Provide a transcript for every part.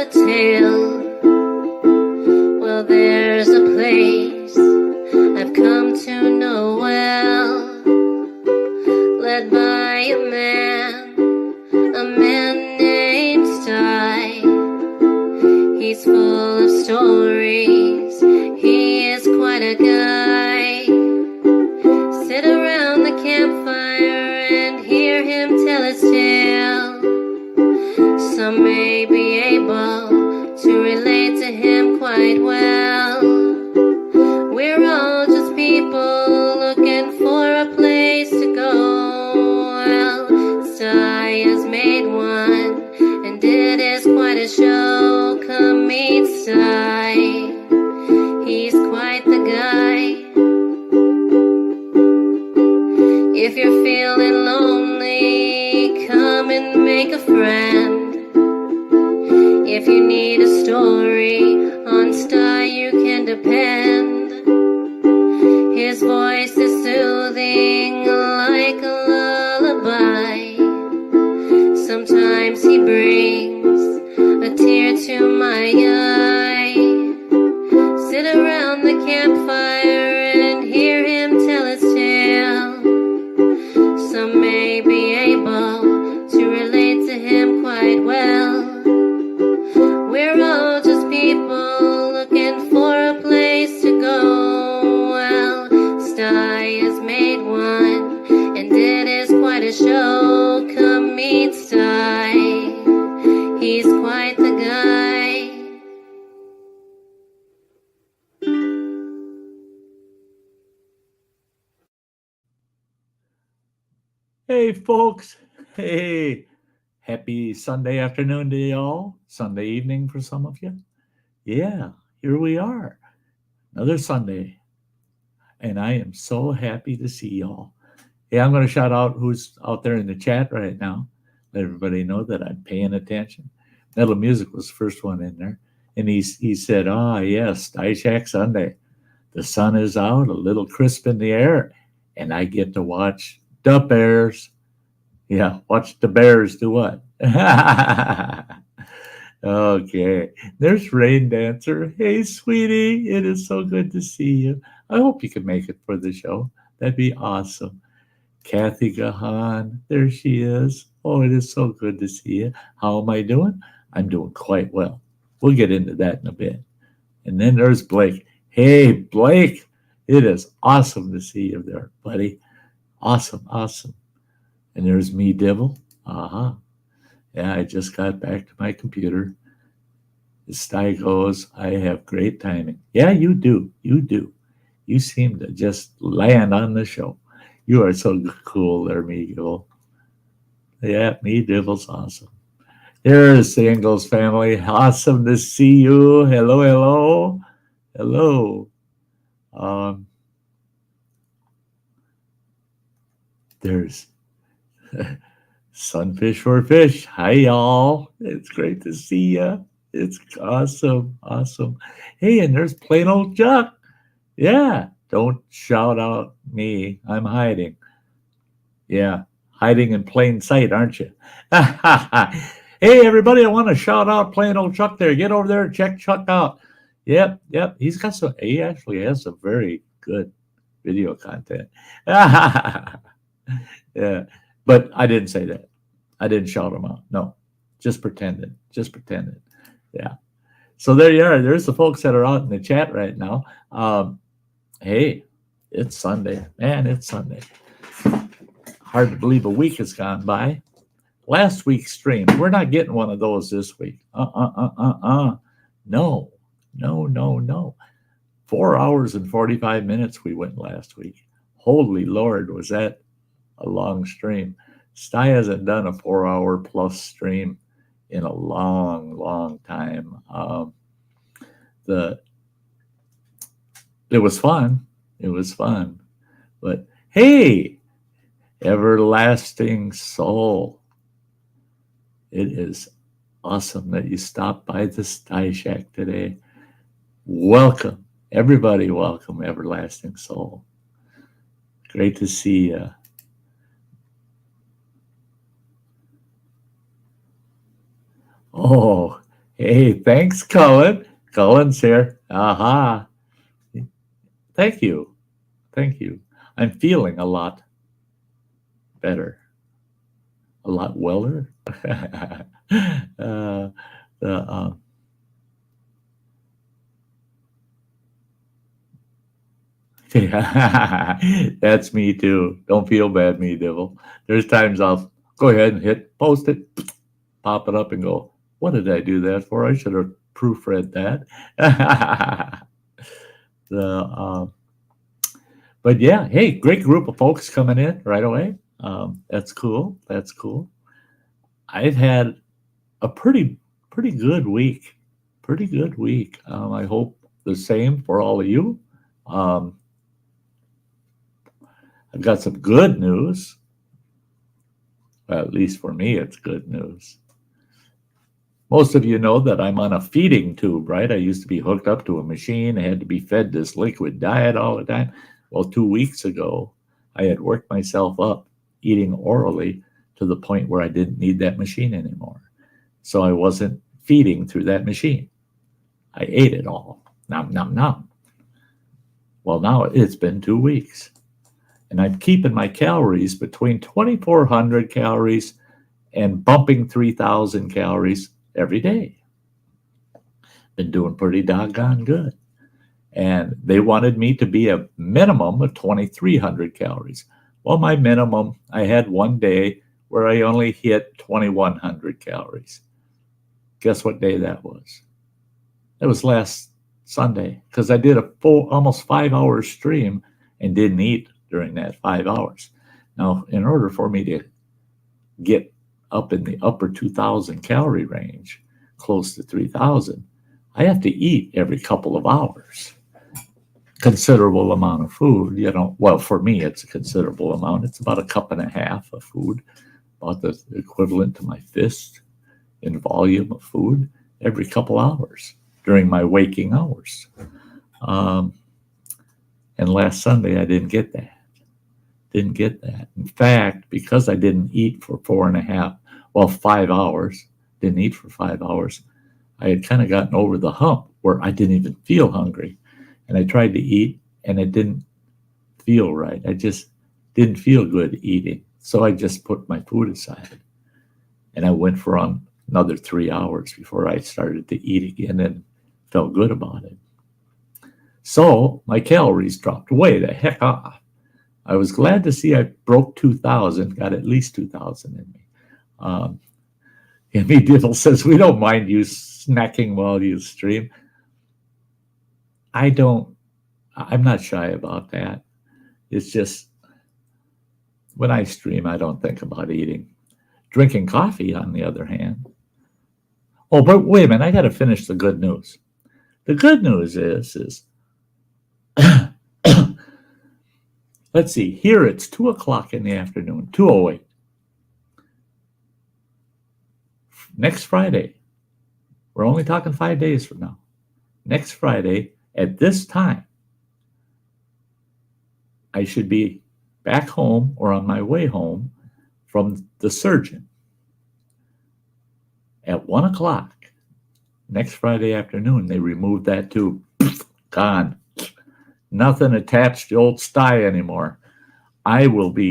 a tale. Well, there's a place I've come to know well, led by a man named Sty. He's full of stories, he is quite a guy. Sit around the campfire and hear him tell his tale. Some may be able to relate to him quite well. We're all just people looking for a place to go. Well, Sty has made one, and it is quite a show. Come meet Sty, he's quite the guy. If you're feeling lonely, come and make a friend. If you need a story, on Sty you can depend. His voice is soothing like a lullaby. Sometimes he brings a tear to my eye. Sit around the campfire and hear him tell his tale. Some may be able to relate to him quite well. We're all just people looking for a place to go. Well, Sty has made one, and it is quite a show. Come meet Sty, he's quite the guy. Hey, folks. Hey. Happy Sunday afternoon to y'all. Sunday evening for some of you. Yeah, here we are. Another Sunday. And I am so happy to see y'all. Hey, I'm going to shout out who's out there in the chat right now. Let everybody know that I'm paying attention. Metal Music was the first one in there. And he said, yes, Sty Shack Sunday. The sun is out, a little crisp in the air, and I get to watch the Bears. Yeah, watch the Bears do what? Okay. There's Rain Dancer. Hey, sweetie. It is so good to see you. I hope you can make it for the show. That'd be awesome. Kathy Gahan. There she is. Oh, it is so good to see you. How am I doing? I'm doing quite well. We'll get into that in a bit. And then there's Blake. Hey, Blake. It is awesome to see you there, buddy. Awesome, awesome. And there's me, Devil. Yeah, I just got back to my computer. As Sty goes, I have great timing. Yeah, you do. You do. You seem to just land on the show. You are so cool there, me, Devil. Yeah, me, Devil's awesome. There's the Ingalls family. Awesome to see you. Hello, hello. Hello. There's Sunfish or Fish. Hi, y'all. It's great to see ya. It's awesome. Awesome. Hey, and there's Plain Old Chuck. Yeah. Don't shout out me. I'm hiding. Yeah. Hiding in plain sight, aren't you? Hey, everybody. I want to shout out Plain Old Chuck there. Get over there and check Chuck out. Yep. He actually has some very good video content. Yeah. But I didn't say that. I didn't shout them out. No, just pretended. Yeah. So there you are. There's the folks that are out in the chat right now. Hey, it's Sunday. Man, it's Sunday. Hard to believe a week has gone by. Last week's stream, we're not getting one of those this week. No. 4 hours and 45 minutes we went last week. Holy Lord, was that a long stream. Sty hasn't done a 4-hour plus stream in a long time. It was fun. But hey, everlasting soul. It is awesome that you stopped by the Sty Shack today. Welcome. Everybody welcome, everlasting soul. Great to see you. Oh, Hey, thanks, Cullen. Cullen's here. Aha. Thank you. Thank you. I'm feeling a lot better, a lot weller. uh, the, that's me too. Don't feel bad, me devil. There's times I'll go ahead and hit post it, pop it up, and go, "What did I do that for? I should have proofread that." the But yeah, hey, great group of folks coming in right away. That's cool. That's cool. I've had a pretty good week. Pretty good week. I hope the same for all of you. Um, I've got some good news. Well, at least for me, it's good news. Most of you know that I'm on a feeding tube, right? I used to be hooked up to a machine. I had to be fed this liquid diet all the time. Well, 2 weeks ago, I had worked myself up eating orally to the point where I didn't need that machine anymore. So I wasn't feeding through that machine. I ate it all. Nom, nom, nom. Well, now it's been 2 weeks. And I'm keeping my calories between 2,400 calories and bumping 3,000 calories every day. Been doing pretty doggone good. And they wanted me to be a minimum of 2,300 calories. Well, my minimum, I had one day where I only hit 2,100 calories. Guess what day that was? It was last Sunday, because I did a full, almost 5 hour stream and didn't eat during that 5 hours. Now, in order for me to get up in the upper 2,000 calorie range, close to 3,000, I have to eat every couple of hours. Considerable amount of food, well, for me, it's a considerable amount. It's about a cup and a half of food, about the equivalent to my fist in volume of food every couple hours during my waking hours. And last Sunday, I didn't get that. In fact, because I didn't eat for 5 hours, didn't eat for 5 hours, I had kind of gotten over the hump where I didn't even feel hungry. And I tried to eat, and it didn't feel right. I just didn't feel good eating. So I just put my food aside. And I went for another 3 hours before I started to eat again and felt good about it. So my calories dropped way the heck off. I was glad to see I broke 2,000, got at least 2,000 in me. Amy Diddle says, we don't mind you snacking while you stream. I'm not shy about that. It's just, when I stream, I don't think about eating. Drinking coffee, on the other hand. Oh, but wait a minute, I got to finish the good news. The good news is let's see, here it's 2 o'clock in the afternoon, 2:08. Next Friday, we're only talking 5 days from now. Next Friday, at this time, I should be back home or on my way home from the surgeon at 1 o'clock. Next Friday afternoon, they removed that tube. Gone. Nothing attached to old Sty anymore. I'm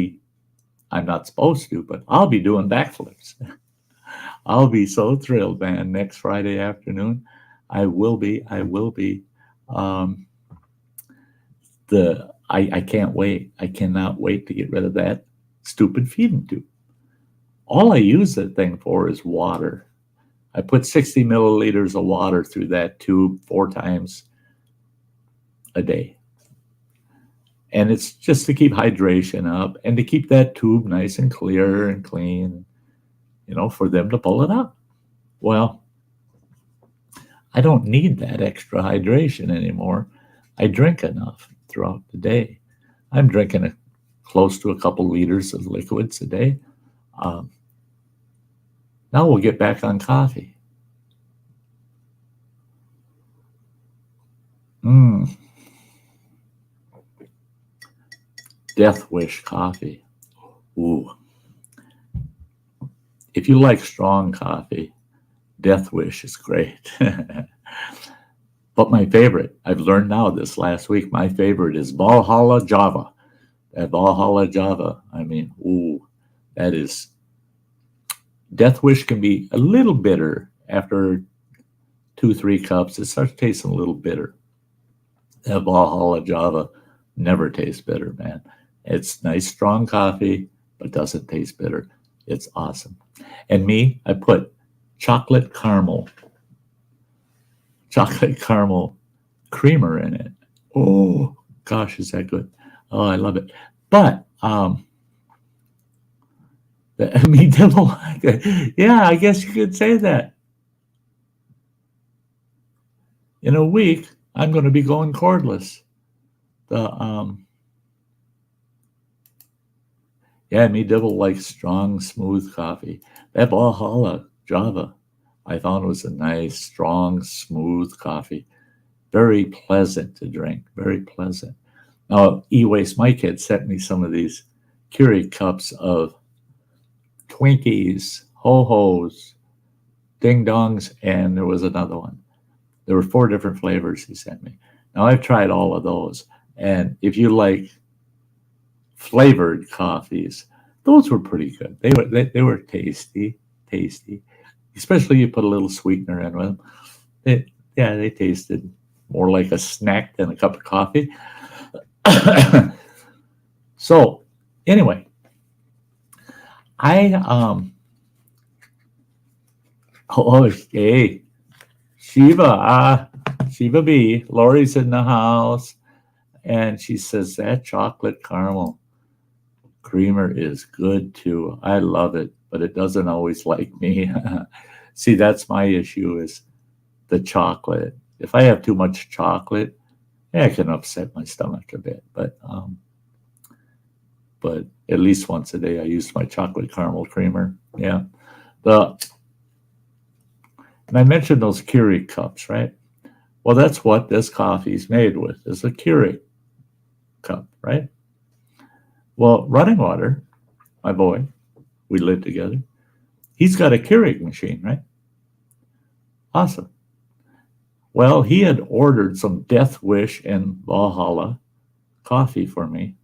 not supposed to, but I'll be doing backflips. I'll be so thrilled, man. Next Friday afternoon, I will be. I can't wait. I cannot wait to get rid of that stupid feeding tube. All I use that thing for is water. I put 60 milliliters of water through that tube 4 times a day. And it's just to keep hydration up and to keep that tube nice and clear and clean, for them to pull it up. Well, I don't need that extra hydration anymore. I drink enough throughout the day. I'm drinking close to a couple liters of liquids a day. Now we'll get back on coffee. Death Wish coffee. Ooh. If you like strong coffee, Death Wish is great. But my favorite, I've learned now this last week, my favorite is Valhalla Java. That Valhalla Java, I mean, ooh, that is, Death Wish can be a little bitter after 2-3 cups. It starts tasting a little bitter. That Valhalla Java never tastes bitter, man. It's nice, strong coffee, but doesn't taste bitter. It's awesome. And me, I put chocolate caramel creamer in it. Oh, gosh, is that good? Oh, I love it. But, me double, yeah, I guess you could say that. In a week, I'm going to be going cordless. Yeah, me double likes strong, smooth coffee. That Valhalla Java I found was a nice, strong, smooth coffee. Very pleasant to drink, very pleasant. Now, E-Waste Mike had sent me some of these Keurig cups of Twinkies, Ho-Hos, Ding Dongs, and there was another one. There were 4 different flavors he sent me. Now, I've tried all of those, and if you like flavored coffees, those were pretty good. They were tasty, especially you put a little sweetener in with them. They tasted more like a snack than a cup of coffee. So anyway, hey, Shiva B, Lori's in the house, and she says that chocolate caramel creamer is good too. I love it, but it doesn't always like me. See, that's my issue, is the chocolate. If I have too much chocolate, it can upset my stomach a bit. But at least once a day I use my chocolate caramel creamer. Yeah. And I mentioned those Keurig cups, right? Well, that's what this coffee is made with, is a Keurig cup, right? Well, Running Water, my boy, we live together, he's got a Keurig machine, right? Awesome. Well, he had ordered some Death Wish and Valhalla coffee for me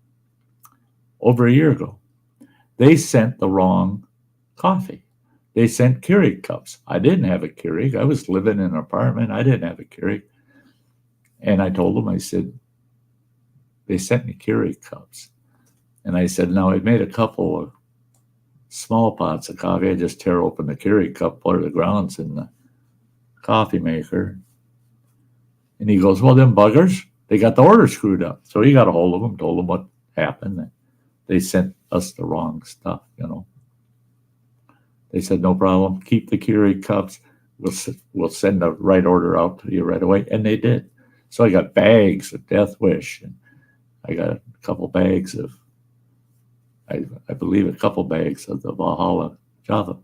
over a year ago. They sent the wrong coffee. They sent Keurig cups. I didn't have a Keurig. I was living in an apartment. I didn't have a Keurig. And I told them, I said, they sent me Keurig cups. And I said, now I've made a couple of small pots of coffee. I just tear open the Keurig cup, pour the grounds in the coffee maker. And he goes, well, them buggers, they got the order screwed up. So he got a hold of them, told them what happened. They sent us the wrong stuff, They said, no problem, keep the Keurig cups. We'll send the right order out to you right away. And they did. So I got bags of Death Wish. And I got a couple bags of, I believe a couple bags of the Valhalla Java.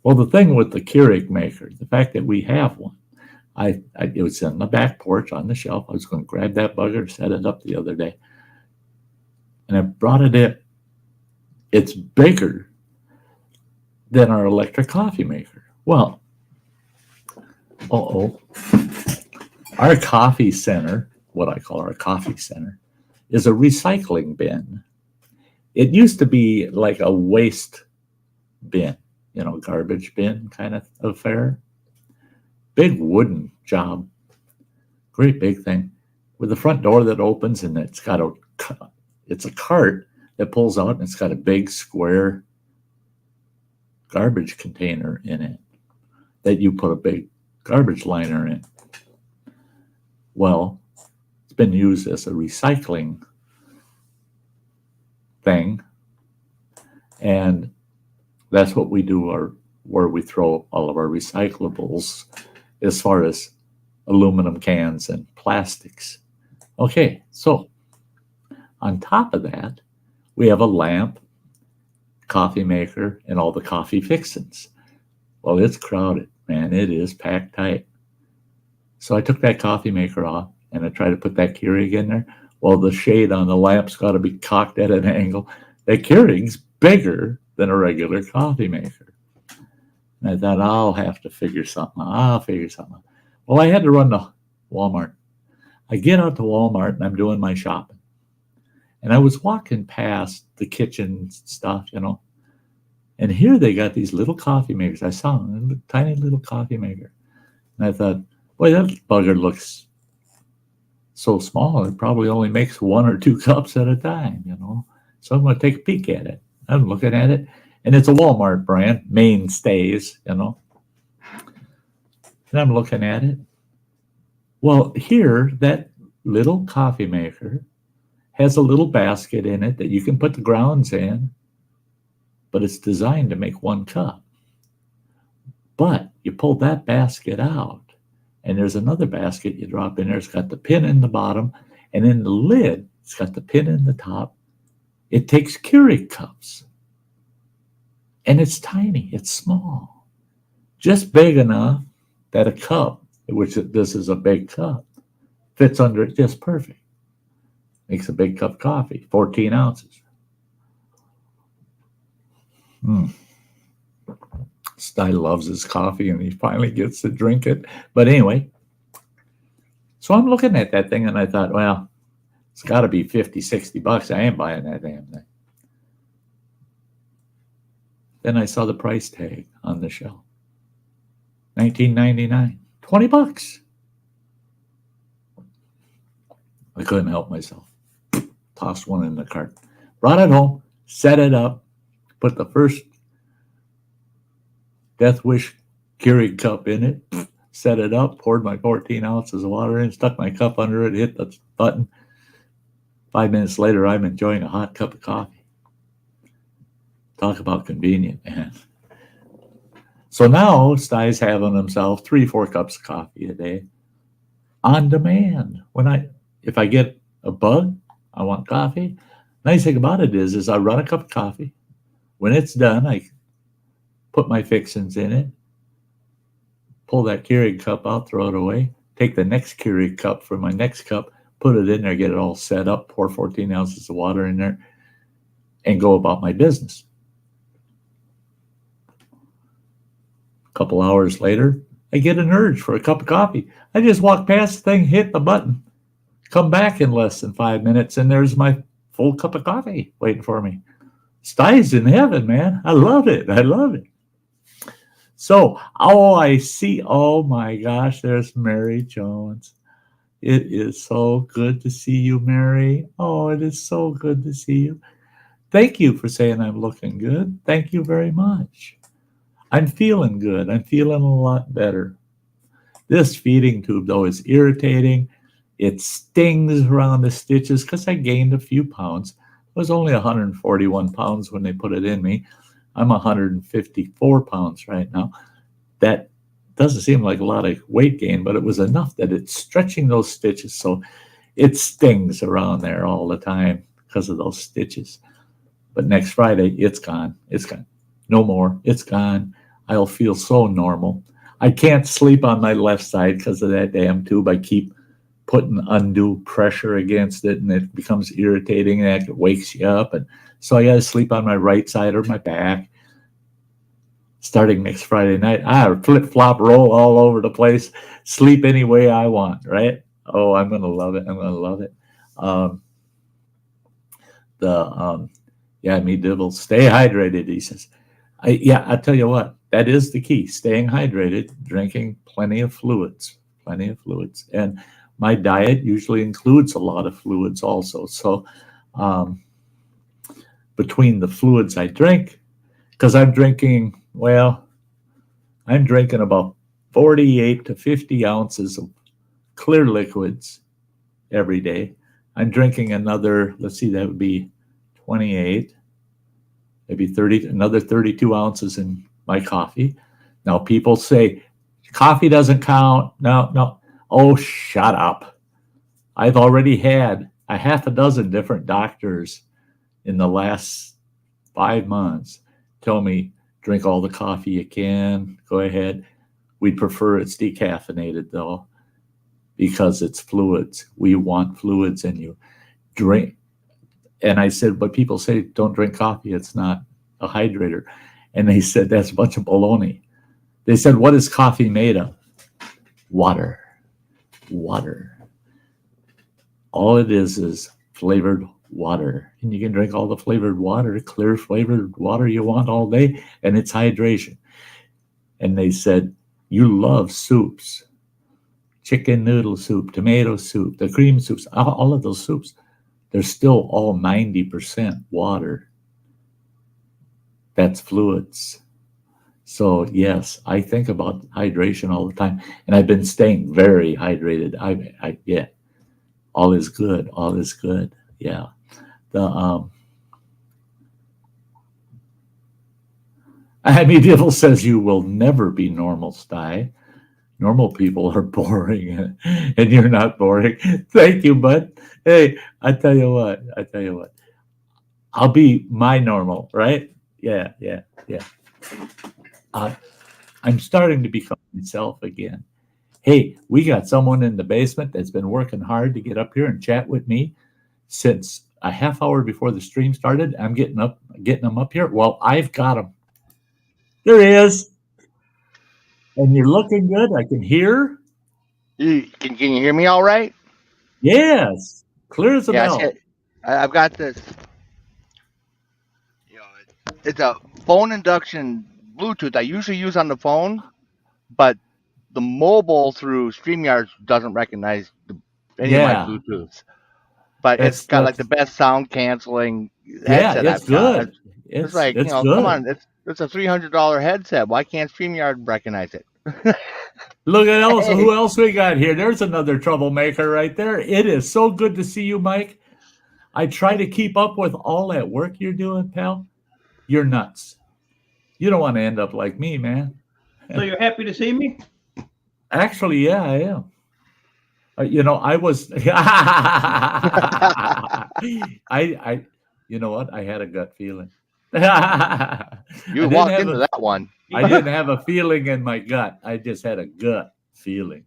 Well, the thing with the Keurig maker, the fact that we have one, it was on the back porch on the shelf. I was going to grab that bugger, set it up the other day. And I brought it in. It's bigger than our electric coffee maker. Well, our coffee center, what I call our coffee center, is a recycling bin. It used to be like a waste bin, garbage bin kind of affair. Big wooden job, great big thing, with the front door that opens, and it's a cart that pulls out, and it's got a big square garbage container in it that you put a big garbage liner in. Well, it's been used as a recycling thing, and that's what we do, where we throw all of our recyclables, as far as aluminum cans and plastics. Okay, so on top of that, we have a lamp, coffee maker, and all the coffee fixins. Well, it's crowded, man. It is packed tight. So I took that coffee maker off, and I tried to put that Keurig in there. Well, the shade on the lamp's got to be cocked at an angle. That Keurig's bigger than a regular coffee maker. And I thought, I'll have to figure something out. I'll figure something out. Well, I had to run to Walmart. I get out to Walmart and I'm doing my shopping. And I was walking past the kitchen stuff, and here they got these little coffee makers. I saw them, a tiny little coffee maker. And I thought, boy, that bugger looks so small. It probably only makes 1 or 2 cups at a time, So I'm going to take a peek at it. I'm looking at it, and it's a Walmart brand, Mainstays, And I'm looking at it. Well, here, that little coffee maker has a little basket in it that you can put the grounds in, but it's designed to make 1 cup. But you pull that basket out, and there's another basket you drop in there. It's got the pin in the bottom, and in the lid, it's got the pin in the top. It takes Keurig cups, and it's tiny. It's small, just big enough that a cup, which this is a big cup, fits under it just perfect. Makes a big cup of coffee, 14 ounces. Sty loves his coffee, and he finally gets to drink it. But anyway, so I'm looking at that thing, and I thought, well, it's got to be $50, $60. I ain't buying that damn thing. Then I saw the price tag on the shelf. $19.99, $20. I couldn't help myself. Tossed one in the cart. Brought it home, set it up, put the first Death Wish Keurig cup in it, set it up, poured my 14 ounces of water in, stuck my cup under it, hit the button. 5 minutes later, I'm enjoying a hot cup of coffee. Talk about convenient, man. So now Sty's having himself 3-4 cups of coffee a day on demand. If I get a bug, I want coffee. Nice thing about it is I run a cup of coffee. When it's done, I put my fixings in it, pull that Keurig cup out, throw it away, take the next Keurig cup for my next cup, put it in there, get it all set up, pour 14 ounces of water in there, and go about my business. A couple hours later, I get an urge for a cup of coffee. I just walk past the thing, hit the button, come back in less than 5 minutes, and there's my full cup of coffee waiting for me. Sty's in heaven, man. I love it. I love it. So, I see, oh my gosh, there's Mary Jones. It is so good to see you, Mary. Oh, it is so good to see you. Thank you for saying I'm looking good. Thank you very much. I'm feeling good. I'm feeling a lot better. This feeding tube, though, is irritating. It stings around the stitches because I gained a few pounds. I was only 141 pounds when they put it in me. I'm 154 pounds right now. That doesn't seem like a lot of weight gain, but it was enough that it's stretching those stitches. So it stings around there all the time because of those stitches. But next Friday, it's gone. It's gone. No more. It's gone. I'll feel so normal. I can't sleep on my left side because of that damn tube. I keep putting undue pressure against it, and it becomes irritating, and it wakes you up. And so I got to sleep on my right side or my back. Starting next Friday night, I flip-flop, roll all over the place, sleep any way I want, right? Oh, I'm going to love it. I'm going to love it. Me Dibble, stay hydrated, he says. I tell you what, that is the key, staying hydrated, drinking plenty of fluids. And my diet usually includes a lot of fluids also. So between the fluids I drink, because I'm drinking about 48 to 50 ounces of clear liquids every day. I'm drinking another, that would be 28, maybe 30, another 32 ounces in my coffee. Now people say, coffee doesn't count. No. Oh, shut up. I've already had a half a dozen different doctors in the last 5 months tell me, drink all the coffee you can, go ahead. We'd prefer it's decaffeinated though, because it's fluids. We want fluids in you. Drink. And I said, but people say, don't drink coffee. It's not a hydrator. And they said, that's a bunch of baloney. They said, what is coffee made of? Water. Water. All it is flavored water. And you can drink all the flavored water, clear flavored water you want all day, and it's hydration. And they said, you love soups, chicken noodle soup, tomato soup, the cream soups, all of those soups, they're still all 90% water. That's fluids. So yes, I think about hydration all the time, and I've been staying very hydrated. Yeah, all is good. All is good. Yeah. Medieval says you will never be normal, Sty. Normal people are boring, and you're not boring. Thank you, bud. Hey, I tell you what. I'll be my normal, right? Yeah. I'm starting to become myself again. Hey, we got someone in the basement that's been working hard to get up here and chat with me since a half hour before the stream started. I'm getting them up here. Well, I've got him. There he is. And you're looking good. I can hear. Can you hear me all right? Yes. Clear as a Yeah, bell. I've got this. You know, it's a phone induction Bluetooth I usually use on the phone, but the mobile through StreamYard doesn't recognize any of my Bluetooths. But it's got like the best sound canceling headset it's I've got. good. It's like, it's come good. on, it's a $300 headset. Why can't StreamYard recognize it? Look at who else we got here. There's another troublemaker right there. It is so good to see you, Mike. I try to keep up with all that work you're doing, pal. You're nuts. You don't want to end up like me, man. So you're happy to see me? Actually, yeah, I am. I was. You know what? I had a gut feeling. You walked into that one. I didn't have a feeling in my gut. I just had a gut feeling.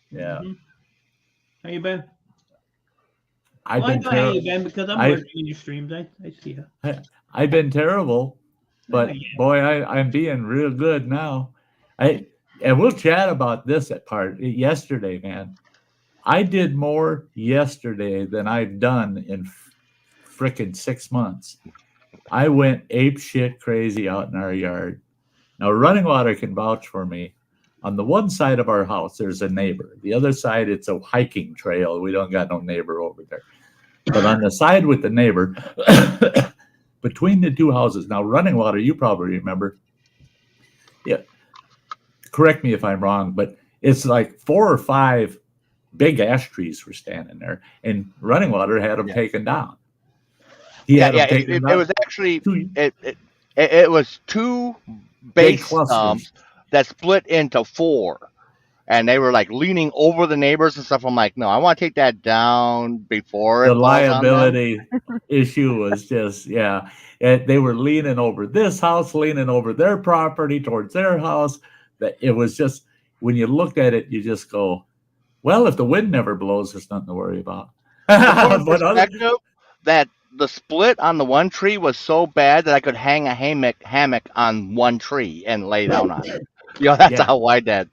Yeah. Mm-hmm. How you been? I've been how you been because I'm working in your streams. I see you. I've been terrible, but boy, I'm being real good now. And we'll chat about this yesterday, man. I did more yesterday than I've done in frickin' 6 months. I went ape shit crazy out in our yard. Now, running water can vouch for me. On the one side of our house, there's a neighbor. The other side, it's a hiking trail. We don't got no neighbor over there. But on the side with the neighbor, between the two houses, now running water, you probably remember. Yeah. Correct me if I'm wrong, but it's like 4 or 5 big ash trees were standing there, and running water had them taken down. It was actually it was 2 base stumps that split into 4, and they were like leaning over the neighbors and stuff. I'm like, no, I want to take that down before the liability issue was just they were leaning over this house, leaning over their property towards their house. That it was just, when you looked at it, you just go, well, if the wind never blows, there's nothing to worry about. That the split on the one tree was so bad that I could hang a hammock on one tree and lay down on it. That's how wide that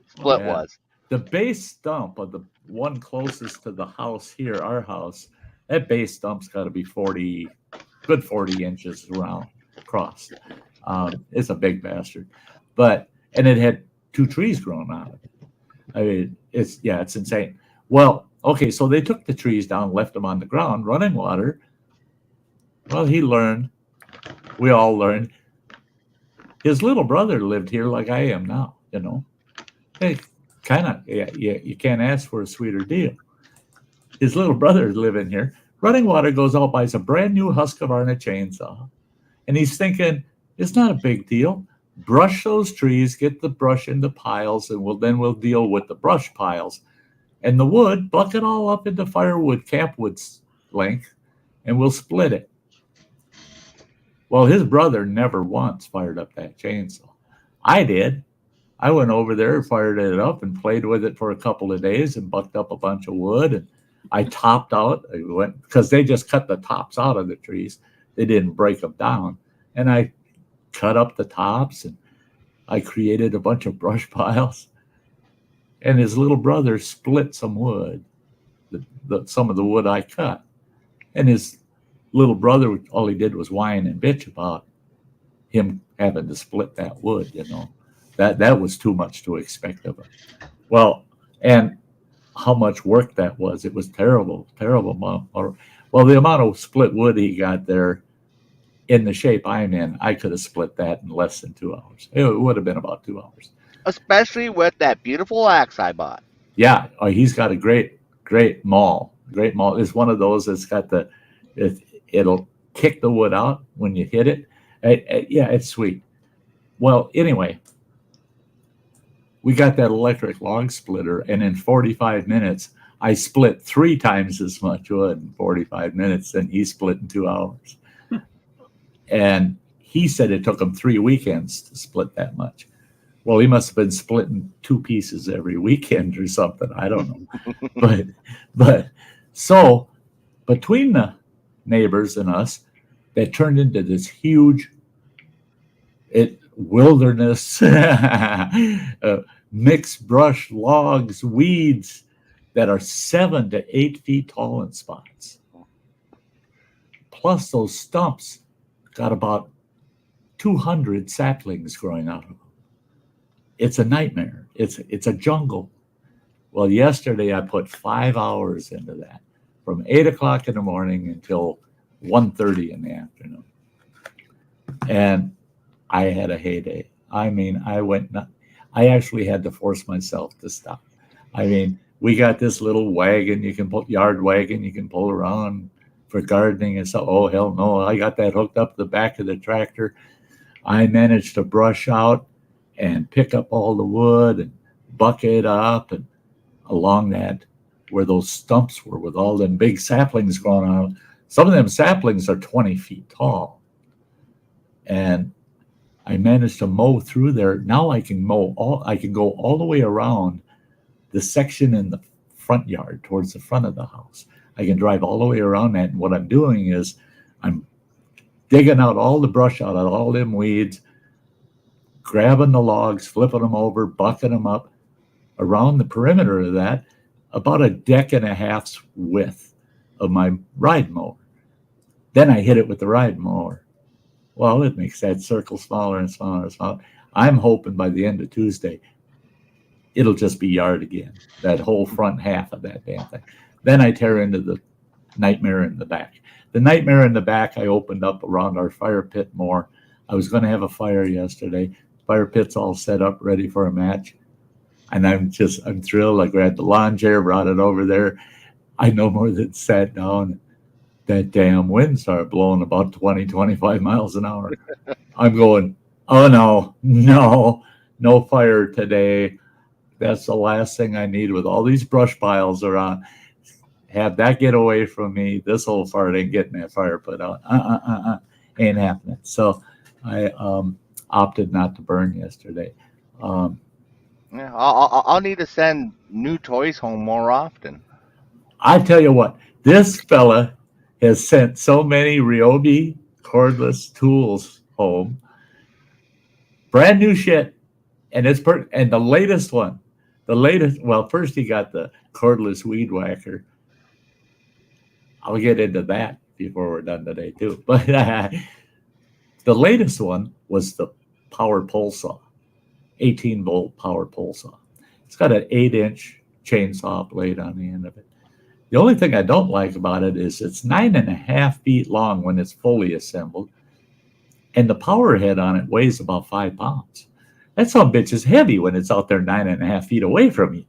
split was. The base stump of the one closest to the house here, our house, that base stump's got to be 40 inches around across. It's a big bastard, and it had 2 trees growing on it. I mean, it's insane. Well, okay, so they took the trees down, left them on the ground. Running water, well, he learned. We all learned. His little brother lived here like I am now, Hey, you can't ask for a sweeter deal. His little brother's living here. Running water goes out, buys a brand new Husqvarna chainsaw. And he's thinking, it's not a big deal. Brush those trees, get the brush into piles, and we'll deal with the brush piles. And the wood, buck it all up into firewood, campwood's length, and we'll split it. Well, his brother never once fired up that chainsaw. I did. I went over there, fired it up, and played with it for a couple of days and bucked up a bunch of wood. And I topped out. I went, because they just cut the tops out of the trees. They didn't break them down. And I cut up the tops, and I created a bunch of brush piles, and his little brother split some wood, some of the wood I cut. And his little brother, all he did was whine and bitch about him having to split that wood, That was too much to expect of him. Well, and how much work that was. It was terrible. Well, the amount of split wood he got there, in the shape I'm in, I could have split that in less than 2 hours. It would have been about 2 hours. Especially with that beautiful axe I bought. Yeah, he's got a great maul. Great maul. It's one of those that's got it'll kick the wood out when you hit it. Yeah, it's sweet. Well, anyway, we got that electric log splitter, and in 45 minutes, I split 3 times as much wood in 45 minutes than he split in 2 hours. And he said it took him 3 weekends to split that much. Well, he must have been splitting 2 pieces every weekend or something. I don't know. but so between the neighbors and us, that turned into this huge wilderness, mixed brush, logs, weeds that are 7 to 8 feet tall in spots. Plus those stumps got about 200 saplings growing out of them. It's a nightmare. It's a jungle. Well, yesterday I put 5 hours into that, from 8 o'clock in the morning until 1:30 in the afternoon. And I had a heyday. I mean, I actually had to force myself to stop. I mean, we got this little wagon, yard wagon you can pull around for gardening and stuff. Oh, hell no. I got that hooked up the back of the tractor. I managed to brush out and pick up all the wood and bucket up and along that where those stumps were with all them big saplings growing on. Some of them saplings are 20 feet tall. And I managed to mow through there. Now I can go all the way around the section in the front yard towards the front of the house. I can drive all the way around that. And what I'm doing is I'm digging out all the brush out of all them weeds, grabbing the logs, flipping them over, bucking them up around the perimeter of that, about a deck and a half's width of my ride mower. Then I hit it with the ride mower. Well, it makes that circle smaller and smaller and smaller. I'm hoping by the end of Tuesday, it'll just be yard again, that whole front half of that damn thing. Then I tear into the nightmare in the back. The nightmare in the back, I opened up around our fire pit more. I was going to have a fire yesterday. Fire pit's all set up, ready for a match. And I'm thrilled. I grabbed the lawn chair, brought it over there. I no more than sat down. That damn wind started blowing about 20, 25 miles an hour. I'm going, oh no fire today. That's the last thing I need with all these brush piles around. Have that get away from me. This old fart ain't getting that fire put out. Ain't happening. So I opted not to burn yesterday. Yeah, I'll need to send new toys home more often. I tell you what, this fella has sent so many Ryobi cordless tools home. Brand new shit. And and the latest one. Well, first he got the cordless weed whacker. I'll get into that before we're done today too. But the latest one was the power pole saw, 18-volt power pole saw. It's got an 8-inch chainsaw blade on the end of it. The only thing I don't like about it is it's 9.5 feet long when it's fully assembled, and the power head on it weighs about 5 pounds. That son bitch is heavy when it's out there 9.5 feet away from you.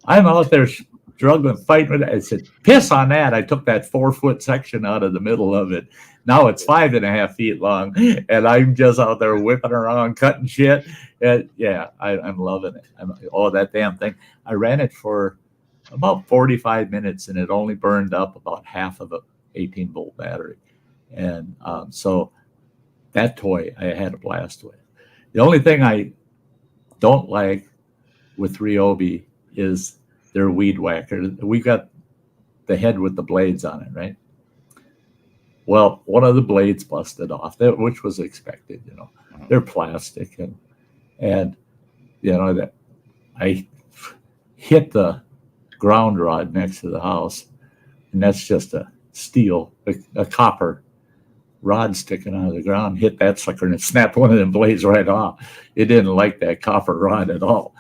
I'm out there struggling, fighting with it. I said, piss on that. I took that 4-foot section out of the middle of it. Now it's 5.5 feet long, and I'm just out there whipping around, cutting shit. Yeah, I'm loving it. That damn thing. I ran it for about 45 minutes, and it only burned up about half of an 18-volt battery. And so that toy I had a blast with. The only thing I don't like with Ryobi is their weed whacker. We got the head with the blades on it, right? Well, one of the blades busted off, which was expected, They're plastic, and that I hit the ground rod next to the house, and that's just a steel, a copper rod sticking out of the ground. Hit that sucker and it snapped one of them blades right off. It didn't like that copper rod at all.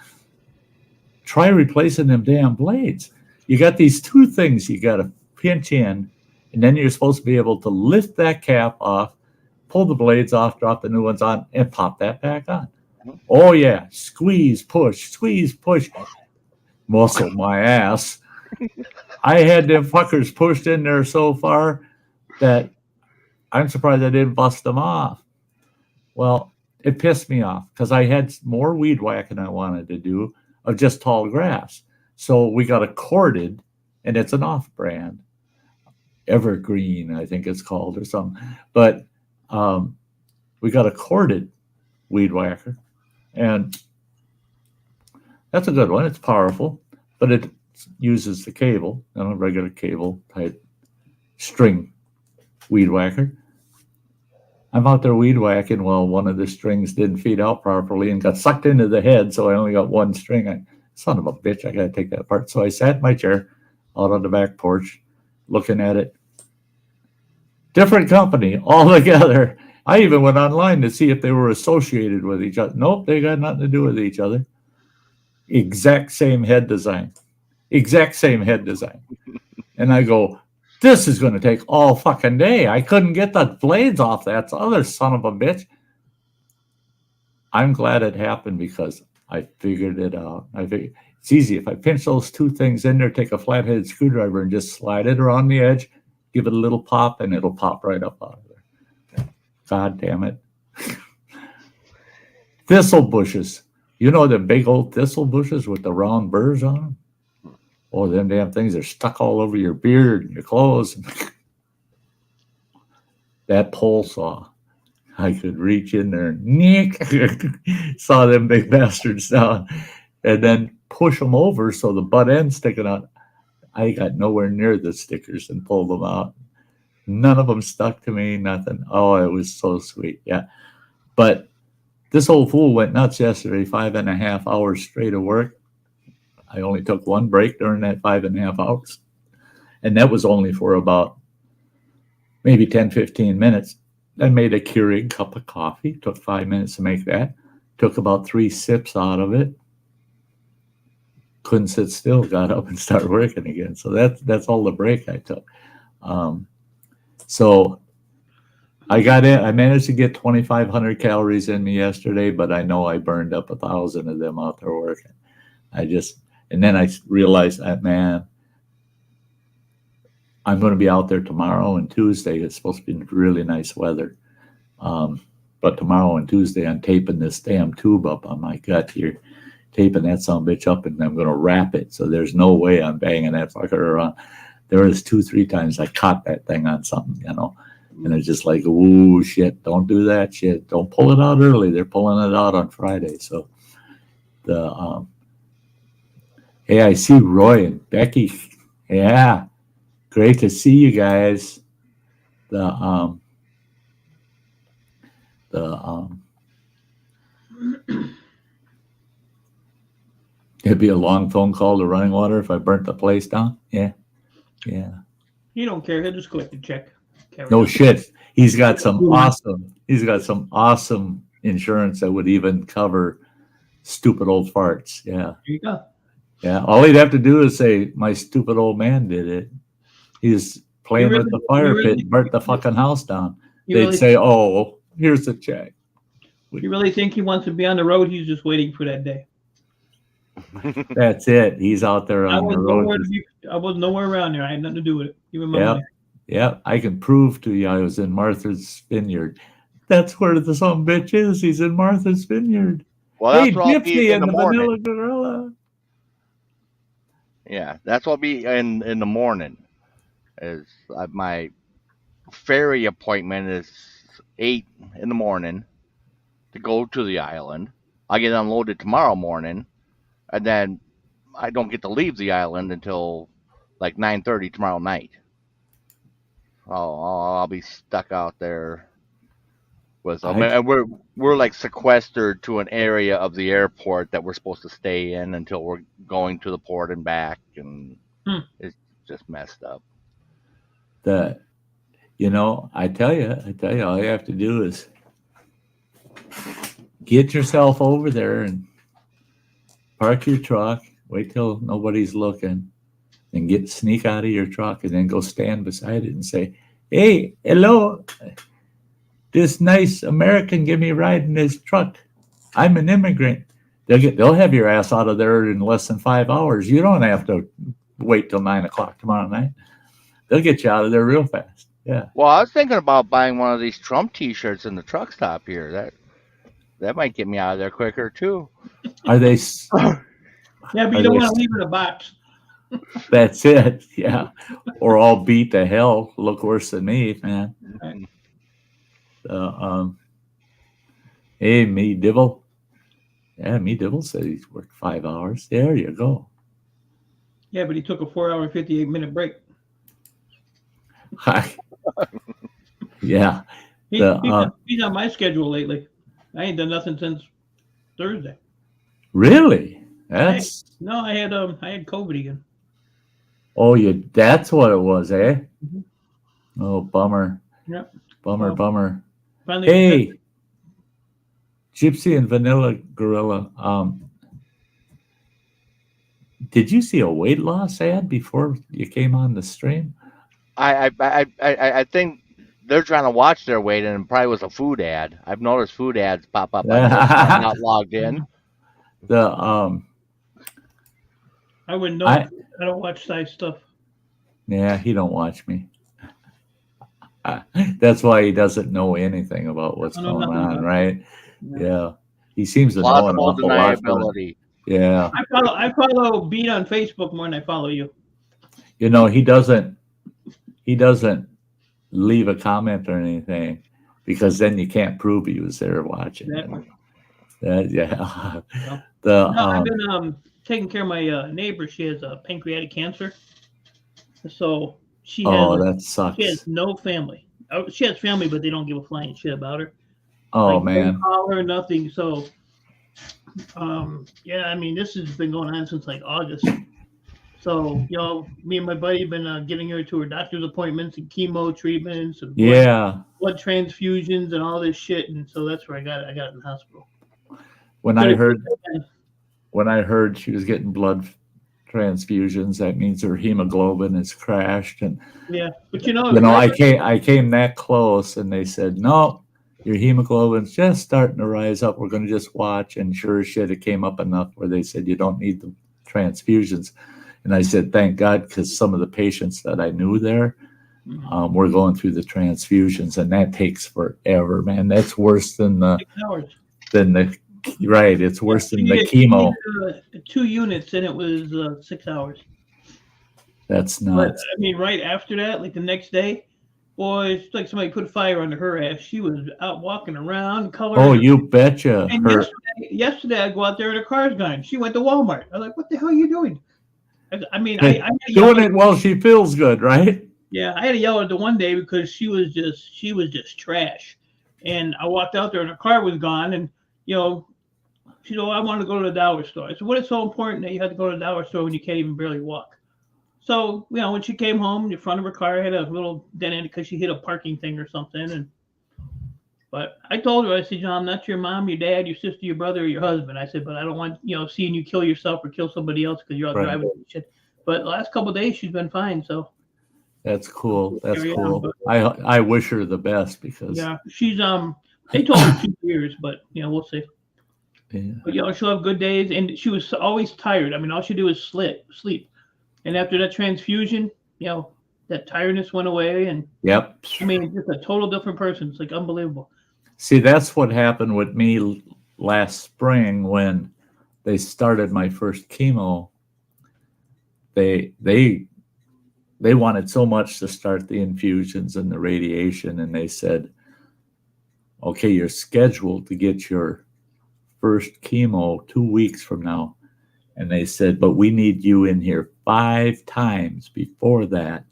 Try replacing them damn blades. You got these two things you got to pinch in, and then you're supposed to be able to lift that cap off, pull the blades off, drop the new ones on, and pop that back on. Oh yeah, squeeze, push, muscle my ass. I had them fuckers pushed in there so far that I'm surprised I didn't bust them off. Well, it pissed me off because I had more weed whacking I wanted to do of just tall grass. So we got a corded, and it's an off-brand, Evergreen, I think it's called, or something. But we got a corded weed whacker, and that's a good one. It's powerful, but it uses the cable, a regular cable type string weed whacker. I'm out there weed whacking. Well, one of the strings didn't feed out properly and got sucked into the head, so I only got one string. Son of a bitch, I got to take that apart. So I sat in my chair out on the back porch looking at it. Different company altogether. I even went online to see if they were associated with each other. Nope, they got nothing to do with each other. Exact same head design. And I go, this is going to take all fucking day. I couldn't get the blades off that other son of a bitch. I'm glad it happened because I figured it out. It's easy. If I pinch those two things in there, take a flathead screwdriver and just slide it around the edge, give it a little pop, and it'll pop right up out of there. God damn it. Thistle bushes. You know the big old thistle bushes with the round burrs on them? Oh, them damn things are stuck all over your beard and your clothes. That pole saw. I could reach in there and saw them big bastards down and then push them over so the butt end sticking out. I got nowhere near the stickers and pulled them out. None of them stuck to me, nothing. Oh, it was so sweet. Yeah. But this old fool went nuts yesterday, 5.5 hours straight of work. I only took one break during that 5.5 hours. And that was only for about maybe 10, 15 minutes. I made a Keurig cup of coffee. Took 5 minutes to make that. Took about 3 sips out of it. Couldn't sit still. Got up and started working again. So that's all the break I took. So I got in. I managed to get 2,500 calories in me yesterday, but I know I burned up 1,000 of them out there working. And then I realized that, man, I'm going to be out there tomorrow and Tuesday. It's supposed to be really nice weather. But tomorrow and Tuesday, I'm taping this damn tube up on my gut here, taping that son of a bitch up, and I'm going to wrap it. So there's no way I'm banging that fucker around. There was 2-3 times I caught that thing on something, and it's just like, ooh, shit, don't do that shit. Don't pull it out early. They're pulling it out on Friday. So hey, I see Roy and Becky. Yeah. Great to see you guys. It'd be a long phone call to Running Water if I burnt the place down. Yeah. He don't care. He'll just collect the check. No shit. He's got some awesome insurance that would even cover stupid old farts. Yeah. There you go. Yeah. All he'd have to do is say, my stupid old man did it. He's playing with the fire pit and burnt the fucking house down. They'd say, oh, here's the check. You really think he wants to be on the road? He's just waiting for that day. That's it. He's out there on the road. I was nowhere around there. I had nothing to do with it. Yeah. I can prove to you I was in Martha's Vineyard. That's where the son bitch is. He's in Martha's Vineyard. Well, that's hey, Gypsy and the Vanilla Gorilla. Yeah, that's what'll be in the morning. Is my ferry appointment is 8 in the morning to go to the island. I get unloaded tomorrow morning, and then I don't get to leave the island until like 9:30 tomorrow night. I'll be stuck out there with them, and we're like sequestered to an area of the airport that we're supposed to stay in until we're going to the port and back, and it's just messed up. I tell you, all you have to do is get yourself over there and park your truck, wait till nobody's looking, and sneak out of your truck, and then go stand beside it and say, "Hey, hello, this nice American give me a ride in his truck. I'm an immigrant." They'll have your ass out of there in less than 5 hours. You don't have to wait till 9 o'clock tomorrow night. They'll get you out of there real fast. Yeah. Well, I was thinking about buying one of these Trump T-shirts in the truck stop here. That might get me out of there quicker too. Are they? Yeah, but you don't want to leave it in a box. That's it. Yeah. Or all beat to hell. Look worse than me, man. Hey, me Dibble. Yeah, me Dibble said he's worked 5 hours. There you go. Yeah, but he took a 4-hour and 58-minute break. Yeah. He's on my schedule lately. I ain't done nothing since Thursday. Really? I had COVID again. Oh, that's what it was, eh? Mm-hmm. Oh, bummer. Yep. Bummer. Finally, hey, Gypsy and Vanilla Gorilla. Did you see a weight loss ad before you came on the stream? I think they're trying to watch their weight, and it probably was a food ad. I've noticed food ads pop up. I'm not logged in. I wouldn't know. I don't watch Sty stuff. Yeah, he don't watch me. That's why he doesn't know anything about what's going on, right? Yeah. He seems to know an awful lot. Yeah. I follow Beat on Facebook more than I follow you. He doesn't leave a comment or anything, because then you can't prove he was there watching. Exactly. I've been taking care of my neighbor. She has pancreatic cancer, so that sucks. She has no family. She has family, but they don't give a flying shit about her. Oh, man. Don't call her, nothing. So this has been going on since like August. So, me and my buddy have been getting her to her doctor's appointments and chemo treatments and blood transfusions and all this shit. And so that's where I got it. I got it in the hospital. When I heard she was getting blood transfusions, that means her hemoglobin has crashed. And yeah, but I came that close, and they said, no, your hemoglobin's just starting to rise up. We're going to just watch. And sure as shit, it came up enough where they said you don't need the transfusions. And I said, thank God, because some of the patients that I knew there were going through the transfusions, and that takes forever, man. That's worse than the 6 hours. Right. It's worse than the chemo. 2 units, and it was 6 hours. That's nuts. But, right after that, like the next day, boy, it's like somebody put fire under her ass. She was out walking around, coloring. Oh, you betcha. And yesterday I go out there and her car's gone. She went to Walmart. I was like, what the hell are you doing? Doing it while she feels good, right? Yeah, I had to yell at her one day because she was just trash. And I walked out there and her car was gone. And, she said, I want to go to the dollar store. I said, what is so important that you have to go to the dollar store when you can't even barely walk? So, when she came home, the front of her car had a little dent in it because she hit a parking thing or something. But I told her, I said, I'm not your mom, your dad, your sister, your brother, or your husband. I said, but I don't want, seeing you kill yourself or kill somebody else because you're out driving and shit. But the last couple of days, she's been fine. So that's cool. That's cool. I wish her the best because she's they told her 2 years, but we'll see. Yeah. But she'll have good days, and she was always tired. All she do is sleep. And after that transfusion, that tiredness went away, and just a total different person. It's like unbelievable. See, that's what happened with me last spring when they started my first chemo. They wanted so much to start the infusions and the radiation, and they said, okay, you're scheduled to get your first chemo 2 weeks from now. And they said, but we need you in here 5 times before that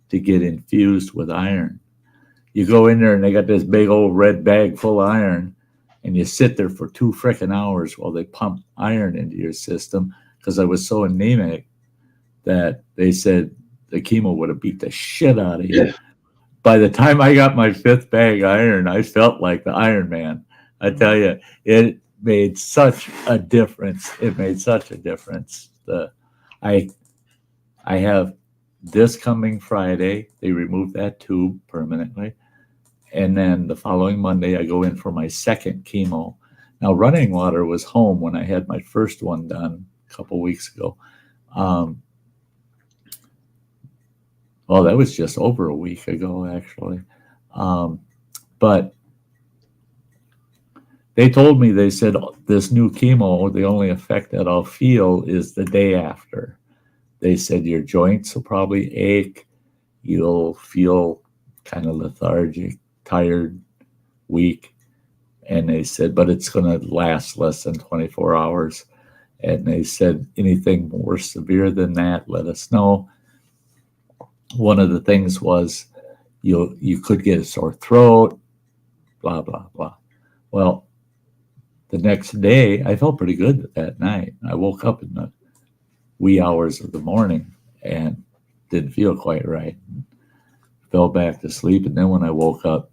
to get infused with iron. you go in there and they got this big old red bag full of iron, and you sit there for 2 frickin' hours while they pump iron into your system. Because I was so anemic that they said the chemo would have beat the shit out of you. By the time I got my 5th bag iron, I felt like the Iron Man. I tell you, it made such a difference. It made such a difference. I have this coming Friday. They removed that tube permanently. And then the following Monday, I go in for my 2nd chemo. Now, running water was home when I had my first one done a couple weeks ago. Well, that was just over a week ago, actually. But they told me, they said, this new chemo, the only effect that I'll feel is the day after. They said your joints will probably ache. You'll feel kind of lethargic, tired, weak. And they said, but it's going to last less than 24 hours. And they said, anything more severe than that, let us know. One of the things was you could get a sore throat, blah, blah, blah. Well, the next day, I felt pretty good that night. I woke up in the wee hours of the morning and didn't feel quite right. Fell back to sleep. And then when I woke up,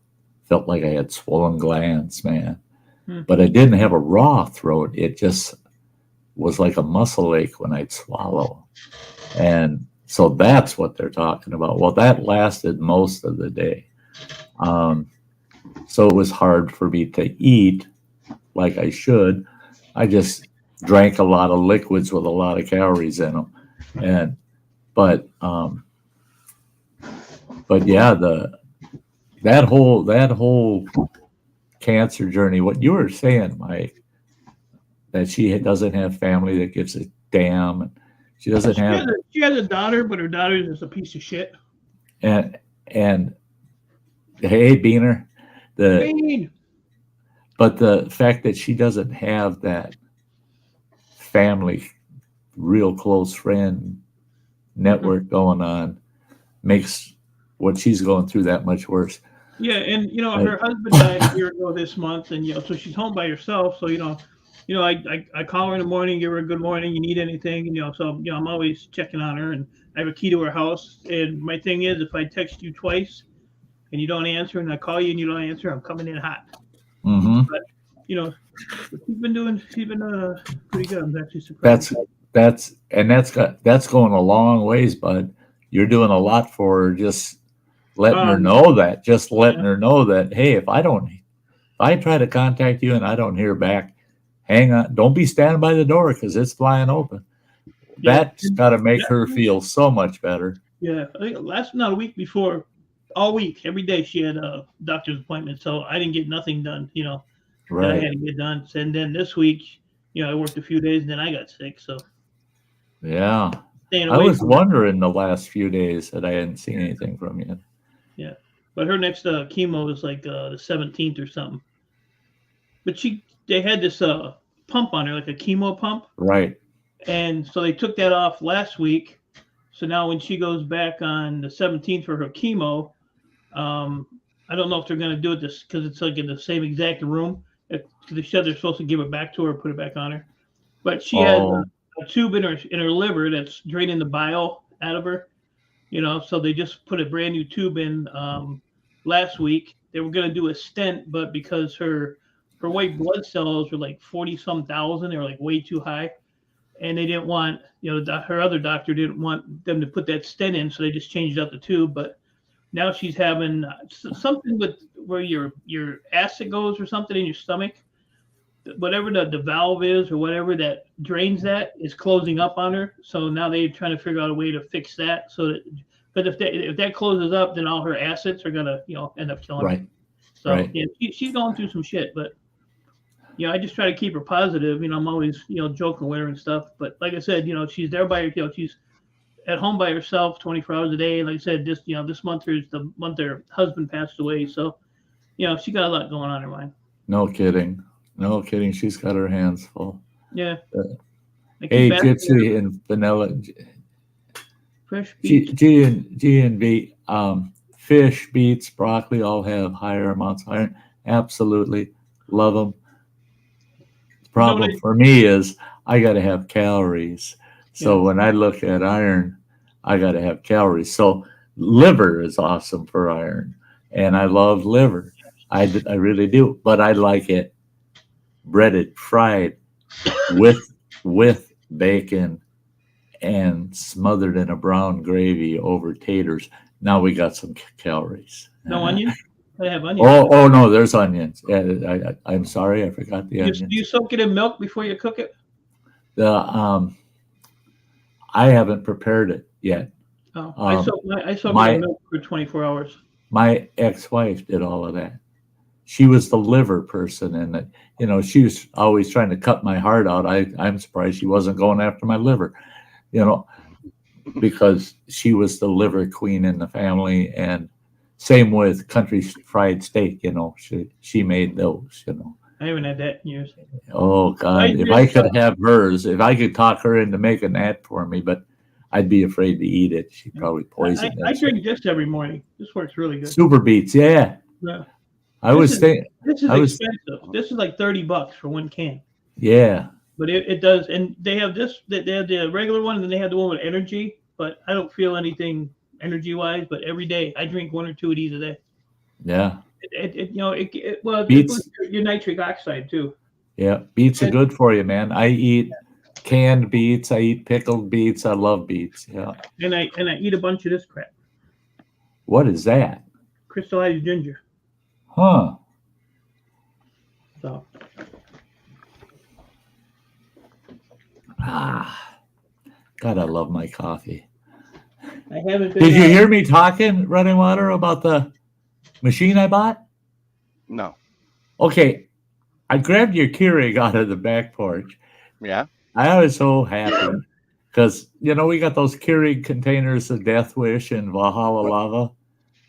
felt like I had swollen glands, man. But I didn't have a raw throat. It just was like a muscle ache when I'd swallow. And so that's what they're talking about. Well, that lasted most of the day. So it was hard for me to eat like I should. I just drank a lot of liquids with a lot of calories in them. But yeah, that whole cancer journey, what you were saying, Mike, that she doesn't have family that gives a damn. And she doesn't have. She has a daughter, but her daughter is just a piece of shit. And hey, Beaner, but the fact that she doesn't have that family, real close friend network going on makes what she's going through that much worse. Yeah, and her husband died a year ago this month, and so she's home by herself. So I call her in the morning, give her a good morning. You need anything? And so I'm always checking on her, and I have a key to her house. And my thing is, if I text you twice and you don't answer, and I call you and you don't answer, I'm coming in hot. Mm-hmm. But she's been pretty good. I'm actually surprised. That's going a long ways, bud. You're doing a lot for her. Just letting her know that. Just letting her know that. Hey, if I try to contact you and I don't hear back, hang on. Don't be standing by the door because it's flying open. Yeah. That's got to make her feel so much better. Yeah, I think a week before, all week, every day she had a doctor's appointment, so I didn't get nothing done. Right. That I had to get done. And then this week, I worked a few days and then I got sick. So yeah, I was wondering the last few days that I hadn't seen anything from you. Yeah, but her next chemo is like the 17th or something. But they had this pump on her, like a chemo pump. Right. And so they took that off last week. So now when she goes back on the 17th for her chemo, I don't know if they're going to do it this because it's like in the same exact room. Because they said they're supposed to give it back to her, put it back on her. But she has a tube in her liver that's draining the bile out of her. So they just put a brand new tube in last week. They were going to do a stent, but because her white blood cells were like 40-some thousand, they were like way too high. And they didn't want, her other doctor didn't want them to put that stent in, so they just changed out the tube. But now she's having something with where your acid goes or something in your stomach. Whatever the valve is or whatever that drains that is closing up on her. So now they're trying to figure out a way to fix that. So that, but if that closes up, then all her acids are gonna end up killing her. So yeah, she's going through some shit, but I just try to keep her positive. I'm always joking with her and stuff. But like I said, she's there by her. She's at home by herself 24 hours a day. Like I said, this month is the month her husband passed away. So, she got a lot going on in her mind. No kidding. She's got her hands full. Yeah. Hey, Gypsy and Vanilla. Fresh beach. G and B. fish, beets, broccoli all have higher amounts of iron. Absolutely. Love them. The problem for me is I got to have calories. So when I look at iron, I got to have calories. So liver is awesome for iron. And I love liver. I really do. But I like it breaded, fried with bacon and smothered in a brown gravy over taters. Now we got some calories. No onions? I have onions. Oh no, there's onions. I'm sorry, I forgot the onions. Do you soak it in milk before you cook it? I haven't prepared it yet. Oh, I soak it in milk for 24 hours. My ex-wife did all of that. She was the liver person, and she was always trying to cut my heart out. I'm surprised she wasn't going after my liver, because she was the liver queen in the family. And same with country fried steak. She made those. I haven't had that in years. Oh God! If I could have hers, if I could talk her into making that for me, but I'd be afraid to eat it. She'd probably poison it. I drink this every morning. This works really good. Super beets, yeah. This is expensive. This is like $30 for one can. Yeah. But it does, and they have this. They have the regular one, and then they have the one with energy. But I don't feel anything energy-wise. But every day I drink 1 or 2 of these a day. Yeah. Beets, your nitric oxide too. Yeah, beets are good for you, man. I eat canned beets. I eat pickled beets. I love beets. Yeah. And I eat a bunch of this crap. What is that? Crystallized ginger. Huh. So. God, I love my coffee. I haven't been. Did you hear me talking, Running Water, about the machine I bought? No. Okay. I grabbed your Keurig out of the back porch. Yeah. I was so happy because, we got those Keurig containers of Death Wish and Valhalla Lava.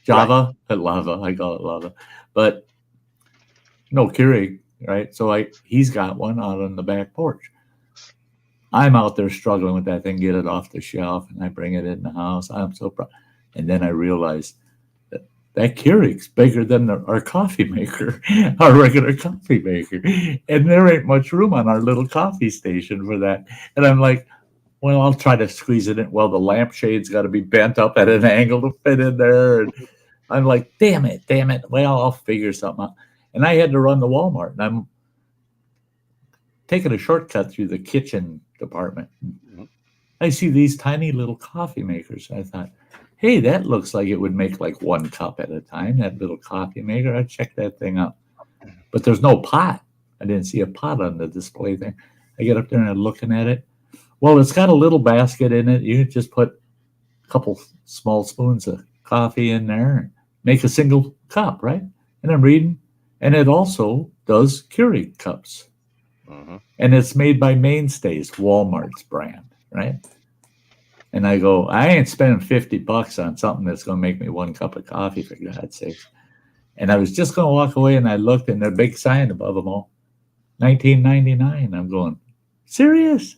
Java, right. Lava. I call it lava. But no Keurig, right? So he's got one out on the back porch. I'm out there struggling with that thing, get it off the shelf, and I bring it in the house. I'm so proud. And then I realized that Keurig's bigger than our coffee maker, our regular coffee maker. And there ain't much room on our little coffee station for that. And I'm like, well, I'll try to squeeze it in. Well, the lampshade's got to be bent up at an angle to fit in there. And I'm like, damn it. Well, I'll figure something out. And I had to run to Walmart. And I'm taking a shortcut through the kitchen department. I see these tiny little coffee makers. I thought, hey, that looks like it would make like 1 cup at a time, that little coffee maker. I checked that thing out. But there's no pot. I didn't see a pot on the display thing. I get up there and I'm looking at it. Well, it's got a little basket in it. You just put a couple small spoons of coffee in there and make a single cup, right? And I'm reading. And it also does Keurig cups. Mm-hmm. And it's made by Mainstays, Walmart's brand, right? And I go, I ain't spending $50 on something that's going to make me 1 cup of coffee, for God's sake. And I was just going to walk away, and I looked, and there's a big sign above them all, $19.99. I'm going, serious?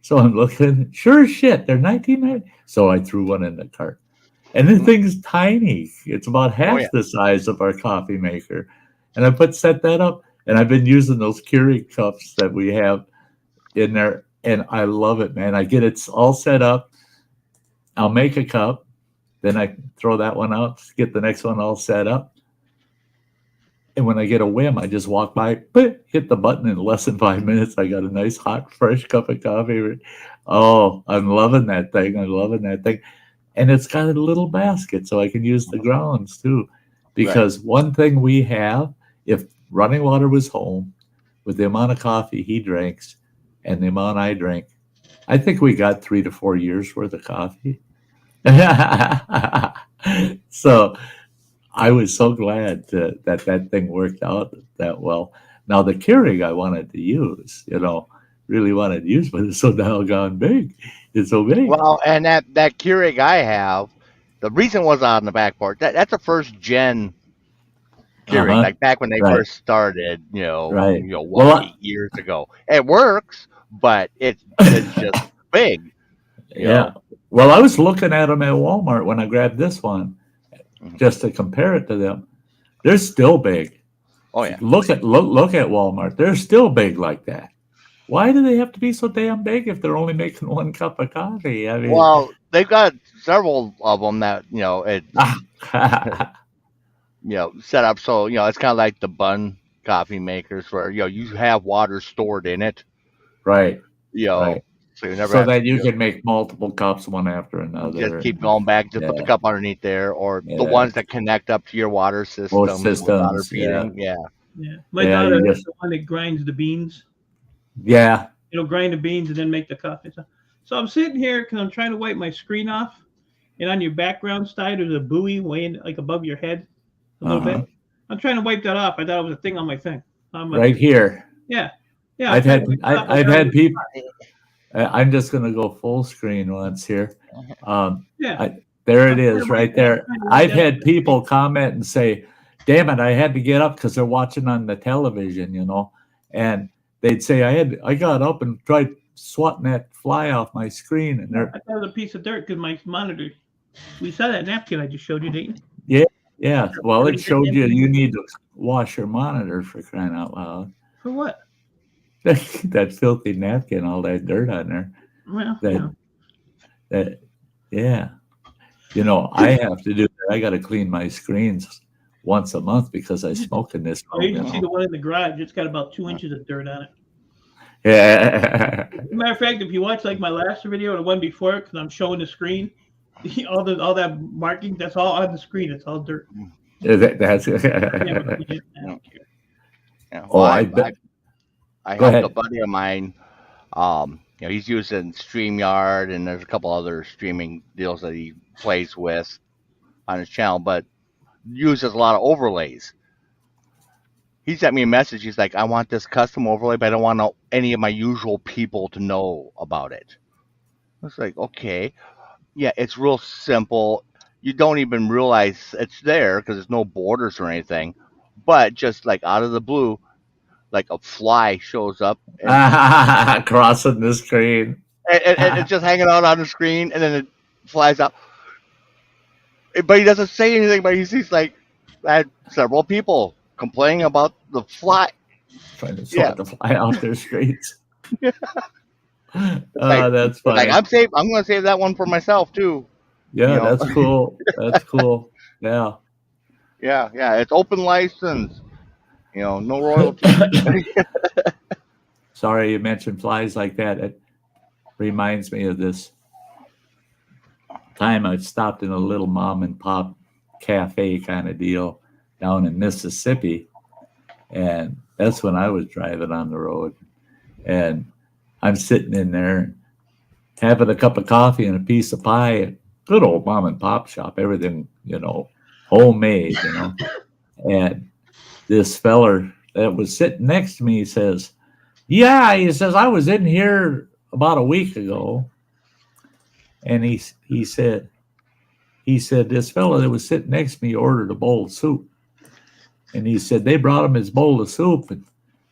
So I'm looking, sure as shit, they're $19.99. So I threw one in the cart. And the thing's tiny. It's about half the size of our coffee maker. And I set that up, and I've been using those Keurig cups that we have in there, and I love it, man. I get it all set up. I'll make a cup, then I throw that one out, get the next one all set up. And when I get a whim, I just walk by, hit the button in less than 5 minutes. I got a nice, hot, fresh cup of coffee. Oh, I'm loving that thing. And it's got a little basket so I can use the grounds too. Because one thing we have, if Running Water was home with the amount of coffee he drinks and the amount I drink, I think we got 3 to 4 years worth of coffee. So I was so glad that thing worked out that well. Now the Keurig I wanted to use, really wanted to use, but it's so doggone big. It's so big. Well, and that Keurig I have, the reason was on the back porch. That's a first gen Keurig, like back when they first started, 8 years ago. It works, but it's just big. Yeah. Well, I was looking at them at Walmart when I grabbed this one. just to compare it to them. They're still big. Oh yeah. Look at Walmart. They're still big like that. Why do they have to be so damn big if they're only making one cup of coffee? I mean, Well, they've got several of them that it set up so it's kind of like the bun coffee makers where you have water stored in it. right, You know, right. so you never So have that to you can make multiple cups one after another. just keep going back. Just put the Yeah. cup underneath there, or the Yeah. ones that connect up to your water system. Both systems, feeding. Yeah. My Yeah, daughter you is the one that grinds the beans. Yeah. Grind the beans and then make the coffee. So I'm sitting here because I'm trying to wipe my screen off, and on your background side there's a buoy weighing like above your head a little Uh-huh. bit. I'm trying to wipe that off. I thought it was a thing on my thing. Right here. Yeah. I've had people. I'm just going to go full screen once here. There it is, right there. I've had people comment and say, "Damn it, I had to get up because they're watching on the television, and they'd say I got up and tried swatting that fly off my screen, and I thought it was a piece of dirt because my monitor. We saw that napkin I just showed you, didn't you? Yeah. Well, it showed you need to wash your monitor for crying out loud. For what? That filthy napkin, all that dirt on there. Well, yeah. I have to do that. I got to clean my screens once a month because I smoke in this room. You can see the one in the garage. It's got about 2 inches of dirt on it. Yeah. As a matter of fact, if you watch like my last video or the one before it, because I'm showing the screen, all that marking, that's all on the screen. It's all dirt. That's. Well, I helped ahead. a buddy of mine. He's using StreamYard, and there's a couple other streaming deals that he plays with on his channel, but uses a lot of overlays. He sent me a message. He's like, "I want this custom overlay, but I don't want any of my usual people to know about it." I was like, "Okay, yeah, it's real simple. You don't even realize it's there because there's no borders or anything, but just like out of the blue, like a fly shows up and crossing the screen, and it's just hanging out on the screen, and then it flies out. But he doesn't say anything. But he sees like I had several people complaining about the fly, trying to sort the fly off their screens. That's funny. Like I'm going to save that one for myself too. Yeah, that's cool. That's cool. Yeah. Yeah. It's open license. No royalty. Sorry you mentioned flies like that. It reminds me of this time I stopped in a little mom and pop cafe kind of deal down in Mississippi. And that's when I was driving on the road. And I'm sitting in there having a cup of coffee and a piece of pie. Good old mom and pop shop, everything, homemade, And this feller that was sitting next to me says, "Yeah," he says, "I was in here about a week ago." And he said, this fella that was sitting next to me ordered a bowl of soup. And he said, they brought him his bowl of soup, and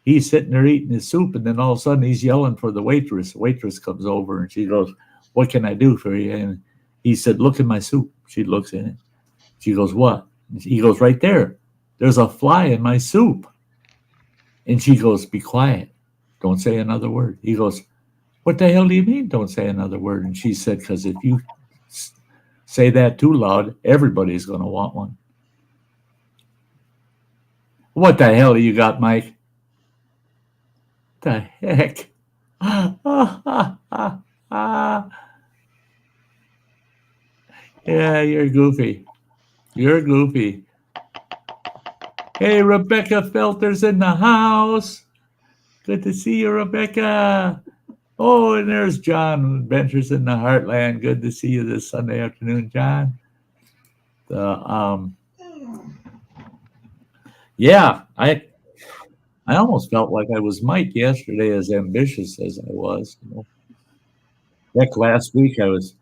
he's sitting there eating his soup, and then all of a sudden he's yelling for the waitress. The waitress comes over, and she goes, "What can I do for you?" And he said, "Look at my soup." She looks in it. She goes, "What?" And he goes, "Right there. There's a fly in my soup." And she goes, "Be quiet. Don't say another word." He goes, "What the hell do you mean, don't say another word?" And she said, "Because if you say that too loud, everybody's going to want one." What the hell do you got, Mike? The heck? Yeah, you're goofy. You're goofy. Hey, Rebecca Felter's in the house. Good to see you, Rebecca. Oh, and there's John, Adventures in the Heartland. Good to see you this Sunday afternoon, John. Yeah, I almost felt like I was Mike yesterday, as ambitious as I was. Heck, last week I was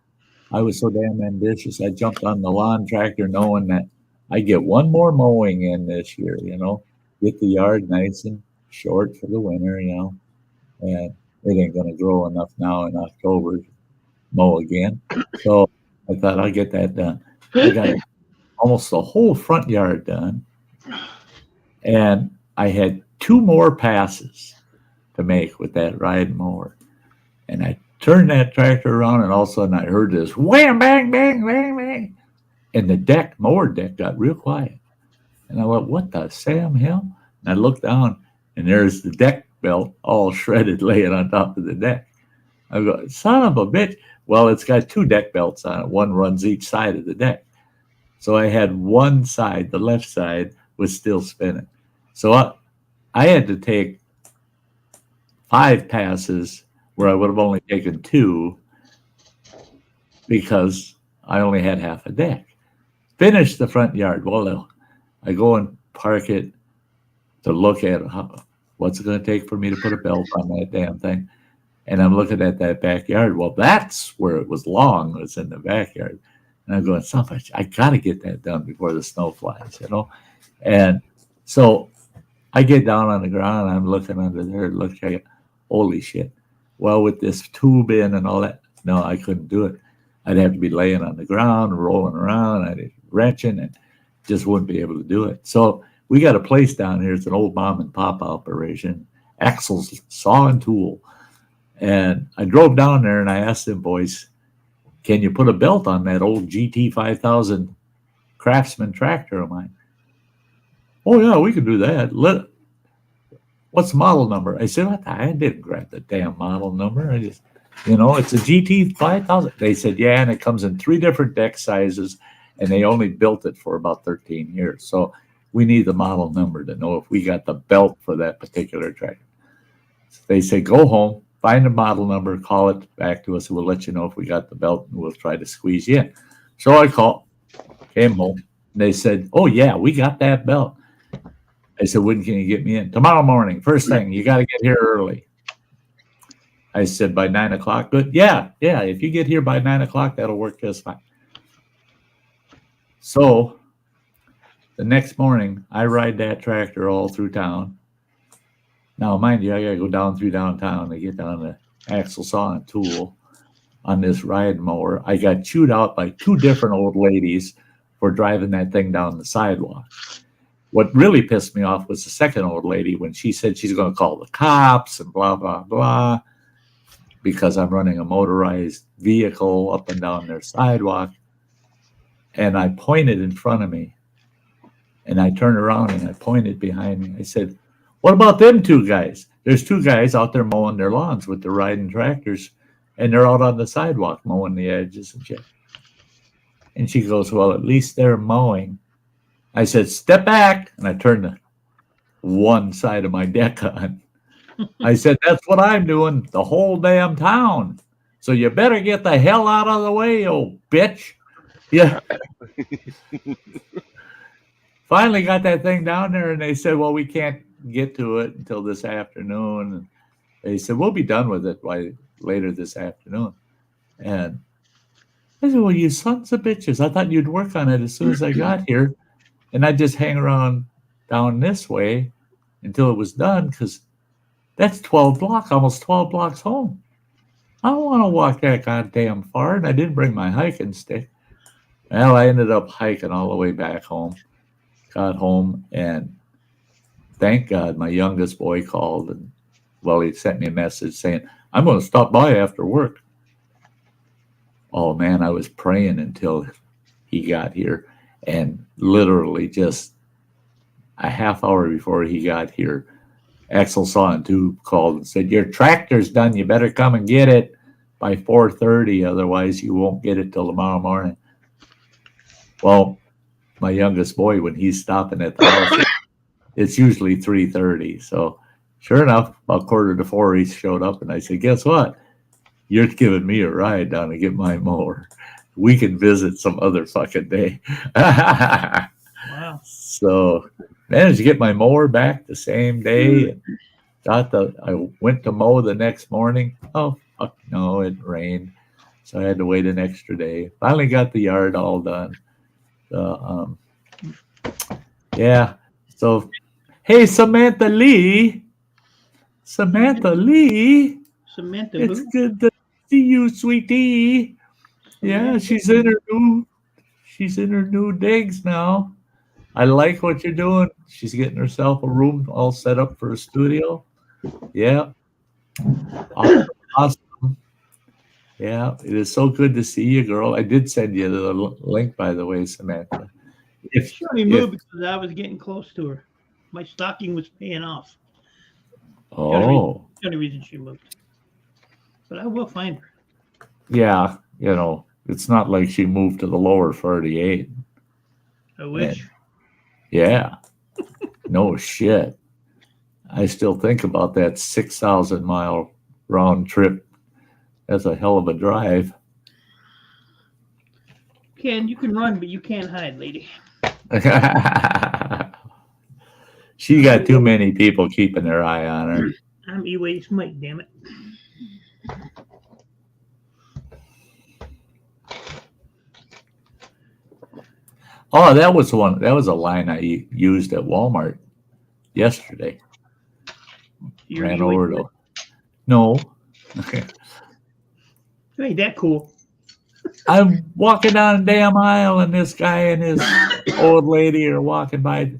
so damn ambitious. I jumped on the lawn tractor knowing that I get one more mowing in this year. Get the yard nice and short for the winter. And it ain't going to grow enough now in October to mow again. So I thought I'll get that done. I got almost the whole front yard done. And I had 2 more passes to make with that riding mower. And I turned that tractor around, and all of a sudden I heard this wham, bang, bang, bang, bang. And the mower deck got real quiet. And I went, what the Sam hell? And I looked down, and there's the deck belt all shredded laying on top of the deck. I go, son of a bitch. Well, it's got 2 deck belts on it. One runs each side of the deck. So I had one side, the left side, was still spinning. So I had to take 5 passes where I would have only taken 2 because I only had half a deck. Finish the front yard. Well, I go and park it to look at what's it going to take for me to put a belt on that damn thing. And I'm looking at that backyard. Well, that's where it was long. It was in the backyard. And I'm going, I got to get that done before the snow flies, you know? And so I get down on the ground, and I'm looking under there, looking at, holy shit. Well, with this tube in and all that, no, I couldn't do it. I'd have to be laying on the ground, rolling around, I'd be wrenching, and just wouldn't be able to do it. So we got a place down here. It's an old mom and pop operation, Axel's Saw and Tool. And I drove down there, and I asked them boys, can you put a belt on that old GT 5000 Craftsman tractor of mine? Oh, yeah, we can do that. What's the model number? I said, I didn't grab the damn model number. I just, it's a GT 5000. They said, yeah, and it comes in 3 different deck sizes, and they only built it for about 13 years. So we need the model number to know if we got the belt for that particular tractor. They say, go home, find the model number, call it back to us, and we'll let you know if we got the belt, and we'll try to squeeze you in. So I came home, and they said, oh, yeah, we got that belt. I said, when can you get me in? Tomorrow morning, first thing, you got to get here early. I said, by 9 o'clock? Good. Yeah, if you get here by 9 o'clock, that'll work just fine. So the next morning, I ride that tractor all through town. Now, mind you, I got to go down through downtown to get down to Axel Saw and Tool on this ride mower. I got chewed out by 2 different old ladies for driving that thing down the sidewalk. What really pissed me off was the second old lady when she said she's going to call the cops and blah, blah, blah, because I'm running a motorized vehicle up and down their sidewalk. And I pointed in front of me, and I turned around and I pointed behind me. I said, what about them 2 guys? There's 2 guys out there mowing their lawns with their riding tractors, and they're out on the sidewalk mowing the edges and shit. And she goes, well, at least they're mowing. I said, step back. And I turned the one side of my deck on. I said, that's what I'm doing the whole damn town. So you better get the hell out of the way, old bitch. Yeah. Finally got that thing down there, and they said, well, we can't get to it until this afternoon. And they said, we'll be done with it by later this afternoon. And I said, well, you sons of bitches, I thought you'd work on it as soon as I got here. And I'd just hang around down this way until it was done, because that's 12 blocks, almost 12 blocks home. I don't want to walk that goddamn far, and I didn't bring my hiking stick. Well, I ended up hiking all the way back home. Got home, and thank God my youngest boy called, and, well, he sent me a message saying, I'm going to stop by after work. Oh, man, I was praying until he got here. And literally just a half hour before he got here, Axel Saw and Tube called and said, your tractor's done. You better come and get it by 4:30. Otherwise, you won't get it till tomorrow morning. Well, my youngest boy, when he's stopping at the house, it's usually 3:30. So sure enough, about 3:45, he showed up, and I said, guess what? You're giving me a ride down to get my mower. We can visit some other fucking day. Wow. So managed to get my mower back the same day. And I went to mow the next morning. Oh, fuck no, it rained. So I had to wait an extra day. Finally got the yard all done. Yeah. So, hey, Samantha Lee. It's good to see you, sweetie. Yeah, she's in her She's in her new digs now. I like what you're doing. She's getting herself a room all set up for a studio. Yeah. Awesome. Awesome. Yeah, it is so good to see you, girl. I did send you the link, by the way, Samantha. She only moved because I was getting close to her. My stocking was paying off. Oh. The only reason she moved. But I will find her. Yeah, it's not like she moved to the lower 48. I wish. And, yeah. No shit. I still think about that 6,000-mile round trip. That's a hell of a drive. Ken, you can run, but you can't hide, lady. She got too many people keeping their eye on her. I'm E-Wade's Mike, damn it. Oh, that was one. That was a line I used at Walmart yesterday. Ran over to. No. You ain't that cool. I'm walking down a damn aisle, and this guy and his old lady are walking by.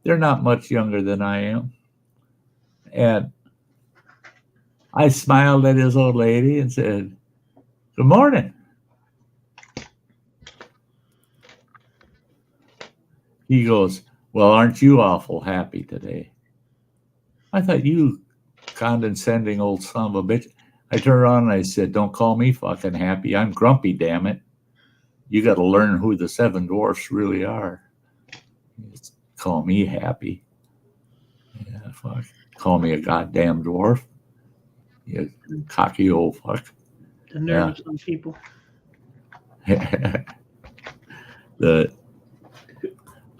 They're not much younger than I am. And I smiled at his old lady and said, "Good morning." He goes, "Well, aren't you awful happy today?" I thought, you condescending old son of a bitch. I turned around and I said, "Don't call me fucking happy. I'm grumpy, damn it. You got to learn who the 7 dwarfs really are. Call me happy. Yeah, fuck. Call me a goddamn dwarf. You cocky old fuck." The nerve of some people.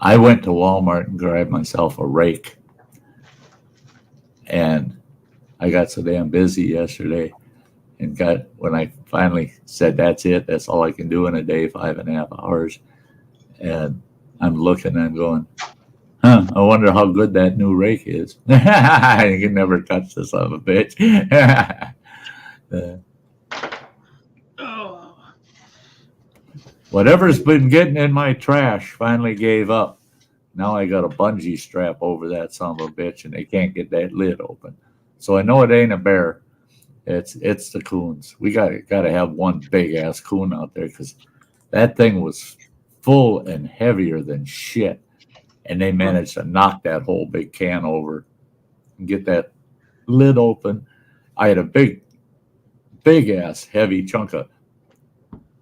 I went to Walmart and grabbed myself a rake. And I got so damn busy yesterday and when I finally said, that's it, that's all I can do in a day, 5.5 hours. And I'm looking and I'm going, I wonder how good that new rake is. I can never touch this son of a bitch. Whatever's been getting in my trash finally gave up. Now I got a bungee strap over that son of a bitch, and they can't get that lid open. So I know it ain't a bear. It's the coons. We gotta have one big ass coon out there because that thing was full and heavier than shit, and they managed to knock that whole big can over and get that lid open. I had a big ass heavy chunk of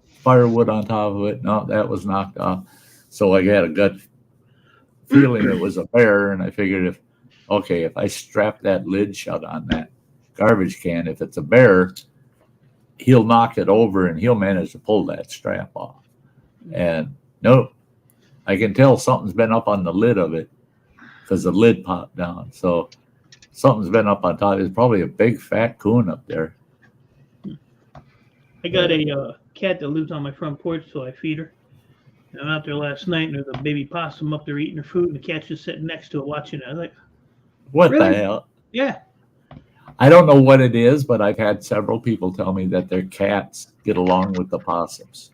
firewood on top of it. No, that was knocked off. So I had a gut feeling it was a bear, and I figured if I strap that lid shut on that garbage can, if it's a bear, he'll knock it over and he'll manage to pull that strap off. And no, I can tell something's been up on the lid of it because the lid popped down. So something's been up on top. There's probably a big fat coon up there. I got a cat that lives on my front porch, so I feed her. And I'm out there last night, and there's a baby possum up there eating her food, and the cat's just sitting next to it watching it. I was like, what really? The hell? Yeah. I don't know what it is, but I've had several people tell me that their cats get along with the possums.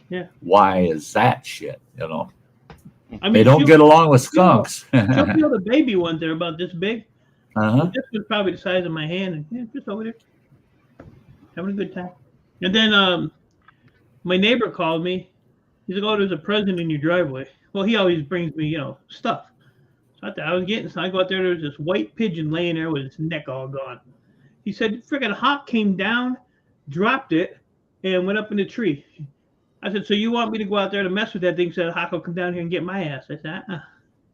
Yeah. Why is that shit? I mean, they don't get along with skunks. She'll feel the baby ones that are about this big. Uh-huh. This was probably the size of my hand, and just over there, having a good time. And then my neighbor called me. He's like, "Oh, there's a present in your driveway." Well, he always brings me, stuff. So I go out there. There's this white pigeon laying there with its neck all gone. He said, "Freaking hawk came down, dropped it, and went up in the tree." I said, "So you want me to go out there to mess with that thing so the hawk will come down here and get my ass?" I said,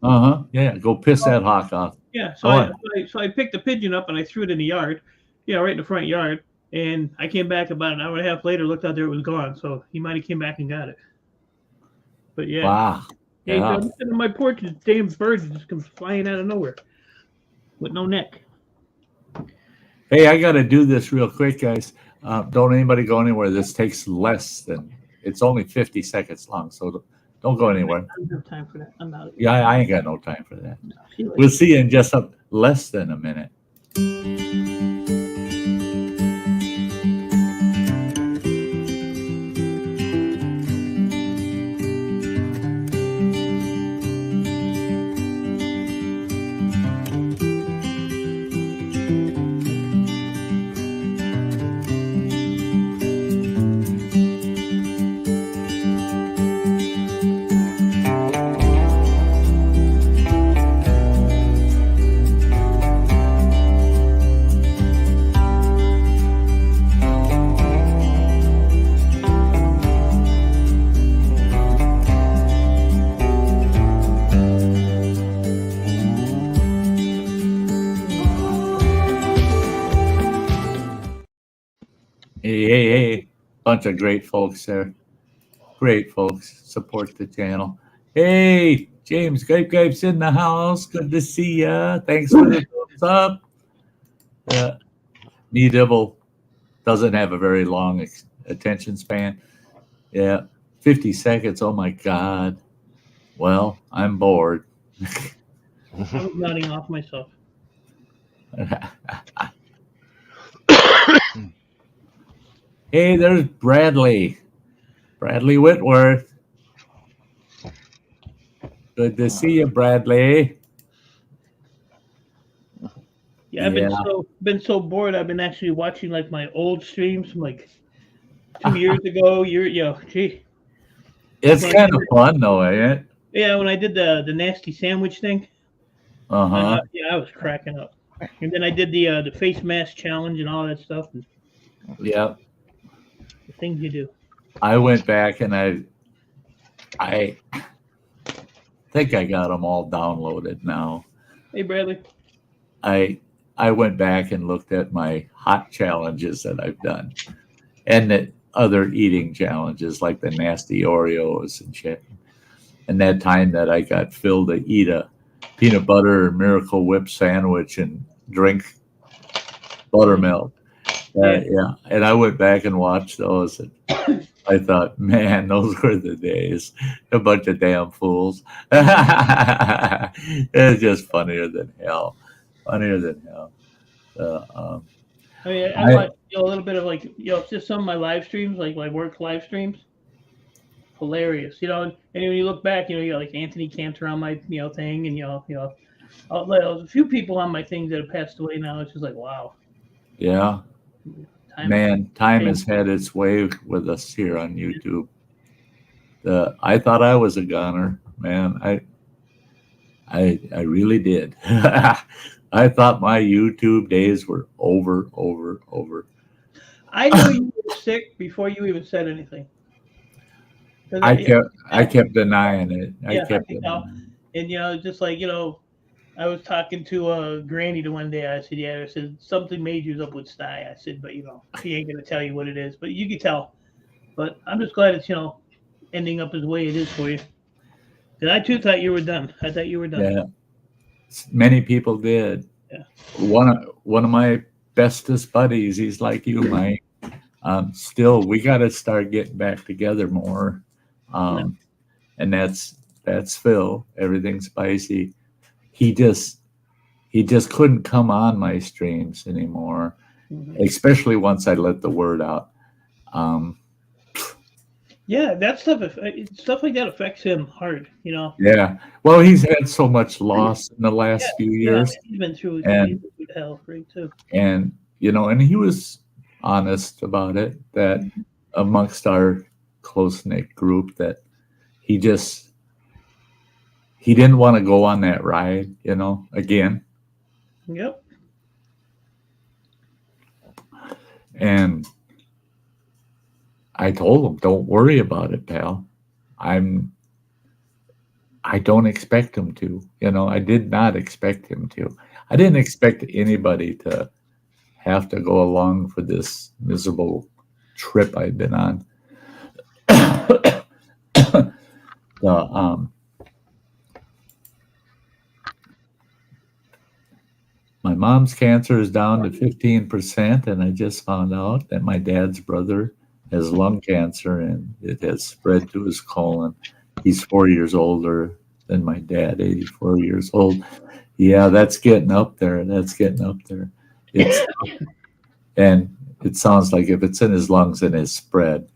Uh-huh. Yeah, go piss that hawk off. Yeah. So I picked the pigeon up and I threw it in the yard, right in the front yard. And I came back about an hour and a half later, looked out there, it was gone. So he might have came back and got it. But yeah. Wow. Yeah. He's sitting on my porch, and damn bird just comes flying out of nowhere with no neck. Hey, I got to do this real quick, guys. Don't anybody go anywhere. This takes it's only 50 seconds long, so don't go anywhere. I don't have time for that. I'm out. Yeah, I ain't got no time for that. No, we'll see you in just less than a minute. bunch of great folks there. Great folks. Support the channel. Hey, James Gape's in the house. Good to see ya. Thanks for the thumbs up. Me Dibble doesn't have a very long attention span. Yeah, 50 seconds. Oh my God. Well, I'm bored. I was nodding off myself. Hey, there's Bradley. Bradley Whitworth. Good to see you, Bradley. Yeah, I've been so bored. I've been actually watching like my old streams from like 2 years ago. Gee. It's kind of fun though, ain't it? Yeah, when I did the nasty sandwich thing. Yeah, I was cracking up. And then I did the face mask challenge and all that stuff. And yeah. the things you do. I went back and I think I got them all downloaded now. Hey, Bradley. I went back and looked at my hot challenges that I've done, and the other eating challenges like the nasty Oreos and shit. And that time that I got Phil to eat a peanut butter Miracle Whip sandwich and drink buttermilk. Yeah. And I went back and watched those, and I thought, man, those were the days. A bunch of damn fools. It's just funnier than hell. Funnier than hell. I mean, I watched a little bit of like, just some of my live streams, like my work live streams. Hilarious, and when you look back, you got like Anthony Cantor on my, thing, and there's a few people on my things that have passed away now. It's just like, wow. Yeah. Time has had its way with us here on YouTube. I thought I was a goner, man. I really did. I thought my YouTube days were over. I knew you were sick before you even said anything. I kept denying it. I kept denying it. And just like I was talking to Granny the one day. I said, I said something major's up with Sty. I said, but he ain't gonna tell you what it is, but you can tell. But I'm just glad it's ending up as the way it is for you. Because I too thought you were done. I thought you were done. Yeah, many people did. Yeah. One of my bestest buddies. He's like you, Mike. Still, we got to start getting back together more. And that's Phil. Everything Spicy. He just couldn't come on my streams anymore, especially once I let the word out. Yeah, that stuff like that affects him hard, Yeah, well, he's had so much loss in the last few years. Yeah, he's been through hell, right, too. And and he was honest about it, that amongst our close-knit group, that he didn't want to go on that ride, again. Yep. And I told him, don't worry about it, pal. I don't expect him to. I did not expect him to. I didn't expect anybody to have to go along for this miserable trip I've been on. My mom's cancer is down to 15%, and I just found out that my dad's brother has lung cancer, and it has spread to his colon. He's 4 years older than my dad, 84 years old. Yeah, that's getting up there. And it sounds like if it's in his lungs and it's spread,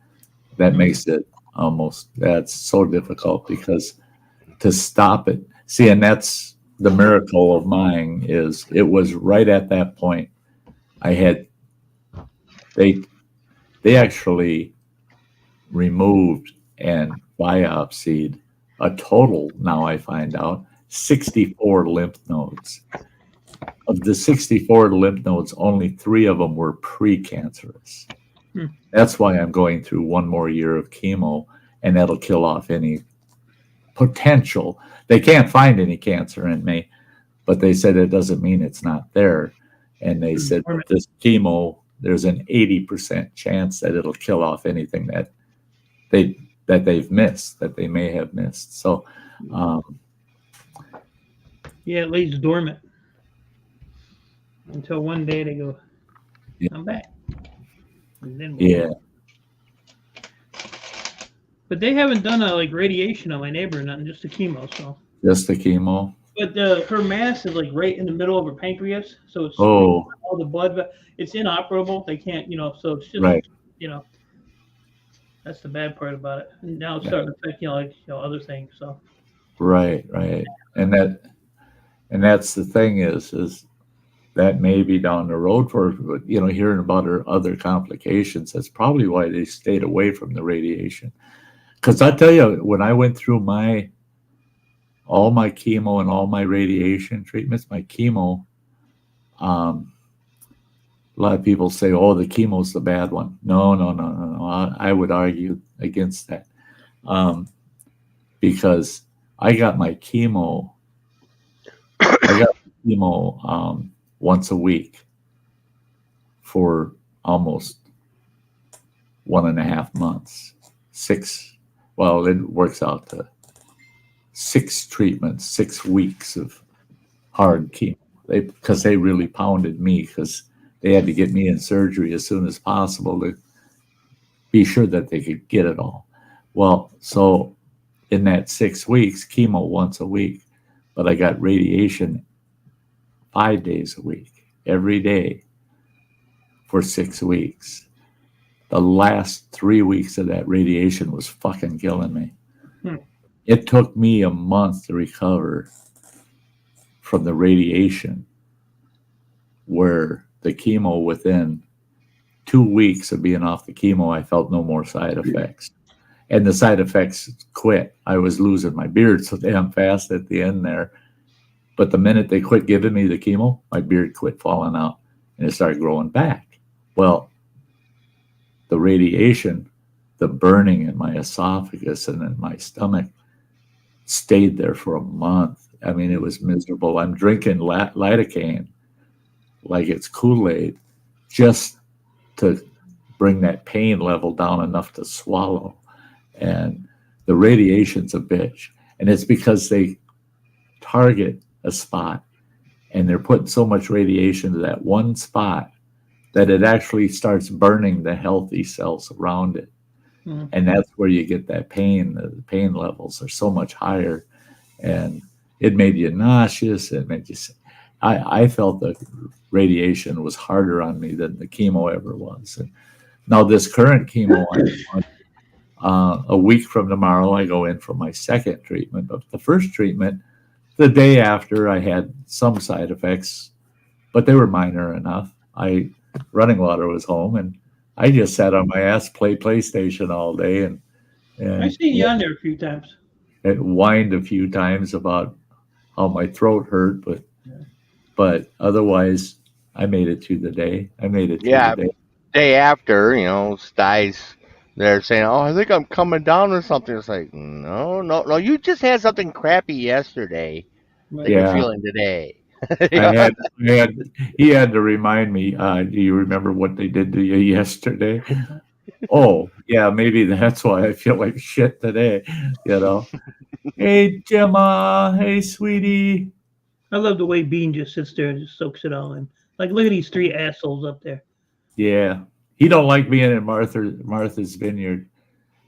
that makes it that's so difficult, because to stop it. See, and that's the miracle of mine, is it was right at that point. They actually removed and biopsied a total, now I find out, 64 lymph nodes. Of the 64 lymph nodes, only 3 of them were precancerous. That's why I'm going through one more year of chemo, and that'll kill off any potential. They can't find any cancer in me, but they said it doesn't mean it's not there. And they said this chemo there's an 80% chance that it'll kill off anything that they've missed, that they may have missed. So, Yeah, it lays dormant until one day they go, I'm back. And then yeah, But they haven't done a like radiation on my neighbor, or nothing, just a chemo. So, just the chemo. but her mass is like right in the middle of her pancreas, so it's Oh, all the blood. It's inoperable. They can't, so it's just, right. That's the bad part about it. And now it's starting to affect, other things. So, Right, and that's the thing is that may be down the road for, but hearing about her other complications, that's probably why they stayed away from the radiation. Because I tell you, when I went through all my chemo and all my radiation treatments, my chemo, a lot of people say, "Oh, the chemo's the bad one." No. I would argue against that, because I got chemo once a week for almost 1.5 months. It works out to 6 treatments, 6 weeks of hard chemo. Because they really pounded me, because they had to get me in surgery as soon as possible to be sure that they could get it all. Well, so in that 6 weeks, chemo once a week, but I got radiation 5 days a week, every day for 6 weeks. The last 3 weeks of that radiation was fucking killing me. It took me a month to recover from the radiation, where the chemo, within 2 weeks of being off the chemo, I felt no more side effects. And the side effects quit. I was losing my beard so damn fast at the end there. But the minute they quit giving me the chemo, my beard quit falling out and it started growing back. Well, the radiation, the burning in my esophagus and in my stomach stayed there for a month. I mean, it was miserable. I'm drinking lidocaine like it's Kool-Aid just to bring that pain level down enough to swallow. And the radiation's a bitch. And it's because they target a spot and they're putting so much radiation to that one spot that it actually starts burning the healthy cells around it. Mm-hmm. And that's where you get that pain. The pain levels are so much higher, and it made you nauseous. It made you. I felt the radiation was harder on me than the chemo ever was. And now this current chemo, a week from tomorrow, I go in for my second treatment. But the first treatment, the day after, I had some side effects, but they were minor enough. Running water was home, and I just sat on my ass, played PlayStation all day, and I see you on there a few times. It whined a few times about how my throat hurt, but otherwise, I made it through the day. The day. Day after, Sty's there saying, "Oh, I think I'm coming down or something." It's like, no, you just had something crappy yesterday that you're feeling today. He had to remind me, do you remember what they did to you yesterday? Oh, yeah, maybe that's why I feel like shit today, Hey, Gemma. Hey, sweetie. I love the way Bean just sits there and just soaks it all in. Like, look at these 3 assholes up there. Yeah. He don't like being in Martha's Vineyard.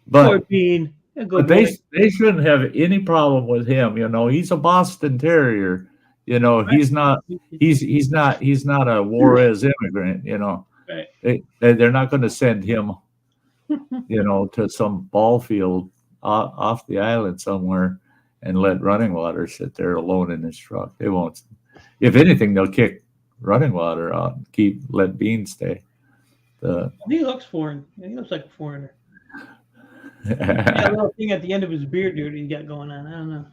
But, poor Bean. But they shouldn't have any problem with him. He's a Boston Terrier. He's not a Juarez immigrant. Right. They're not going to send him, to some ball field off the island somewhere and let Running Water sit there alone in his truck. They won't. If anything, they'll kick Running Water out and let Bean stay. He looks foreign. He looks like a foreigner. That little thing at the end of his beard there that he got going on. I don't know.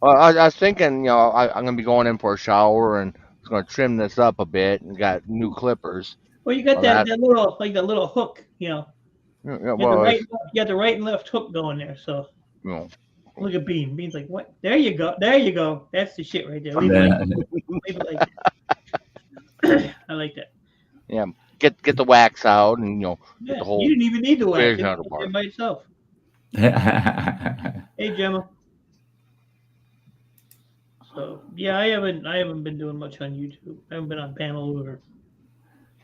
Well, I was thinking, I'm going to be going in for a shower and I'm going to trim this up a bit and got new clippers. Well, you got that little hook, Yeah, you got the right and left hook going there. So look at Bean. Bean's like, what? There you go. That's the shit right there. Leave it like that. I like that. Yeah, get the wax out and get Yeah, the whole you didn't even need the wax. vision It out was of part. there by itself. Hey, Gemma. So yeah, I haven't been doing much on YouTube. I haven't been on panel or.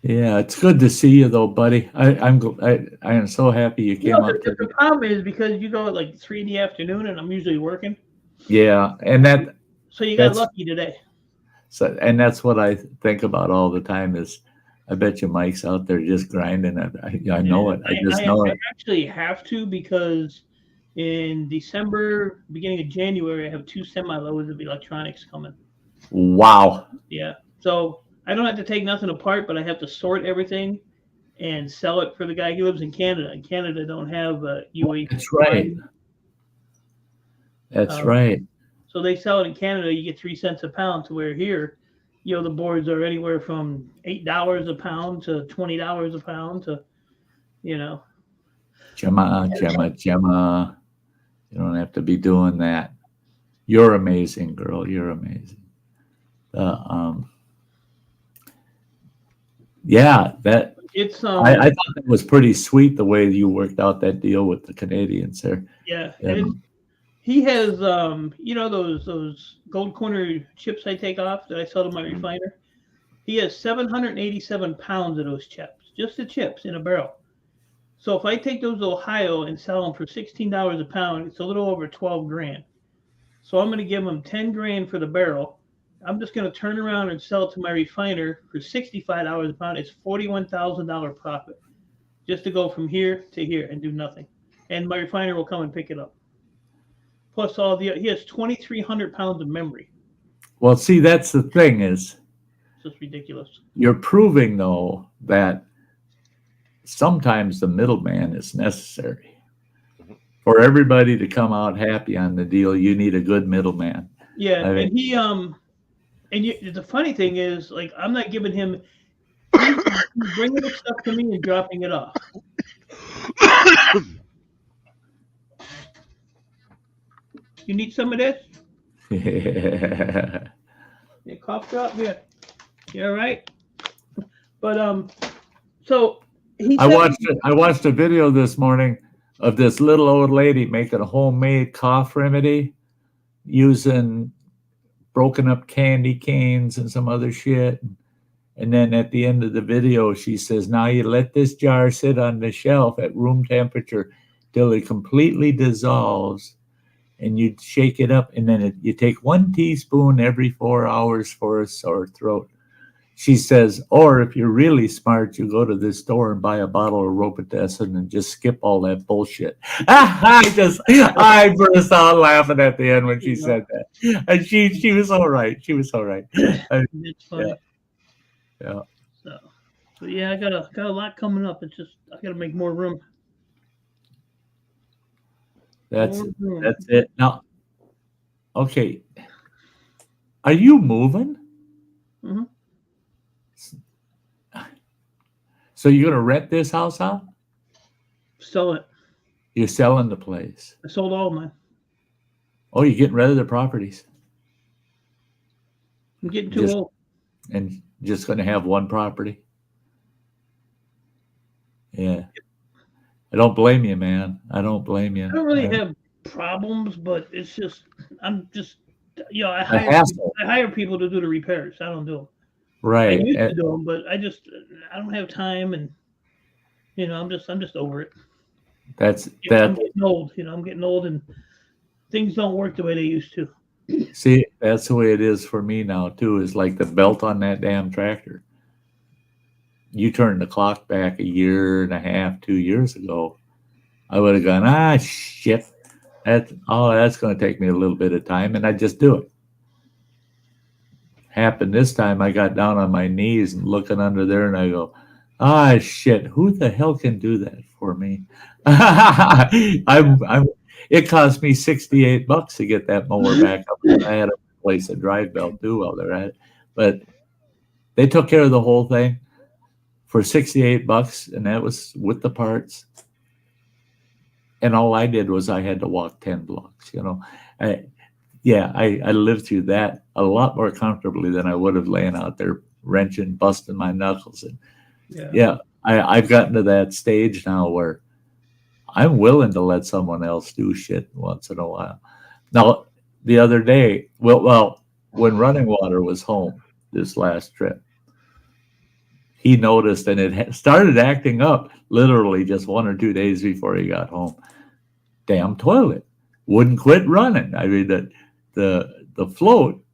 Yeah, it's good to see you though, buddy. I am so happy you came up The today. problem is because you go at like 3 in the afternoon, and I'm usually working. Yeah, and So you got that's lucky today. and that's what I think about all the time is I bet you Mike's out there just grinding. I know it. I just know I it. actually have to because in December, beginning of January, I have 2 semi-loads of electronics coming. Wow. Yeah. So I don't have to take nothing apart, but I have to sort everything and sell it for the guy who lives in Canada. And Canada don't have UH. That's right. That's right. So they sell it in Canada. You get 3 cents a pound. To where here, the boards are anywhere from $8 a pound to $20 a pound to, Gemma. You don't have to be doing that. You're amazing, girl. You're amazing. Yeah, that it's I thought that was pretty sweet the way you worked out that deal with the Canadians there. Yeah. He has those gold corner chips I take off that I sell to my refiner. He has 787 pounds of those chips, just the chips in a barrel. So if I take those to Ohio and sell them for $16 a pound, it's a little over 12 grand. So I'm going to give him 10 grand for the barrel. I'm just going to turn around and sell it to my refiner for $65 a pound. It's $41,000 profit just to go from here to here and do nothing. And my refiner will come and pick it up. Plus he has 2,300 pounds of memory. Well, see, that's the thing is, it's just ridiculous. You're proving though that sometimes the middleman is necessary. For everybody to come out happy on the deal, you need a good middleman. Yeah, and he the funny thing is, like, I'm not giving him. He's bringing the stuff to me and dropping it off. You need some of this? Yeah. Yeah, cough drop. Yeah, you all right? But so he. I watched a video this morning of this little old lady making a homemade cough remedy using broken up candy canes and some other shit. And then at the end of the video, she says, now you let this jar sit on the shelf at room temperature till it completely dissolves. And you shake it up. And then you take 1 teaspoon every 4 hours for a sore throat. She says, or if you're really smart, you go to the store and buy a bottle of Robitussin and just skip all that bullshit. I burst out laughing at the end when she said that. And she was all right. She was all right. It's funny. Yeah. So, but yeah, I got a lot coming up. It's just I got to make more room. That's it. Now, okay. Are you moving? Mm-hmm. So you're gonna rent this house out? Sell it. You're selling the place. I sold all of mine. Oh, you're getting rid of the properties. I'm getting too old. And just gonna have one property. Yeah. I don't blame you, man. I don't blame you. I don't really have problems, but it's just I hire people to do the repairs. I don't do them. Right. I used to do them, but I don't have time, and I'm just over it. I'm getting old. I'm getting old, and things don't work the way they used to. See, that's the way it is for me now too. Is like the belt on that damn tractor. You turn the clock back 1.5 years, 2 years ago, I would have gone, shit. That's going to take me a little bit of time, and I just do it. Happened this time. I got down on my knees and looking under there, and I go, shit. Who the hell can do that for me? It cost me $68 to get that mower back up. I had to replace a drive belt too while they're at it, but they took care of the whole thing for $68, and that was with the parts. And all I did was I had to walk 10 blocks. I lived through that a lot more comfortably than I would have laying out there wrenching, busting my knuckles. And I've gotten to that stage now where I'm willing to let someone else do shit once in a while. Now, the other day, well, when Running Water was home this last trip, he noticed, and it started acting up literally just 1 or 2 days before he got home. Damn toilet wouldn't quit running. I mean, the float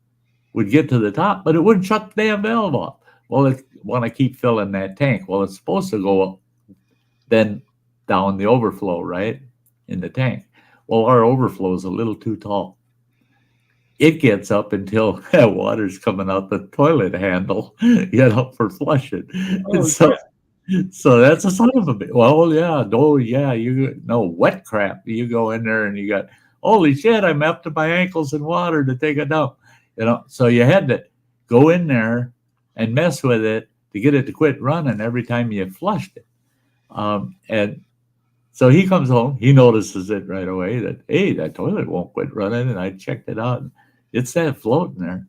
would get to the top, but it wouldn't shut the damn valve off. Well, it want to keep filling that tank. Well, it's supposed to go up, then down the overflow, right, in the tank. Well, our overflow is a little too tall. It gets up until that water's coming out the toilet handle, for flushing. So that's a son of a bitch. Well, wet crap. You go in there and you got, holy shit, I'm up to my ankles in water to take a dump. So you had to go in there and mess with it to get it to quit running every time you flushed it. And so he comes home, he notices it right away that, hey, that toilet won't quit running. And I checked it out. And it's that floating there.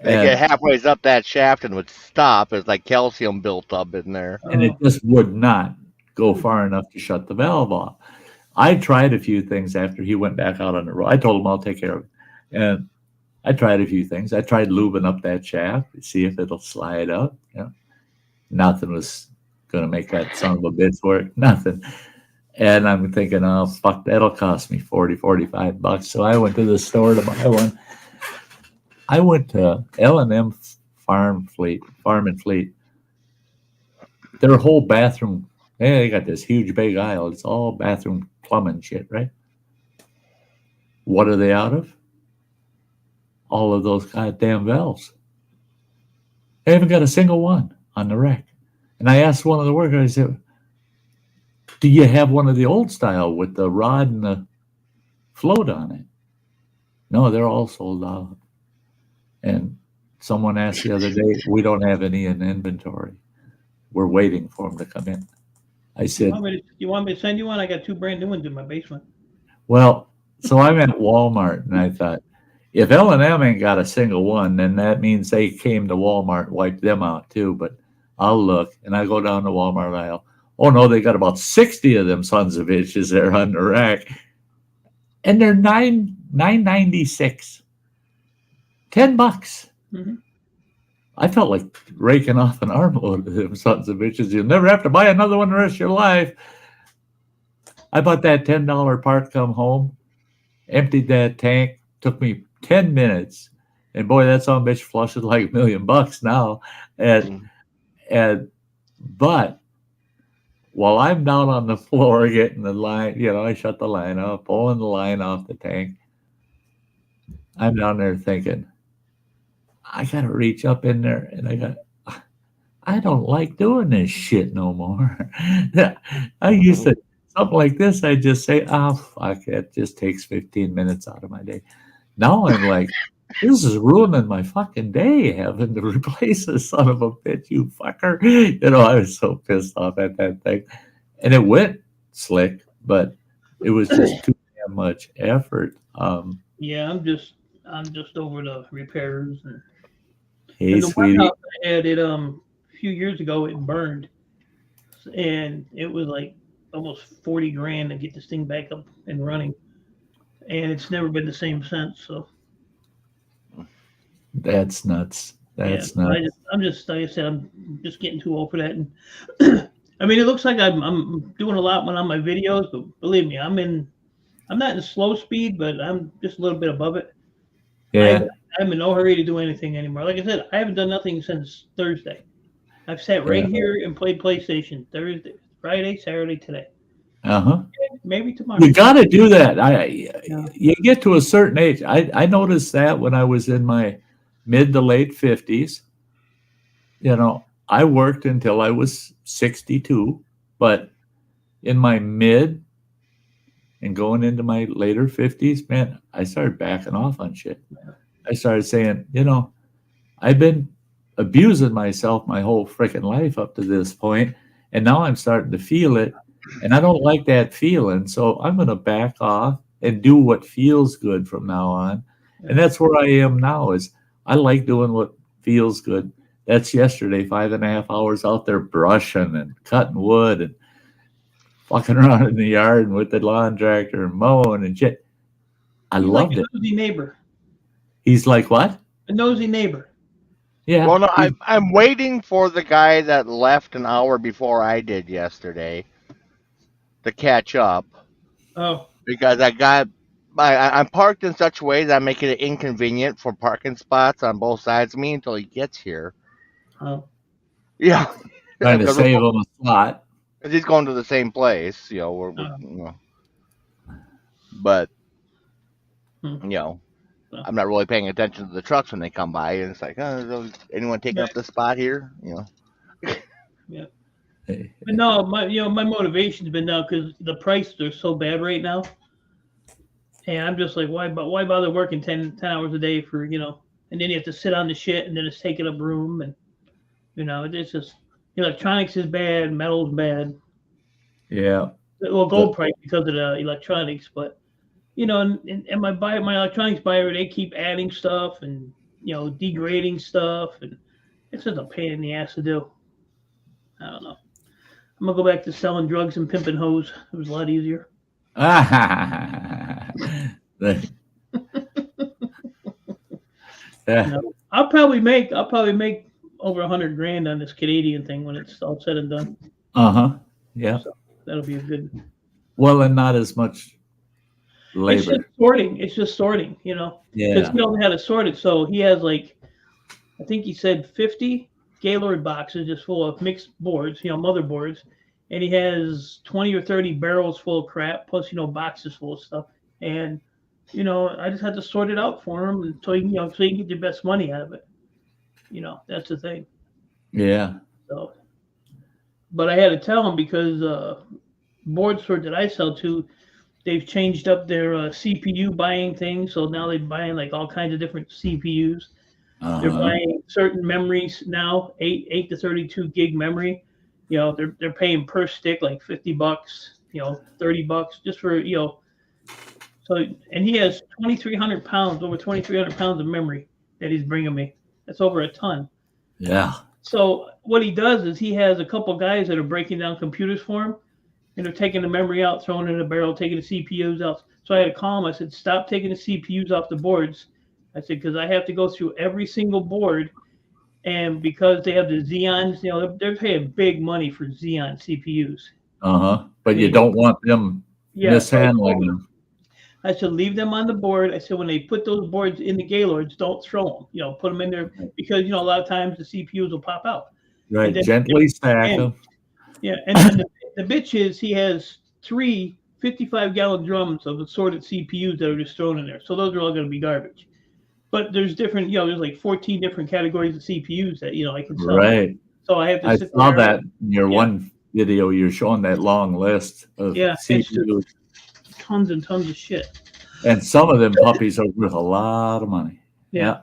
They get halfway up that shaft and would stop. It's like calcium built up in there. And it just would not go far enough to shut the valve off. I tried a few things after he went back out on the road. I told him I'll take care of it. And I tried a few things. I tried lubing up that shaft to see if it'll slide up. Nothing was going to make that son of a bitch work. Nothing. And I'm thinking, oh, fuck, that'll cost me $45. So I went to the store to buy one. I went to L&M Farm and Fleet. Their whole bathroom, they got this huge big aisle. It's all bathroom plumbing shit, right? What are they out of? All of those goddamn valves. They haven't got a single one on the rack. And I asked one of the workers, I said, do you have one of the old style with the rod and the float on it? No, they're all sold out. And someone asked the other day, we don't have any in inventory. We're waiting for them to come in. I said, you want me to send you one? I got 2 brand new ones in my basement. Well, so I'm at Walmart, and I thought, if L&M ain't got a single one, then that means they came to Walmart and wiped them out too. But I'll look, and I go down the Walmart aisle. Oh, no, they got about 60 of them sons of bitches there on the rack. And they're $9.96. $10. Mm-hmm. I felt like raking off an armload of them sons of bitches. You'll never have to buy another one the rest of your life. I bought that $10 part, come home, emptied that tank, took me 10 minutes. And boy, that son of a bitch flushes like $1 million now. But while I'm down on the floor getting the line, I shut the line off, pulling the line off the tank. I'm down there thinking, I got to reach up in there, and I don't like doing this shit no more. I used to, something like this, I just say, oh, fuck, it just takes 15 minutes out of my day. Now I'm like, this is ruining my fucking day, having to replace this son of a bitch, you fucker. I was so pissed off at that thing. And it went slick, but it was just too damn much effort. Yeah, I'm just over the repairs. Hey, and the sweetie. one house I had it a few years ago, it burned, and it was like almost 40 grand to get this thing back up and running, and it's never been the same since. So that's nuts. That's nuts. I'm just like I said, I'm just getting too old for that. And I mean, it looks like I'm doing a lot on my videos, but believe me, I'm not in slow speed, but I'm just a little bit above it. Yeah. I'm in no hurry to do anything anymore. Like I said, I haven't done nothing since Thursday. I've sat right here and played PlayStation Thursday, Friday, Saturday, today. Maybe tomorrow. You got to do that. You get to a certain age. I noticed that when I was in my mid to late 50s. I worked until I was 62, but in my mid and going into my later 50s, man, I started backing off on shit. I started saying, I've been abusing myself my whole freaking life up to this point, and now I'm starting to feel it, and I don't like that feeling, so I'm going to back off and do what feels good from now on. And that's where I am now, is I like doing what feels good. That's yesterday, 5.5 hours out there brushing and cutting wood and walking around in the yard and with the lawn tractor and mowing and shit. I He's loved like it. a nosy neighbor. He's like, what? A nosy neighbor. Yeah. Well, no, I'm waiting for the guy that left an hour before I did yesterday to catch up Oh, because I'm parked in such a way that I'm making it inconvenient for parking spots on both sides of me until he gets here. oh. Yeah, Trying to because save him a spot. he's going to the same place, but Hmm. I'm not really paying attention to the trucks when they come by, and it's like, oh, is anyone taking up the spot here? Yeah. But no, my motivation's been now because the prices are so bad right now, and I'm just like, why bother working 10 hours a day for, and then you have to sit on the shit, and then it's taking up room, and it's just electronics is bad, metal's bad. Yeah. Well, gold price because of the electronics, but and my electronics buyer, they keep adding stuff and degrading stuff, and it's just a pain in the ass to do. I don't know. I'm gonna go back to selling drugs and pimping hoes. It was a lot easier. I'll probably make over 100 grand on this Canadian thing when it's all said and done. Yeah. So that'll be a good. Well, and not as much labor. It's just sorting, Yeah. Because he don't know how to sort it. So he has I think he said 50 Gaylord boxes just full of mixed boards, motherboards, and he has 20 or 30 barrels full of crap, plus boxes full of stuff. And I just had to sort it out for him, and so you can get the best money out of it. That's the thing. Yeah. So, but I had to tell him because board store that I sell to, they've changed up their CPU buying thing. So now they're buying all kinds of different CPUs. They're buying certain memories now, 8 to 32 gig memory. They're paying per stick like $50, $30 just for So, and he has 2,300 pounds, over 2,300 pounds of memory that he's bringing me. That's over a ton. Yeah. So what he does is he has a couple guys that are breaking down computers for him, and they're taking the memory out, throwing it in a barrel, taking the CPUs out. So I had to call him. I said, stop taking the CPUs off the boards. I said, because I have to go through every single board, and because they have the Xeons, they're paying big money for Xeon CPUs. But you don't want them mishandling them. I said, leave them on the board. I said, when they put those boards in the Gaylords, don't throw them. Put them in there because, a lot of times the CPUs will pop out. Right. Gently stack them. Yeah. And then the bitch is he has 3 55-gallon drums of assorted CPUs that are just thrown in there. So those are all going to be garbage. But there's different, there's 14 different categories of CPUs that, I can sell. Right. So I have to sit I saw there. that in your one video. You're showing that long list of CPUs. Tons and tons of shit. And some of them puppies are worth a lot of money. Yeah.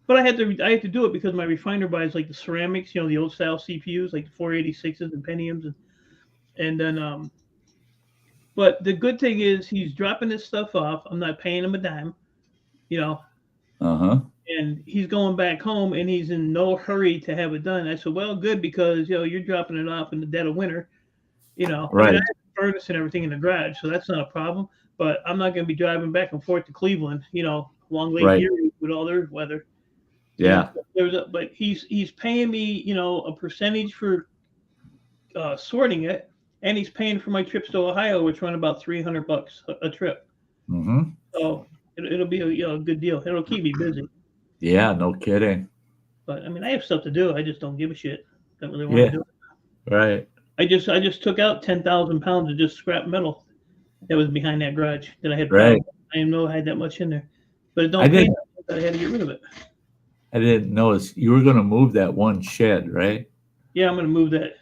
But I had to do it because my refiner buys the ceramics, the old style CPUs, like the 486s and Pentiums, and then but the good thing is he's dropping this stuff off. I'm not paying him a dime, And he's going back home and he's in no hurry to have it done. I said, well, good, because you're dropping it off in the dead of winter, Right. I have a furnace and everything in the garage, so that's not a problem. But I'm not going to be driving back and forth to Cleveland, along Lake Erie with all their weather. Yeah. But he's paying me, a percentage for sorting it, and he's paying for my trips to Ohio, which run about $300 a trip. So it'll be a good deal. It'll keep me busy. Yeah, no kidding. But I have stuff to do. I just don't give a shit. Don't really want to do it. Right. I just took out 10,000 pounds of just scrap metal that was behind that garage that I had. Right. I didn't know I had that much in there, but it don't. I had to get rid of it. I didn't notice you were going to move that one shed, right? Yeah, I'm going to move that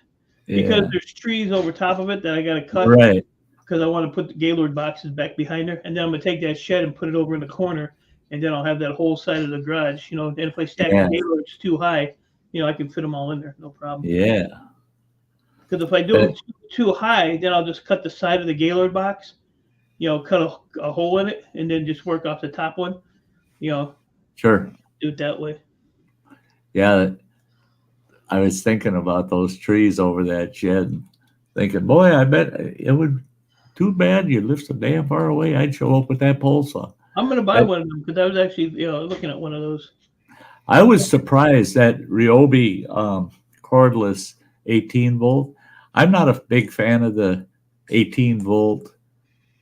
because there's trees over top of it that I got to cut. Right. Because I want to put the Gaylord boxes back behind there, and then I'm going to take that shed and put it over in the corner, and then I'll have that whole side of the garage. And if I stack the Gaylords too high, I can fit them all in there, no problem. Yeah. Because if I do them too high, then I'll just cut the side of the Gaylord box, cut a hole in it, and then just work off the top one. Sure. Do it that way. Yeah. I was thinking about those trees over that shed, thinking, boy, I bet it would. Too bad you live so damn far away. I'd show up with that pole saw. I'm gonna buy That- one of them because I was actually looking at one of those. I was surprised that Ryobi cordless 18 volt. I'm not a big fan of the 18 volt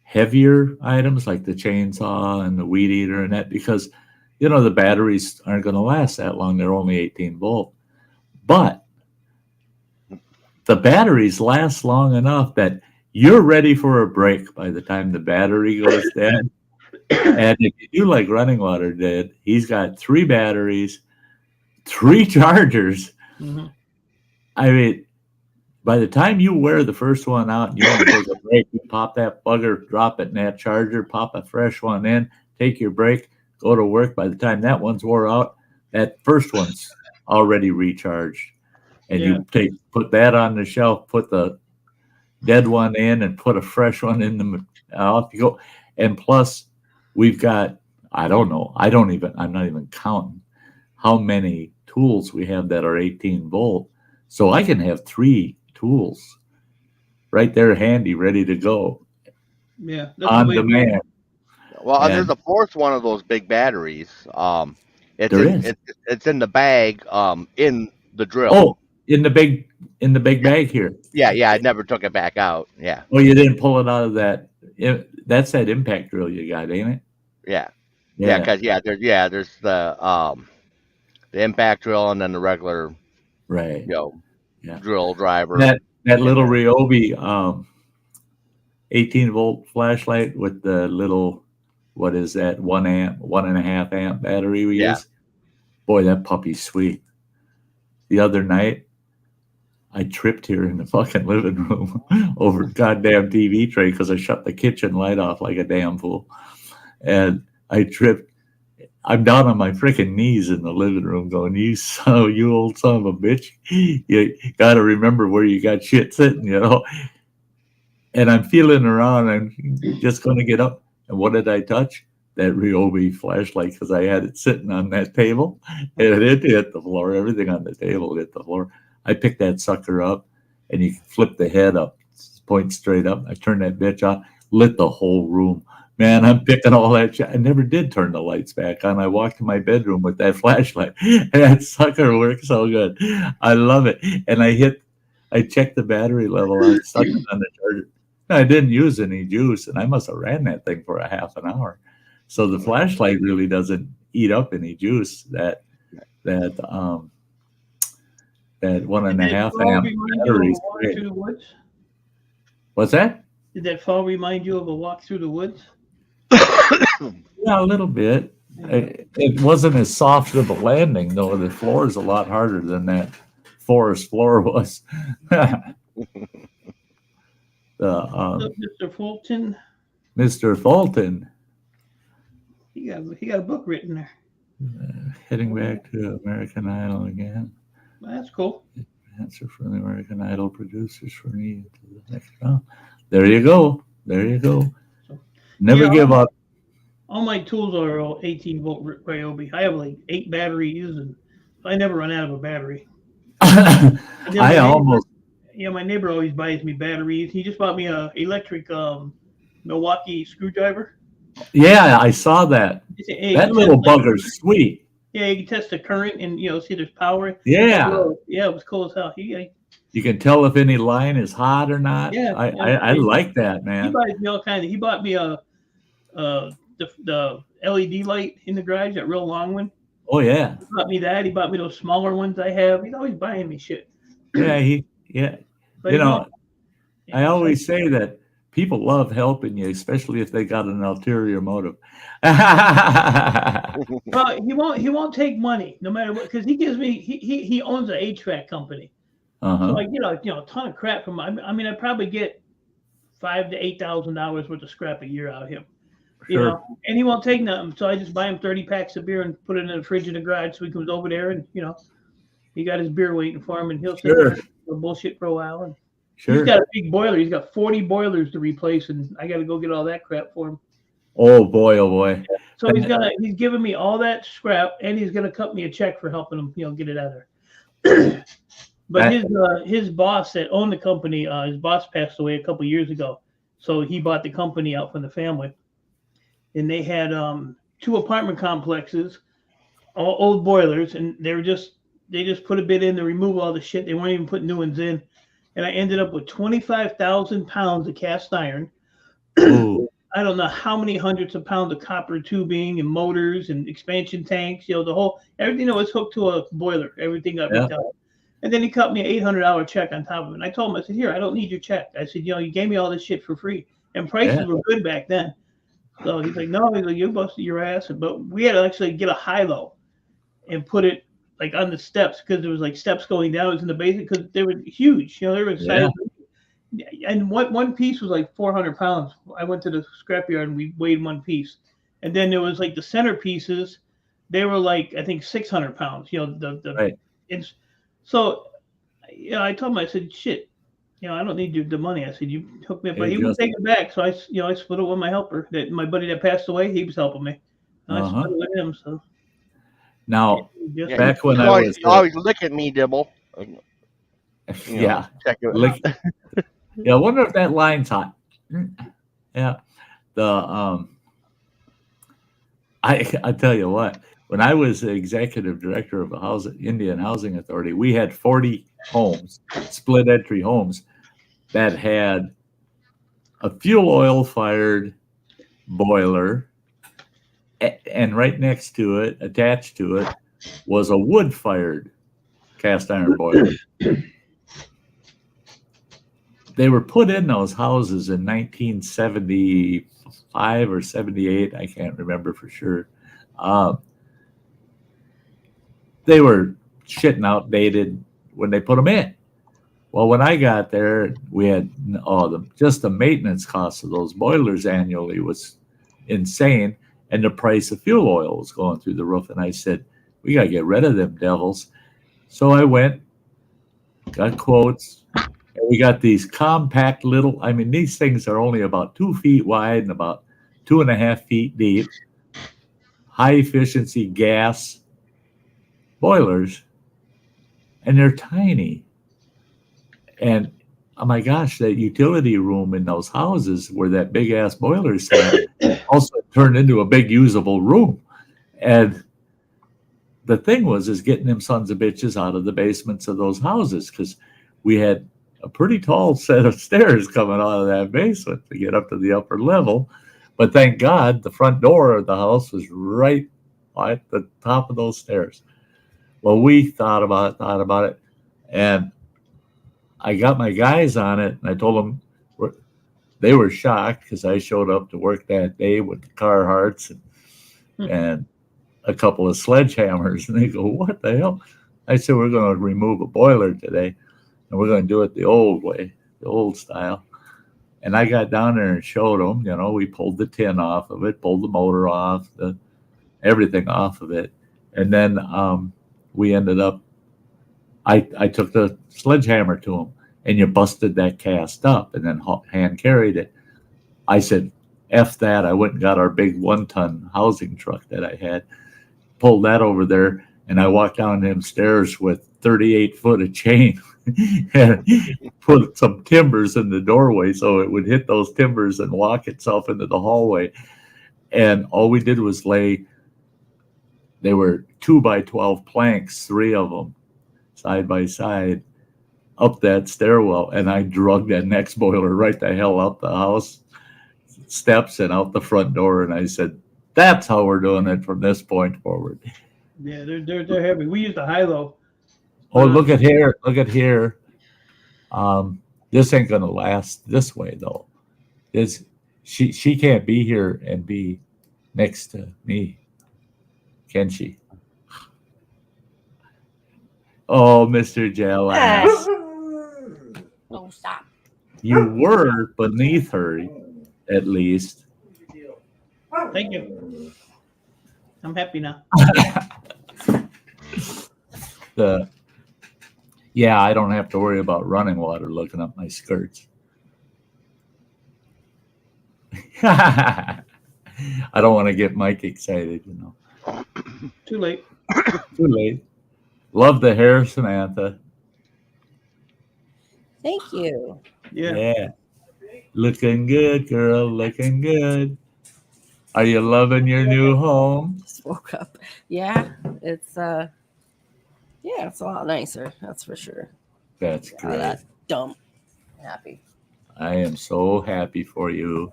heavier items like the chainsaw and the weed eater and that because, the batteries aren't going to last that long. They're only 18 volt. But the batteries last long enough that you're ready for a break by the time the battery goes dead. And if you do like Running Water did, he's got 3 batteries, 3 chargers. Mm-hmm. I mean, by the time you wear the first one out and you want to take a break, you pop that bugger, drop it in that charger, pop a fresh one in, take your break, go to work. By the time that one's wore out, that first one's already recharged. And you put that on the shelf, put the dead one in, and put a fresh one in the off you go. And plus, we've got, I don't know, I'm not even counting how many tools we have that are 18 volt. So I can have 3 tools right there handy, ready to go. Yeah. On demand. Well, there's a 4th one of those big batteries. It's in the bag in the drill. Oh, in the big bag here. Yeah, I never took it back out. Yeah. Oh, you didn't pull it out of that. That's that impact drill you got, ain't it? Yeah. Because there's the impact drill and then the regular right. Drill driver. That little Ryobi 18 volt flashlight with the little, what is that, 1 amp, 1.5 amp battery we use. Boy, that puppy's sweet. The other night, I tripped here in the fucking living room over a goddamn TV tray because I shut the kitchen light off like a damn fool. And I tripped. I'm down on my freaking knees in the living room going, you old son of a bitch. You got to remember where you got shit sitting, And I'm feeling around. I'm just going to get up. And what did I touch? That Ryobi flashlight because I had it sitting on that table. And it hit the floor. Everything on the table hit the floor. I picked that sucker up and you flip the head up, point straight up. I turned that bitch on, lit the whole room. Man, I'm picking all that shit. I never did turn the lights back on. I walked to my bedroom with that flashlight. And that sucker works so good. I love it. And I checked the battery level. I stuck it on the charger. I didn't use any juice, and I must have ran that thing for a half an hour. So the flashlight really doesn't eat up any juice. That 1.5 amp battery. What's that? Did that fall remind you of a walk through the woods? Yeah, a little bit. It wasn't as soft of a landing, though. The floor is a lot harder than that forest floor was. Mr. Fulton. Mr. Fulton. He got a book written there. Heading back to American Idol again. Well, that's cool. Answer from the American Idol producers for me to the next round. There you go. Never give up. All my tools are all 18 volt Ryobi. I have like 8 batteries, and I never run out of a battery. My neighbor always buys me batteries. He just bought me a electric Milwaukee screwdriver. Yeah, I saw that. That little bugger's sweet. Yeah, you can test the current and see there's power. Yeah. Yeah, it was cool as hell. You can tell if any line is hot or not. Yeah, I like that, man. He buys me all kinds of. He bought me the LED light in the garage, that real long one. Oh yeah. He bought me that. He bought me those smaller ones I have. He's always buying me shit. Yeah. But, I always say that people love helping you, especially if they got an ulterior motive. Well, he won't take money no matter what, because he gives me he owns an HVAC company. Uh-huh. So I get a ton of crap from him. I mean, I probably get $5,000 to $8,000 worth of scrap a year out of him. Sure. And he won't take nothing. So I just buy him 30 packs of beer and put it in the fridge in the garage. So he comes over there and he got his beer waiting for him, and he'll sit there and bullshit for a while. And he's got a big boiler. He's got 40 boilers to replace, and I got to go get all that crap for him. Oh boy. So he's giving me all that scrap, and he's gonna cut me a check for helping him, get it out of there. But his boss that owned the company, his boss passed away a couple years ago, so he bought the company out from the family, and they had 2 apartment complexes, all old boilers, and they just put a bit in to remove all the shit. They weren't even putting new ones in, and I ended up with 25,000 pounds of cast iron. I don't know how many hundreds of pounds of copper tubing and motors and expansion tanks. You know, everything that was hooked to a boiler, everything got ripped out. And then he cut me an $800 check on top of it. And I told him, I said, here, I don't need your check. I said, you gave me all this shit for free. And prices were good back then. So he's like, no, you busted your ass. But we had to actually get a high-low and put it like on the steps, because there was like steps going down. It was in the basement because they were huge. They were size. And one piece was like 400 pounds. I went to the scrapyard and we weighed one piece. And then there was like the center pieces. They were like, I think 600 pounds. So, I told him, I said, shit, I don't need the money. I said, you hooked me up, but he would take it back. So I split it with my helper, my buddy that passed away. He was helping me. And I split it with him. So now, back when I was always look at me, Dibble. Check it out. I wonder if that line's hot. Yeah, I tell you what. When I was the executive director of the Indian Housing Authority, we had 40 homes, split entry homes, that had a fuel oil fired boiler, and right next to it, attached to it, was a wood fired cast iron boiler. They were put in those houses in 1975 or 78. I can't remember for sure. They were shitting outdated when they put them in. Well, when I got there, we had just the maintenance costs of those boilers annually was insane, and the price of fuel oil was going through the roof. And I said, we got to get rid of them devils. So I went, got quotes, and we got these compact little, these things are only about 2 feet wide and about 2.5 feet deep, high efficiency gas boilers, and they're tiny. And oh my gosh, that utility room in those houses where that big ass boiler sat also turned into a big usable room. And the thing is getting them sons of bitches out of the basements of those houses, because we had a pretty tall set of stairs coming out of that basement to get up to the upper level. But thank God the front door of the house was right at the top of those stairs. Well, we thought about it, and I got my guys on it, and I told them they were shocked because I showed up to work that day with the Carhartts and a couple of sledgehammers, and they go, "What the hell?" I said, "We're going to remove a boiler today, and we're going to do it the old way, the old style." And I got down there and showed them. We pulled the tin off of it, pulled the motor off, everything off of it, and then we ended up, I took the sledgehammer to him, and you busted that cast up and then hand carried it. I said, F that. I went and got our big 1-ton housing truck that I had, pulled that over there, and I walked down them stairs with 38 foot of chain and put some timbers in the doorway so it would hit those timbers and walk itself into the hallway. And all we did was they were 2x12 planks, 3 of them, side by side, up that stairwell, and I drug that next boiler right the hell out the house steps and out the front door, and I said, "That's how we're doing it from this point forward." Yeah, they're heavy. We used a high-low. Oh, look at here! This ain't gonna last this way though. She can't be here and be next to me, can she? Oh, Mr. Jealous. Oh, stop. You were beneath her, at least. Thank you. I'm happy now. I don't have to worry about running water looking up my skirts. I don't want to get Mike excited, Too late. Too late. Love the hair, Samantha. Thank you. Yeah. Looking good, girl. Looking good. Are you loving your new home? Just woke up. Yeah, it's it's a lot nicer. That's for sure. That's Out of great. that dump. Happy. I am so happy for you.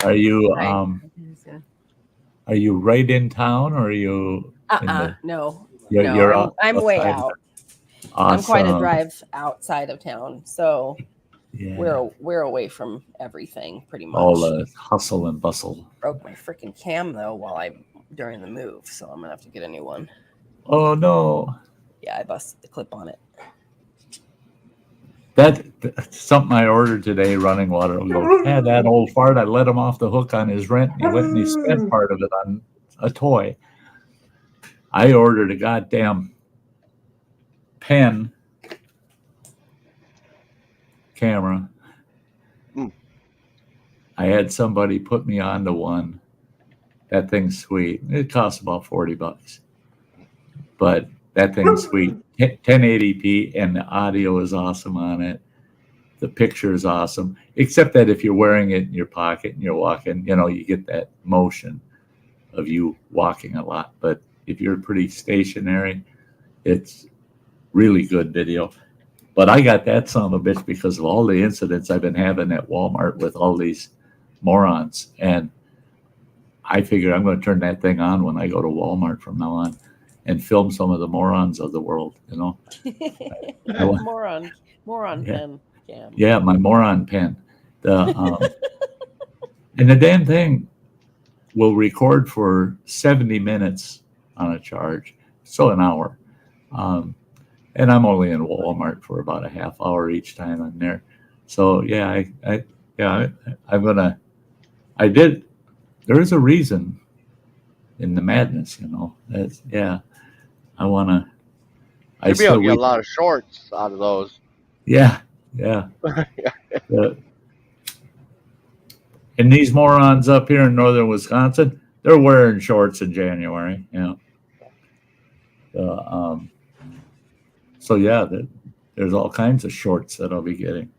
Are you Are you right in town, or are you in the? No. You're I'm way outside. out. Awesome. I'm quite a drive outside of town, so Yeah. we're away from everything pretty much. All the hustle and bustle. Broke my freaking cam though during the move, so I'm gonna have to get a new one. Oh no. Yeah, I busted the clip on it. That's something I ordered today, running water. I'll go, yeah, that old fart, I let him off the hook on his rent, and he went and he spent part of it on a toy. I ordered a goddamn pen camera. I had somebody put me onto one. That thing's sweet. It costs about $40. But that thing's sweet. 1080p, and the audio is awesome on it. The picture is awesome, except that if you're wearing it in your pocket and you're walking, you get that motion of you walking a lot. But if you're pretty stationary, it's really good video. But I got that son of a bitch because of all the incidents I've been having at Walmart with all these morons. And I figure I'm going to turn that thing on when I go to Walmart from now on and film some of the morons of the world, Moron pen. Cam. Yeah, my moron pen. And the damn thing will record for 70 minutes on a charge, so an hour. And I'm only in Walmart for about a half hour each time I'm there. So yeah, there is a reason in the madness, I want to. You'll be able to get a lot of shorts out of those. Yeah. And these morons up here in northern Wisconsin, they're wearing shorts in January. So yeah, there's all kinds of shorts that I'll be getting.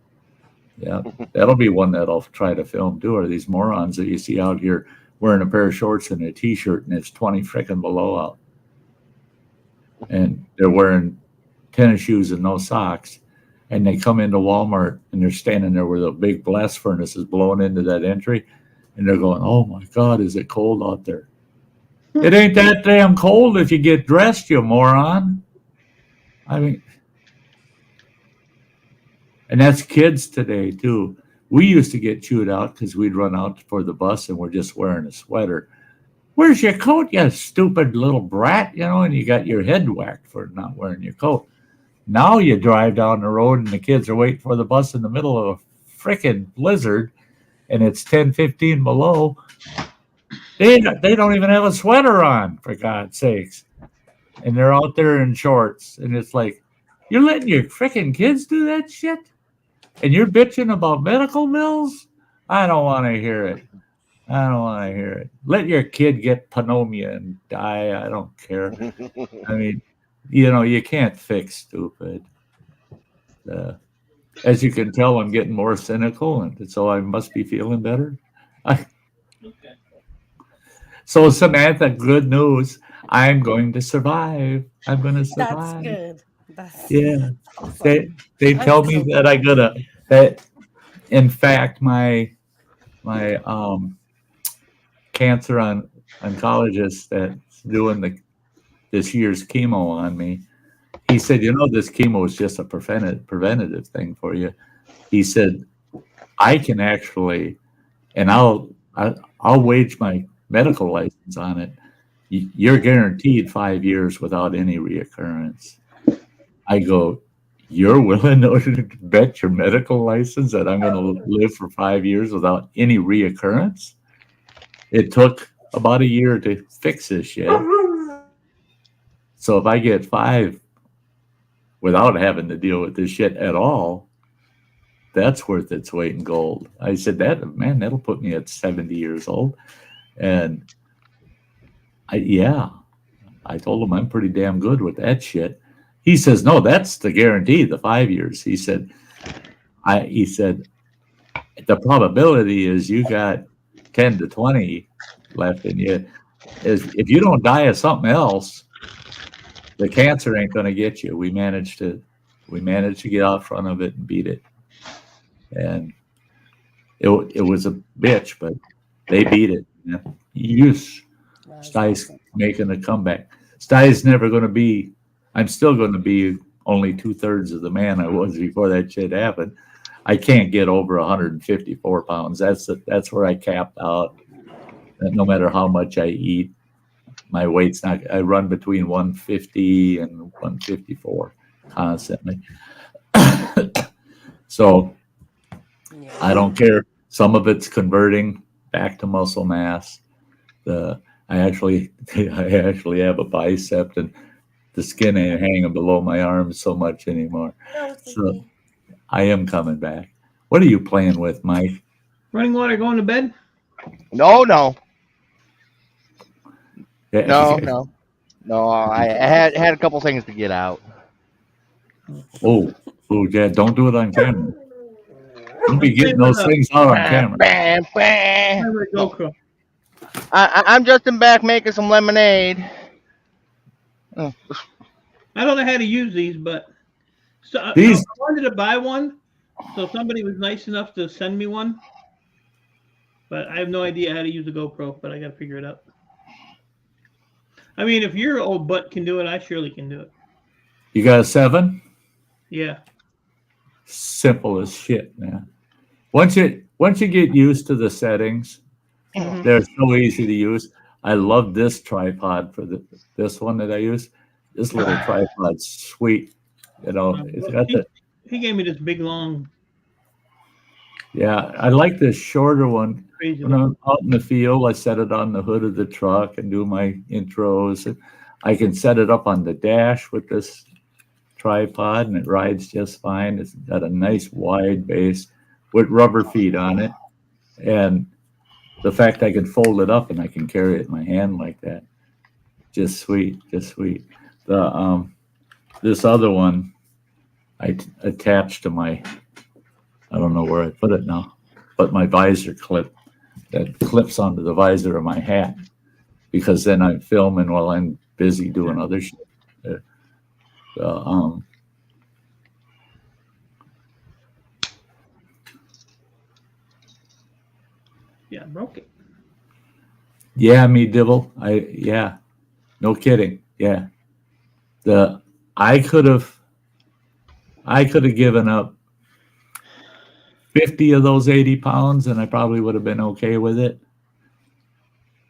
Yeah, that'll be one that I'll try to film too. Are these morons that you see out here wearing a pair of shorts and a t-shirt and it's 20 frickin' below out, and they're wearing tennis shoes and no socks, and they come into Walmart and they're standing there where the big blast furnace is blowing into that entry, and they're going, "Oh my God, is it cold out there?" It ain't that damn cold if you get dressed, you moron. I mean, and that's kids today too. We used to get chewed out because we'd run out for the bus and we're just wearing a sweater. Where's your coat, you stupid little brat? And you got your head whacked for not wearing your coat. Now you drive down the road and the kids are waiting for the bus in the middle of a frickin' blizzard and it's 10, 15 below. They don't even have a sweater on, for God's sakes. And they're out there in shorts. And it's like, you're letting your frickin' kids do that shit? And you're bitching about medical bills? I don't want to hear it. Let your kid get pneumonia and die. I don't care. I mean, you can't fix stupid. As you can tell, I'm getting more cynical, and so I must be feeling better. So, Samantha, good news. I'm going to survive. I'm going to survive. That's good. Yeah. Awesome. They tell me that that in fact my cancer oncologist that's doing this year's chemo on me, he said, this chemo is just a preventative thing for you. He said, I can actually, and I'll wage my medical license on it. You're guaranteed 5 years without any reoccurrence. I go, you're willing to bet your medical license that I'm going to live for 5 years without any reoccurrence? It took about a year to fix this shit. So if I get 5 without having to deal with this shit at all, that's worth its weight in gold. I said, that'll put me at 70 years old. And I told him I'm pretty damn good with that shit. He says, no, that's the guarantee, the 5 years. He said, the probability is you got 10 to 20 left in you. Is if you don't die of something else, the cancer ain't going to get you. We managed to get out front of it and beat it. And it was a bitch, but they beat it. Yeah. Yes. Sty's making a comeback. Sty's never going to be, I'm still going to be only 2/3 of the man I was before that shit happened. I can't get over 154 pounds. That's where I capped out. No matter how much I eat, my weight's not, I run between 150 and 154 constantly. So I don't care. Some of it's converting back to muscle mass. I actually have a bicep, and the skin ain't hanging below my arms so much anymore. So I am coming back. What are you playing with, Mike? Running water, going to bed? No. Yeah. No. I had a couple things to get out. Oh, yeah! Don't do it on camera. Don't be getting those things out on camera. GoPro. I'm just in back making some lemonade. I don't know how to use these, but I wanted to buy one, so somebody was nice enough to send me one. But I have no idea how to use a GoPro, but I got to figure it out. I mean, if your old butt can do it, I surely can do it. You got a 7? Yeah. Simple as shit, man. Once you get used to the settings, they're so easy to use. I love this tripod for this one that I use. This little tripod's sweet. You know, it's got he gave me this big long. Yeah, I like this shorter one. Crazy when I'm out in the field, I set it on the hood of the truck and do my intros. And I can set it up on the dash with this tripod, and it rides just fine. It's got a nice wide base with rubber feet on it. And the fact I can fold it up and I can carry it in my hand like that, just sweet. The this other one I attached to my, I don't know where I put it now, but my visor clip that clips onto the visor of my hat, because then I'm filming while I'm busy doing other shit. Yeah, I broke it. Yeah, me dibble. No kidding. Yeah. I could have given up 50 of those 80 pounds and I probably would have been okay with it,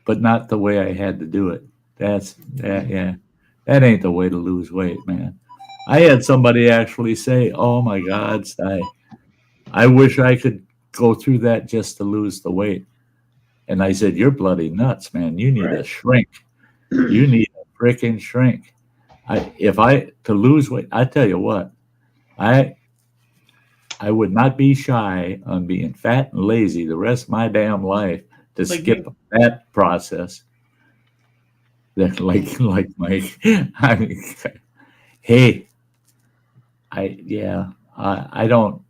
but not the way I had to do it. That ain't the way to lose weight, man. I had somebody actually say, "Oh my God, Sty, I wish I could go through that just to lose the weight." And I said, "You're bloody nuts, man. You need to shrink. You need to freaking shrink." To lose weight, I tell you what, I would not be shy on being fat and lazy the rest of my damn life to skip that process. Like Mike. I mean, hey, I don't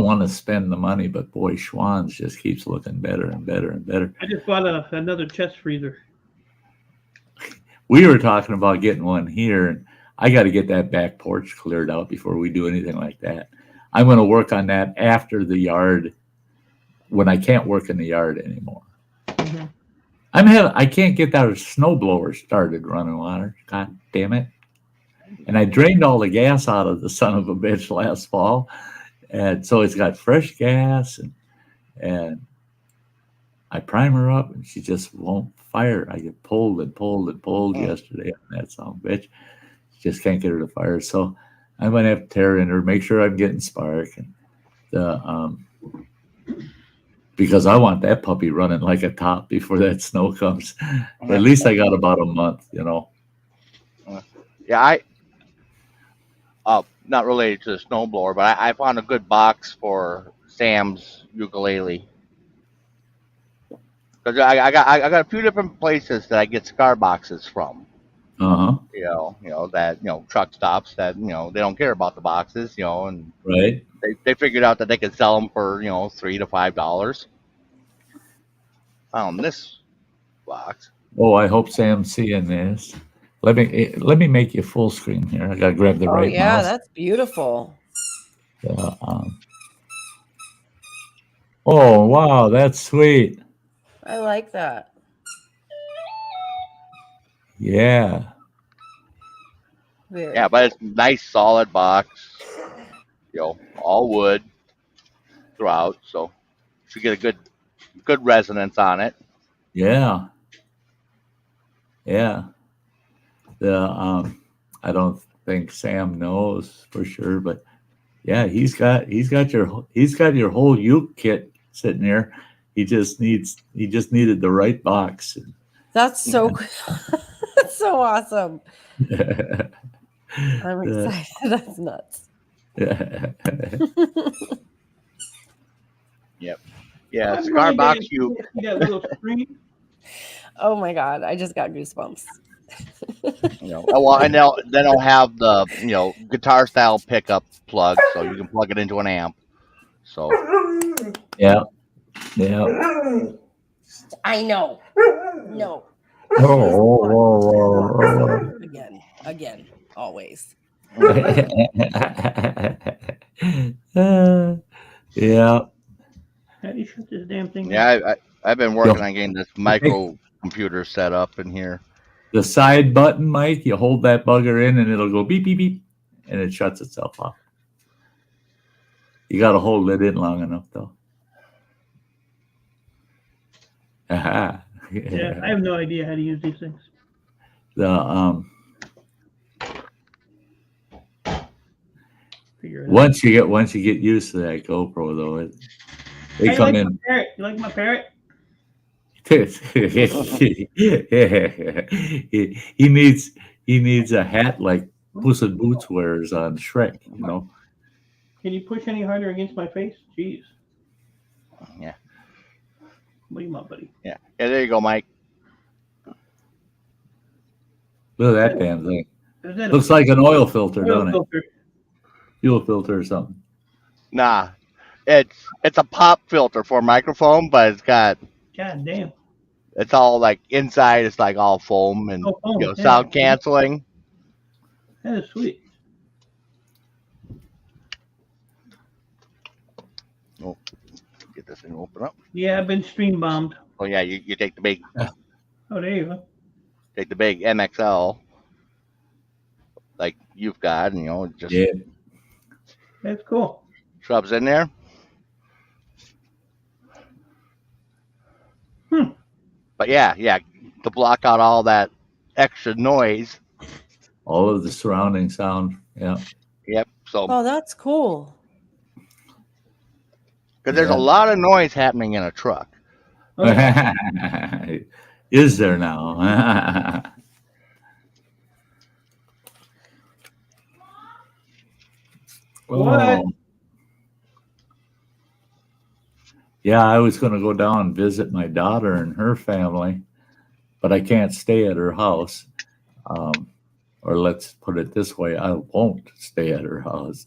want to spend the money, but boy, Schwann's just keeps looking better and better and better. I just bought another chest freezer. We were talking about getting one here, and I got to get that back porch cleared out before we do anything like that. I'm going to work on that after the yard, when I can't work in the yard anymore. Mm-hmm. I can't get that snowblower started running water. God damn it. And I drained all the gas out of the son of a bitch last fall. And so it's got fresh gas, and I prime her up and she just won't fire. I get pulled yesterday on that son of a bitch. Just can't get her to fire. So I'm going to have to tear in her, make sure I'm getting spark, and because I want that puppy running like a top before that snow comes. At least I got about a month, you know. Yeah, not related to the snowblower, but I found a good box for Sam's ukulele. Because I got a few different places that I get cigar boxes from. Uh-huh. Truck stops that they don't care about the boxes, and Right. they figured out that they could sell them for $3 to $5. Found this box. Oh, I hope Sam's seeing this. Let me make you full screen here. I gotta grab the Oh right yeah, mouse. that's beautiful. Oh wow, that's sweet. I like that. Yeah. Very Yeah, but it's a nice solid box. All wood throughout, so should get a good resonance on it. Yeah. Yeah. I don't think Sam knows for sure, but yeah, he's got your whole uke kit sitting there. He just needed the right box. That's so that's so awesome. I'm Yeah. excited. That's nuts. Yep. Yeah, cigar box You got a little screen. Oh my god, I just got goosebumps. And then I'll have the guitar style pickup plug, so you can plug it into an amp. So Yeah. I know. No. Oh. Again, always. Yeah. How do you shut this damn thing? yeah, I've been working on getting this micro computer set up in here. The side button, Mike, you hold that bugger in and it'll go beep, beep, beep, and it shuts itself off. You got to hold it in long enough, though. Aha. Yeah, I have no idea how to use these things. Once you get used to that GoPro, though, they come in. You like my parrot? he needs a hat like Puss in Boots wears on Shrek, Can you push any harder against my face? Jeez. Yeah. What do you want, buddy? Yeah, there you go, Mike. Look at that damn thing. Looks like an oil filter, doesn't it? Fuel filter or something. Nah, it's a pop filter for a microphone, but it's got. God damn. It's all like inside. It's like all foam and sound canceling. That is sweet. Oh, get this thing open up. Yeah, I've been stream bombed. Oh yeah, you take the big. Oh, there you go. Take the big MXL, like you've got, and just. Yeah. That's cool. Shrubs in there. But yeah, to block out all that extra noise. All of the surrounding sound. Yeah. Yep. So. Oh, that's cool. Because there's a lot of noise happening in a truck. Is there now? What? Oh. Yeah, I was going to go down and visit my daughter and her family, but I can't stay at her house. Or let's put it this way, I won't stay at her house.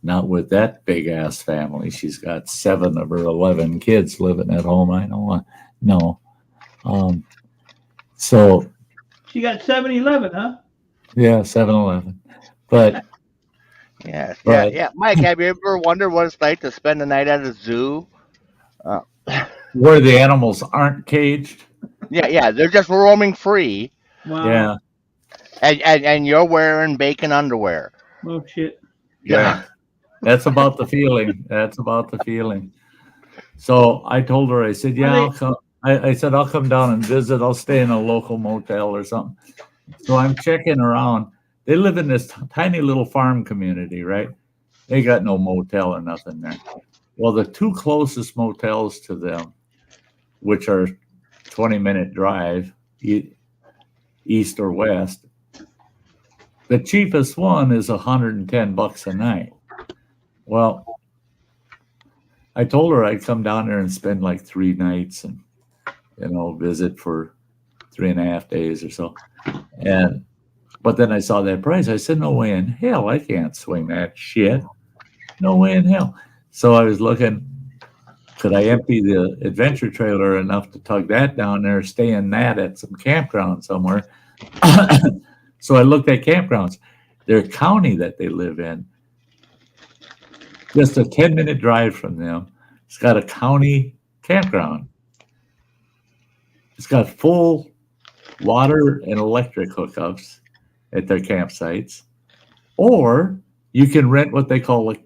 Not with that big ass family. She's got 7 of her 11 kids living at home. I don't want, no. So. She got 7-Eleven, huh? Yeah, 7-Eleven. But. Yeah. Mike, have you ever wondered what it's like to spend the night at a zoo? Where the animals aren't caged? Yeah, they're just roaming free. Wow. Yeah. And you're wearing bacon underwear. Oh, shit. Yeah. That's about the feeling. So I told her, I said, yeah, I'll come. I said, I'll come down and visit. I'll stay in a local motel or something. So I'm checking around. They live in this tiny little farm community, right? They got no motel or nothing there. Well, the 2 closest motels to them, which are 20-minute drive, east or west, the cheapest one is $110 a night. Well, I told her I'd come down there and spend like 3 nights and, visit for 3.5 days or so. But then I saw that price. I said, no way in hell, I can't swing that shit. No way in hell. So I was looking, could I empty the adventure trailer enough to tug that down there, stay in that at some campground somewhere? So I looked at campgrounds. Their county that they live in, just a 10-minute drive from them, it's got a county campground. It's got full water and electric hookups at their campsites. Or you can rent what they call a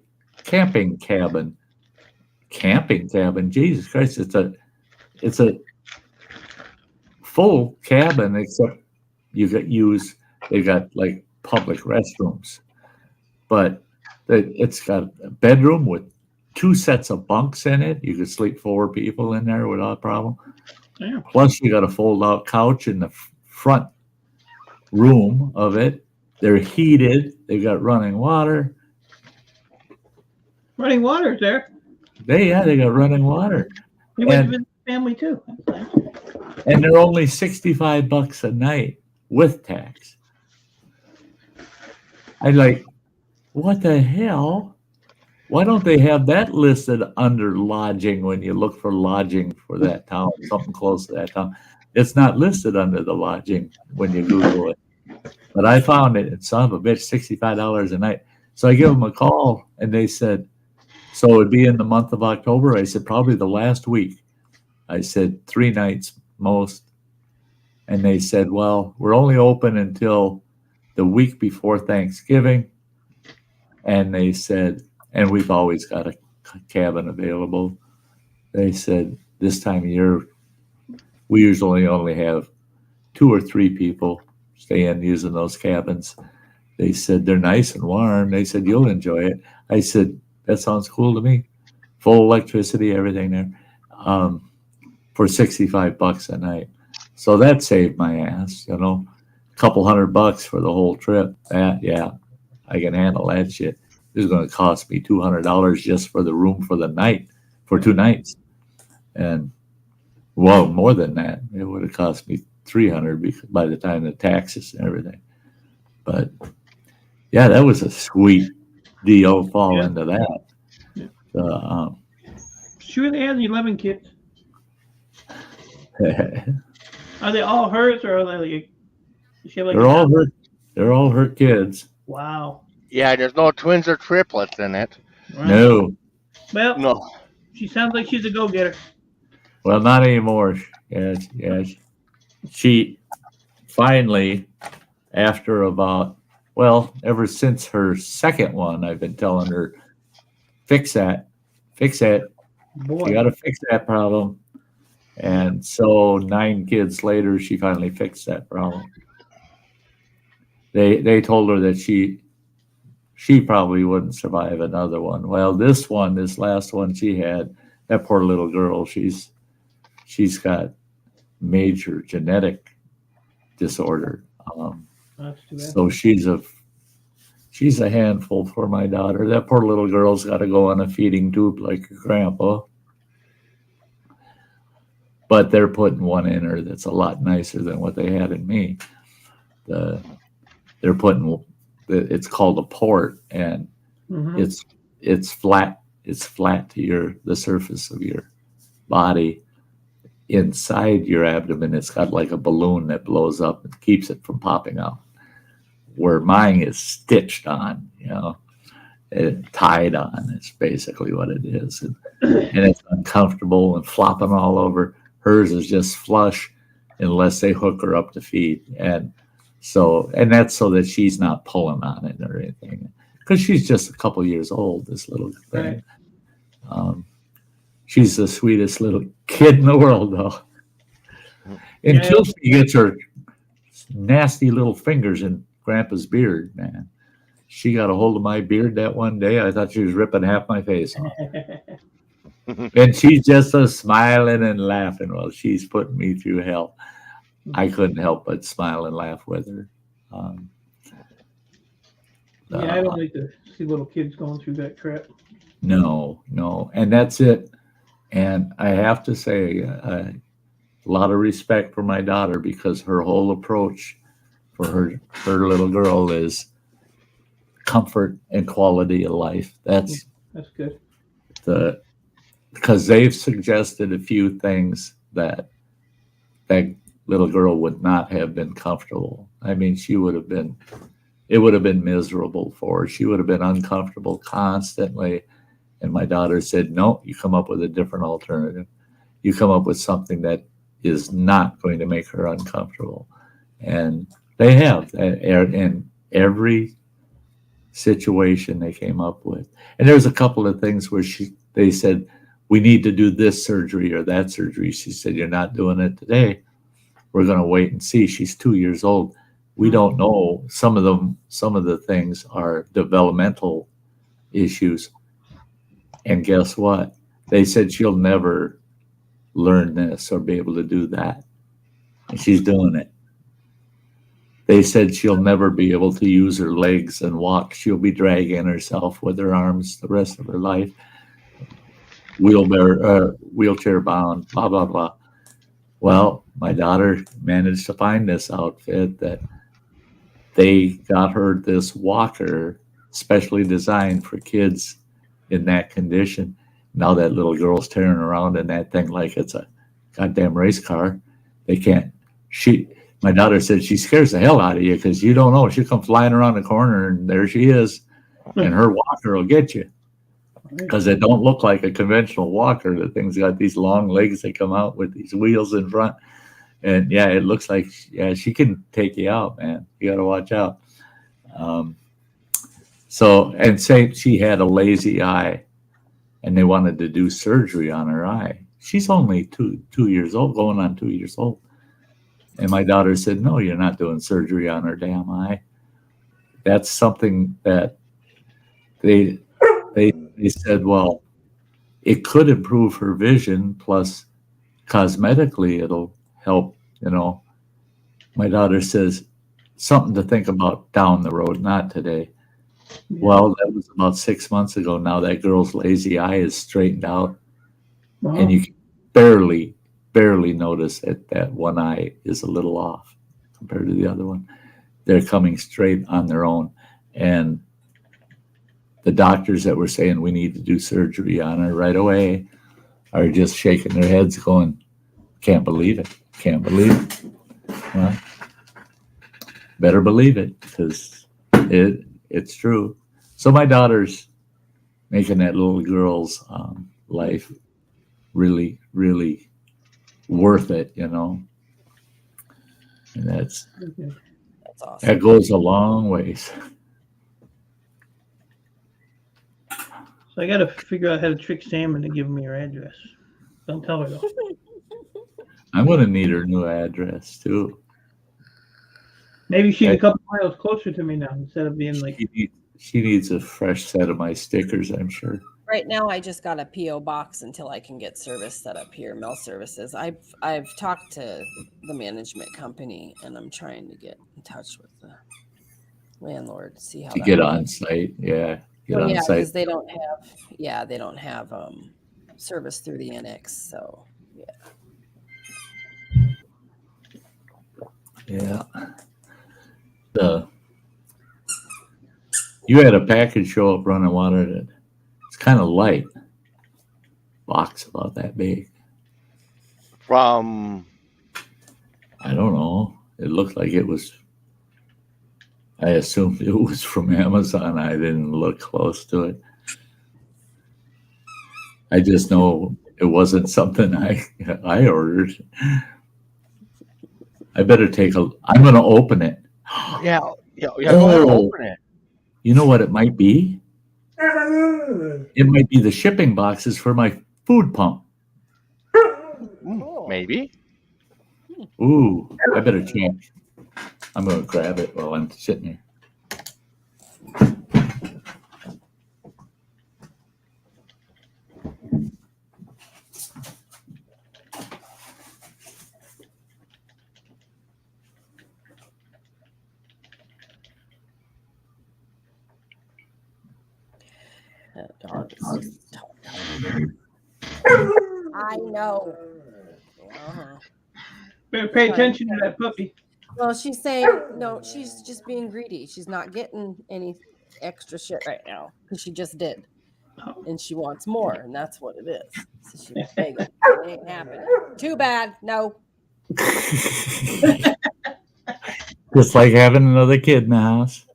camping cabin. Camping cabin, Jesus Christ! It's a full cabin, except they've got like public restrooms, but it's got a bedroom with 2 sets of bunks in it. You could sleep 4 people in there without a problem. Yeah. Plus, you got a fold-out couch in the front room of it. They're heated. They've got running water. Running water's there. They got running water. You went to visit the family too. And they're only $65 a night with tax. I'm like, what the hell? Why don't they have that listed under lodging when you look for lodging for that town, something close to that town? It's not listed under the lodging when you Google it. But I found it, and son of a bitch, $65 a night. So I give them a call, and they said, so it'd be in the month of October? I said, probably the last week. I said, 3 nights most. And they said, well, we're only open until the week before Thanksgiving. And they said, and we've always got a cabin available. They said, this time of year, we usually only have 2 or 3 people stay in using those cabins. They said, they're nice and warm. They said, you'll enjoy it. I said, that sounds cool to me. Full electricity, everything there, for $65 a night. So that saved my ass, a couple $100 for the whole trip. Yeah, I can handle that shit. This is going to cost me $200 just for the room for the night, for 2 nights. And, well, more than that. It would have cost me $300 by the time the taxes and everything. But, yeah, that was a sweet deal fall into that. Yeah. She really has 11 kids. Are they all hers, or are they like? They're all her kids. Wow. Yeah, there's no twins or triplets in it. Right. No. Well, No. She sounds like she's a go-getter. Well, not anymore. Yes. She finally, after ever since her second one, I've been telling her, fix that. Boy. You got to fix that problem. And so 9 kids later, she finally fixed that problem. They told her that she probably wouldn't survive another one. Well, this last one she had, that poor little girl, she's got major genetic disorder. That's too bad. So she's a handful for my daughter. That poor little girl's got to go on a feeding tube like her grandpa. But they're putting one in her that's a lot nicer than what they had in me. They're putting, it's called a port, and it's flat. It's flat to the surface of your body. Inside your abdomen, it's got like a balloon that blows up and keeps it from popping out. Where mine is stitched on, tied on. It's basically what it is, and it's uncomfortable and flopping all over. Hers is just flush, unless they hook her up to feed, and that's so that she's not pulling on it or anything, because she's just a couple years old. This little thing. Right. She's the sweetest little kid in the world, though. Until she gets her nasty little fingers in Grandpa's beard, man. She got a hold of my beard that one day. I thought she was ripping half my face off. And she's just smiling and laughing while she's putting me through hell. I couldn't help but smile and laugh with her. I don't like to see little kids going through that crap. No, and that's it. And I have to say, a lot of respect for my daughter because her whole approach for her little girl is comfort and quality of life. That's That's good. the because they've suggested a few things that little girl would not have been comfortable. I mean, she would have been it would have been miserable for her. She would have been uncomfortable constantly. And my daughter said, no, you come up with a different alternative. You come up with something that is not going to make her uncomfortable. And they have in every situation they came up with. And there's a couple of things where they said, we need to do this surgery or that surgery. She said, you're not doing it today. We're going to wait and see. She's 2 years old. We don't know. Some of the things are developmental issues. And guess what? They said she'll never learn this or be able to do that. And she's doing it. They said she'll never be able to use her legs and walk. She'll be dragging herself with her arms the rest of her life. Wheelchair bound, blah, blah, blah. Well, my daughter managed to find this outfit that they got her this walker specially designed for kids in that condition. Now that little girl's tearing around in that thing like it's a goddamn race car. They can't. My daughter said she scares the hell out of you because you don't know. She'll come flying around the corner and there she is, and her walker will get you because it don't look like a conventional walker. The thing's got these long legs that come out with these wheels in front, and yeah, it looks like she can take you out, man. You got to watch out. So, and say she had a lazy eye and they wanted to do surgery on her eye. She's only 2 years old, going on 2 years old. And my daughter said, no, you're not doing surgery on her damn eye. That's something that they said, well, it could improve her vision, plus cosmetically it'll help, My daughter says, something to think about down the road, not today. Yeah. Well, that was about 6 months ago. Now that girl's lazy eye is straightened out. Wow. And you can barely notice that one eye is a little off compared to the other one. They're coming straight on their own. And the doctors that were saying we need to do surgery on her right away are just shaking their heads going, can't believe it. Can't believe it. Well, better believe it because it's true. So my daughter's making that little girl's life really, really worth it, And that's awesome. That goes a long ways. So I got to figure out how to trick Sam into giving me her address. Don't tell her though. I'm going to need her new address too. Maybe she's a couple miles closer to me now instead of being like. She needs a fresh set of my stickers, I'm sure. Right now, I just got a P.O. box until I can get service set up here, mail services. I've talked to the management company, and I'm trying to get in touch with the landlord to see how to get on site. Yeah, on site because they don't have service through the annex. So yeah. You had a package show up running water that it's kind of light. Box about that big. From? I don't know. It looked like it was. I assumed it was from Amazon. I didn't look close to it. I just know it wasn't something I ordered. I better I'm going to open it. Yeah. Go ahead and open it. You know what it might be? It might be the shipping boxes for my food pump. Maybe. Ooh, I better check. I'm going to grab it while I'm sitting here. That dog is just I know. Uh-huh. Better pay attention to that puppy. Well, she's saying no, she's just being greedy. She's not getting any extra shit right now because she just did. And she wants more, and that's what it is. So she's begging. It ain't happening. Too bad. No. Just like having another kid in the house.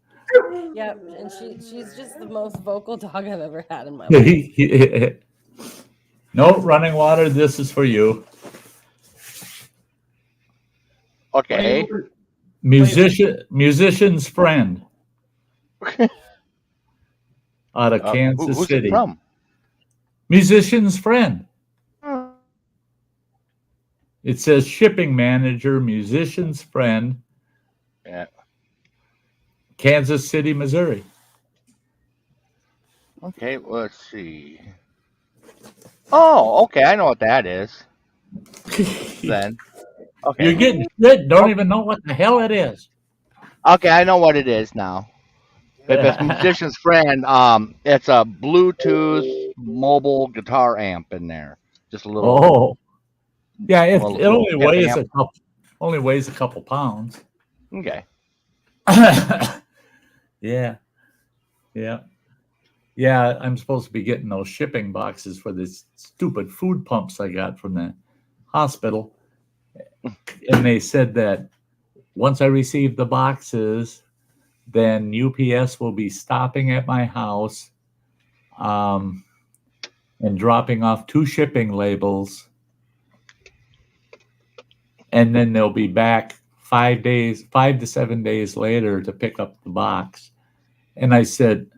Yep. And she's just the most vocal dog I've ever had in my life. No, running water, this is for you. Okay. Musician's friend. Out of Kansas who's City. it from? Musician's friend. It says shipping manager, musician's friend. Yeah. Kansas City, Missouri. Okay, let's see. Oh, okay, I know what that is. Then. Okay. You're getting shit. Don't even know what the hell it is. Okay, I know what it is now. If it's musician's friend, it's a Bluetooth mobile guitar amp in there. Just a little. Oh, yeah. It little only weighs a couple pounds. Okay. Yeah. I'm supposed to be getting those shipping boxes for this stupid food pumps I got from the hospital, and they said that once I receive the boxes, then UPS will be stopping at my house and dropping off 2 shipping labels. And then they'll be back 5 to 7 days later to pick up the box. And I said,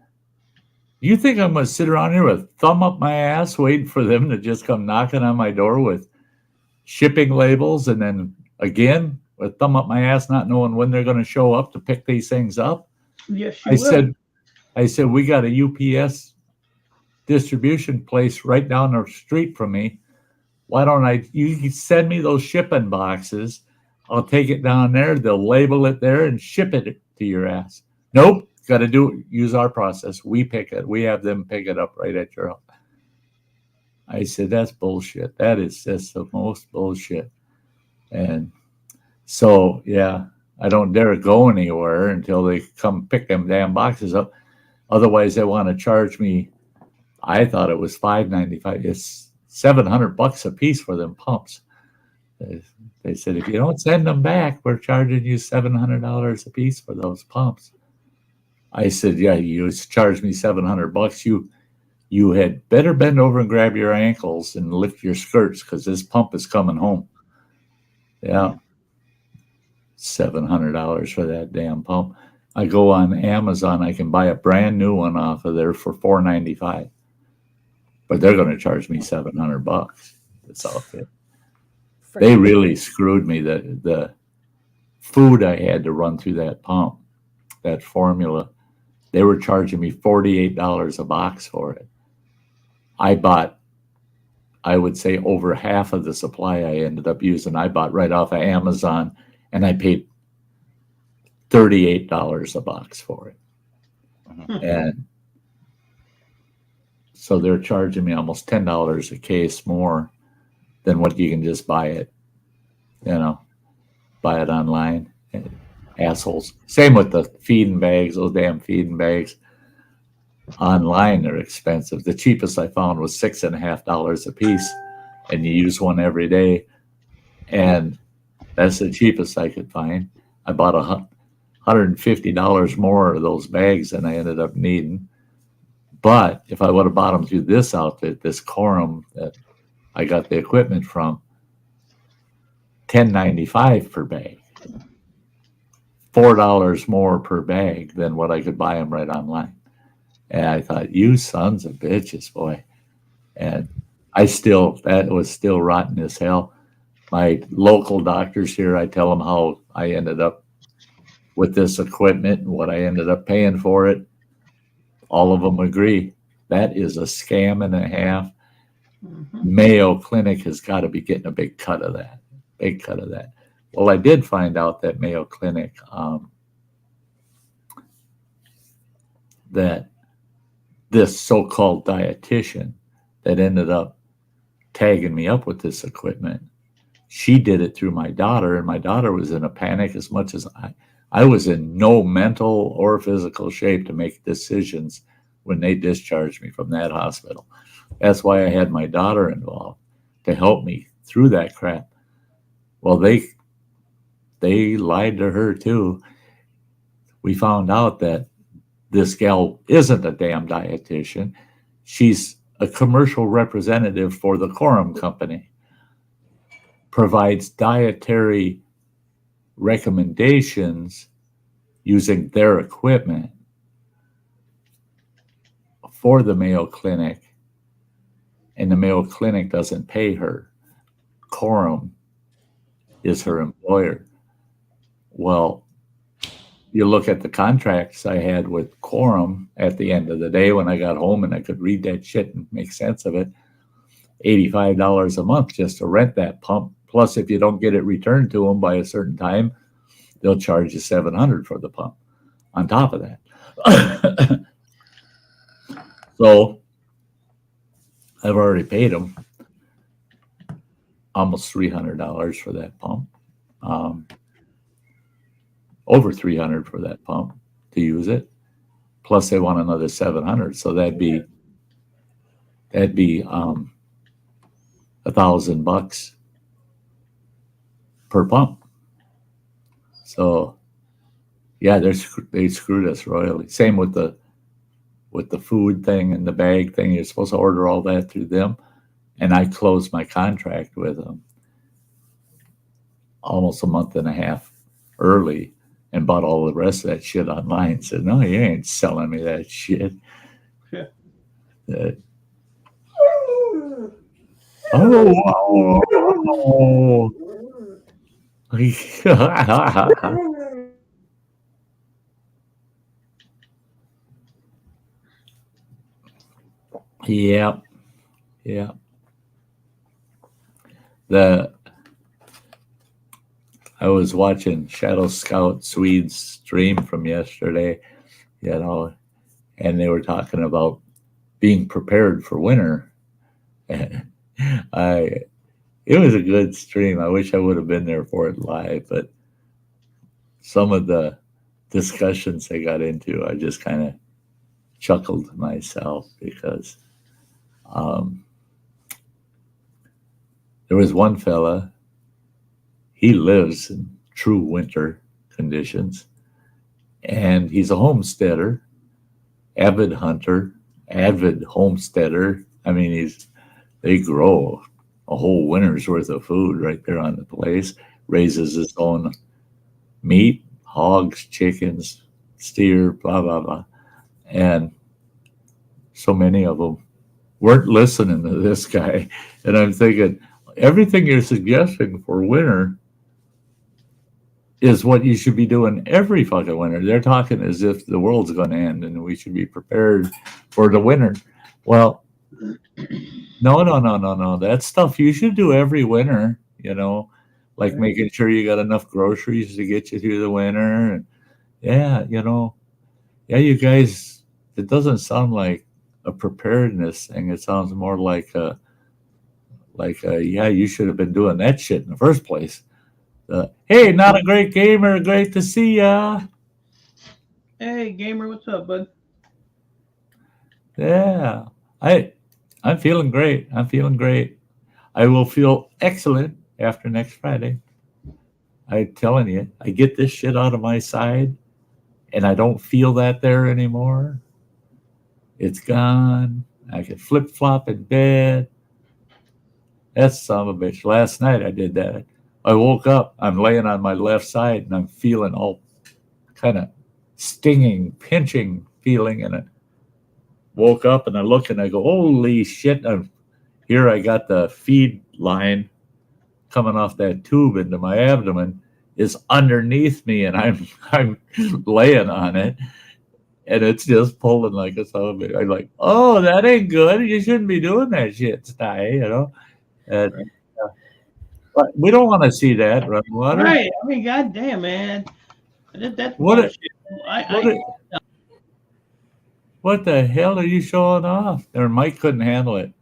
you think I'm going to sit around here with a thumb up my ass waiting for them to just come knocking on my door with shipping labels and then again with thumb up my ass not knowing when they're going to show up to pick these things up? Yes, you will. I said, we got a UPS distribution place right down the street from me. Why don't you send me those shipping boxes? I'll take it down there. They'll label it there and ship it to your ass. Nope. Got to use our process. We pick it. We have them pick it up right at your house. I said, that's bullshit. That is just the most bullshit. And so, yeah, I don't dare go anywhere until they come pick them damn boxes up. Otherwise, they want to charge me. I thought it was $5.95. It's $700 a piece for them pumps. They said, if you don't send them back, we're charging you $700 a piece for those pumps. I said, yeah, you charged me $700. You had better bend over and grab your ankles and lift your skirts because this pump is coming home. Yeah. $700 for that damn pump. I go on Amazon, I can buy a brand new one off of there for $4.95. But they're going to charge me $700. This outfit. They really screwed me. The food I had to run through that pump, that formula, they were charging me $48 a box for it. I bought, I would say, over half of the supply I ended up using. I bought right off of Amazon, and I paid $38 a box for it. And so they're charging me almost $10 a case more than what you can just buy it, buy it online. Assholes. Same with the feeding bags, those damn feeding bags. Online, they're expensive. The cheapest I found was $6.50 a piece, and you use one every day. And that's the cheapest I could find. I bought $150 more of those bags than I ended up needing. But if I would have bought them through this outfit, this Quorum that I got the equipment from, $10.95 per bag. $4 more per bag than what I could buy them right online. And I thought, you sons of bitches, boy. And that was still rotten as hell. My local doctors here, I tell them how I ended up with this equipment and what I ended up paying for it. All of them agree. That is a scam and a half. Mayo Clinic has got to be getting a big cut of that. Well, I did find out that Mayo Clinic, that this so-called dietitian that ended up tagging me up with this equipment, she did it through my daughter, and my daughter was in a panic as much as I was in no mental or physical shape to make decisions when they discharged me from that hospital. That's why I had my daughter involved to help me through that crap. Well, they lied to her too. We found out that this gal isn't a damn dietitian. She's a commercial representative for the Quorum Company, provides dietary recommendations using their equipment for the Mayo Clinic, and the Mayo Clinic doesn't pay her. Quorum is her employer. Well, you look at the contracts I had with Quorum at the end of the day when I got home and I could read that shit and make sense of it. $85 a month just to rent that pump. Plus, if you don't get it returned to them by a certain time, they'll charge you $700 for the pump on top of that. So I've already paid them almost $300 for that pump. Over $300 for that pump to use it. Plus they want another $700. So that'd be $1,000 per pump. So yeah, they screwed us royally. Same with the food thing and the bag thing. You're supposed to order all that through them. And I closed my contract with them almost a month and a half early and bought all the rest of that shit online. Said, no, you ain't selling me that shit. Yeah. Oh. Yeah. Yeah. I was watching Shadow Scout Swede's stream from yesterday, and they were talking about being prepared for winter. It was a good stream. I wish I would have been there for it live, but some of the discussions they got into, I just kind of chuckled to myself because there was one fella. He lives in true winter conditions, and he's a homesteader, avid hunter, avid homesteader. I mean, they grow a whole winter's worth of food right there on the place, raises his own meat, hogs, chickens, steer, blah, blah, blah. And so many of them weren't listening to this guy. And I'm thinking, everything you're suggesting for winter is what you should be doing every fucking winter. They're talking as if the world's going to end and we should be prepared for the winter. Well, no. That's stuff you should do every winter, like making sure you got enough groceries to get you through the winter. And you guys, it doesn't sound like a preparedness thing. It sounds more like you should have been doing that shit in the first place. Hey, not a great gamer. Great to see ya. Hey, gamer, what's up, bud? Yeah, I'm feeling great. I will feel excellent after next Friday. I'm telling you, I get this shit out of my side, and I don't feel that there anymore. It's gone. I can flip-flop in bed. That's son of a bitch. Last night I did that. I woke up, I'm laying on my left side, and I'm feeling all kind of stinging, pinching feeling in it. Woke up, and I look, and I go, holy shit. Here I got the feed line coming off that tube into my abdomen is underneath me, and I'm laying on it, and it's just pulling like a son of a bitch. I'm like, oh, that ain't good. You shouldn't be doing that shit, Sty, And, but we don't want to see that, right? Right. I mean, goddamn, man. That's What bullshit. What the hell are you showing off? Or Mike couldn't handle it.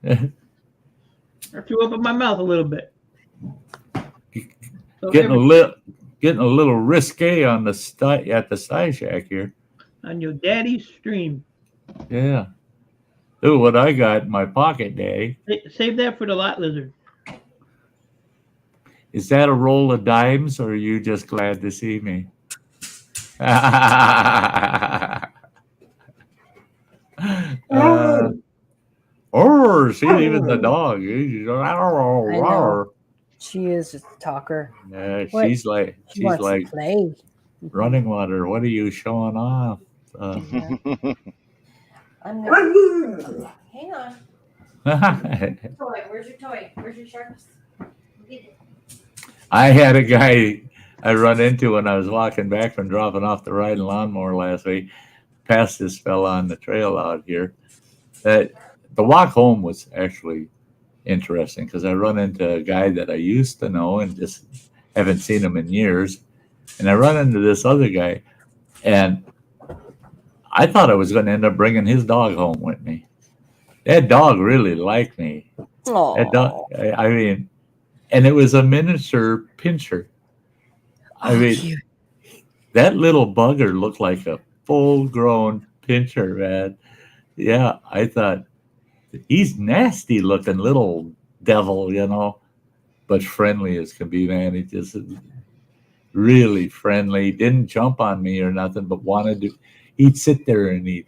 I threw up in my mouth a little bit. So getting a little risque on the Sty Shack here. on your daddy's stream. Yeah. Ooh, what I got in my pocket, Daddy. Save that for the lot lizard. Is that a roll of dimes, or are you just glad to see me? See, even the dog. I know. She is just a talker. Yeah, What? she's like She wants to play. running water. What are you showing off? I'm gonna... Hang on. Toy. Where's your toy? Where's your sharks? I had a guy I run into when I was walking back from dropping off the riding lawnmower last week. Passed this fella on the trail out here. That the walk home was actually interesting because I run into a guy that I used to know and just haven't seen him in years. And I run into this other guy, and I thought I was going to end up bringing his dog home with me. That dog really liked me. That dog, I mean, and it was a miniature pinscher. I mean, cute. That little bugger looked like a full-grown pinscher, man. Yeah, I thought he's nasty looking little devil, you know, but friendly as can be, man. He just really friendly. Didn't jump on me or nothing, but wanted to. He'd sit there and he'd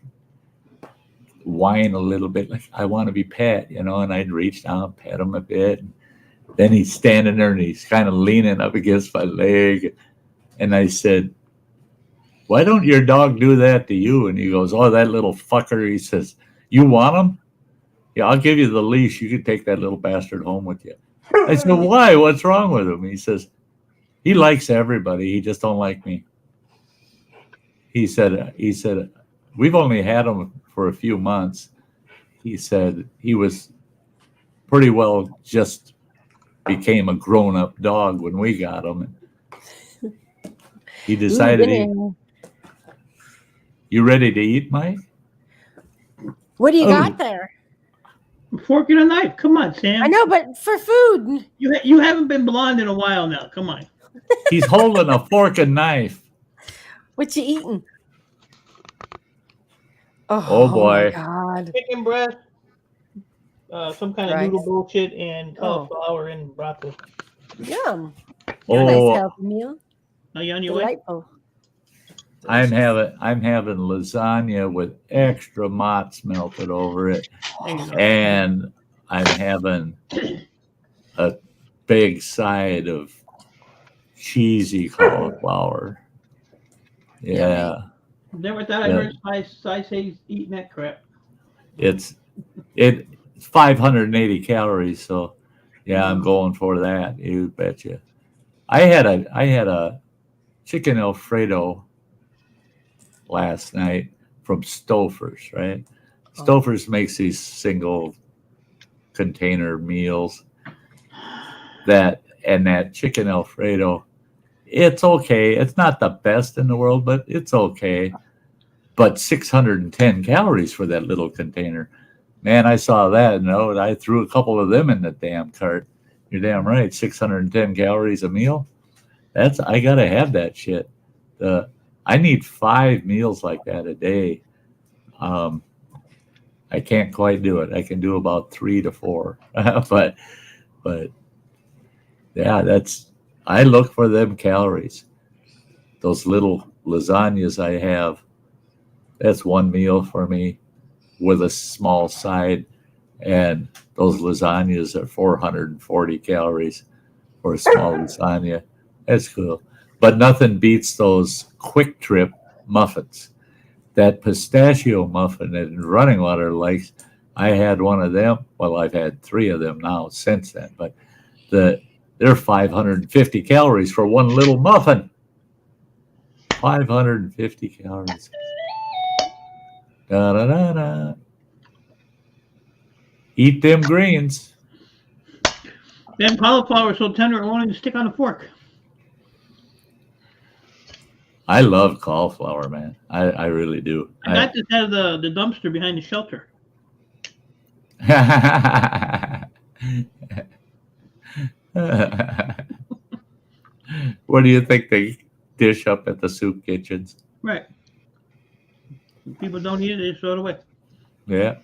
whine a little bit, like, I want to be pet, you know, and I'd reach down, pet him a bit. And then he's standing there and he's kind of leaning up against my leg. And I said, why don't your dog do that to you? And he goes, oh, that little fucker. He says, you want him? Yeah, I'll give you the leash. You can take that little bastard home with you. I said, why? What's wrong with him? He says, he likes everybody. He just don't like me. He said, we've only had him for a few months. He said he was pretty well just became a grown-up dog when we got him. He decided You ready to eat, Mike? What do you got there? A fork and a knife. Come on, Sam. I know, but for food. You haven't been blonde in a while now. Come on. He's holding a fork and knife. What you eating? Oh boy. My God. Chicken breast, some kind of noodle bullshit, and cauliflower and broccoli. Yum. Oh, Nice healthy meal. Are you on your way? Delightful. I'm having lasagna with extra mozz melted over it, and I'm having a big side of cheesy cauliflower. Yeah. Never thought I heard Sty say he's eating that crap. It's 580 calories, so yeah, I'm going for that. You betcha. I had a chicken Alfredo last night from Stouffer's, right? Stouffer's makes these single container meals. That chicken Alfredo, it's okay. It's not the best in the world, but it's okay. But 610 calories for that little container. Man, I saw that and I threw a couple of them in the damn cart. You're damn right. 610 calories a meal. I gotta have that shit. I need 5 meals like that a day. I can't quite do it. I can do about 3 to 4. but yeah, I look for them calories. Those little lasagnas I have, that's one meal for me with a small side. And those lasagnas are 440 calories for a small lasagna. That's cool. But nothing beats those Quick Trip muffins. That pistachio muffin that Running Water likes, I had one of them. Well, I've had 3 of them now since then. But they're 550 calories for one little muffin. 550 calories. Da-da-da-da. Eat them greens. That cauliflower is so tender it won't even stick on a fork. I love cauliflower, man. I really do. I got this out of the dumpster behind the shelter. What do you think they dish up at the soup kitchens? Right. If people don't eat it, they throw it away. Yeah.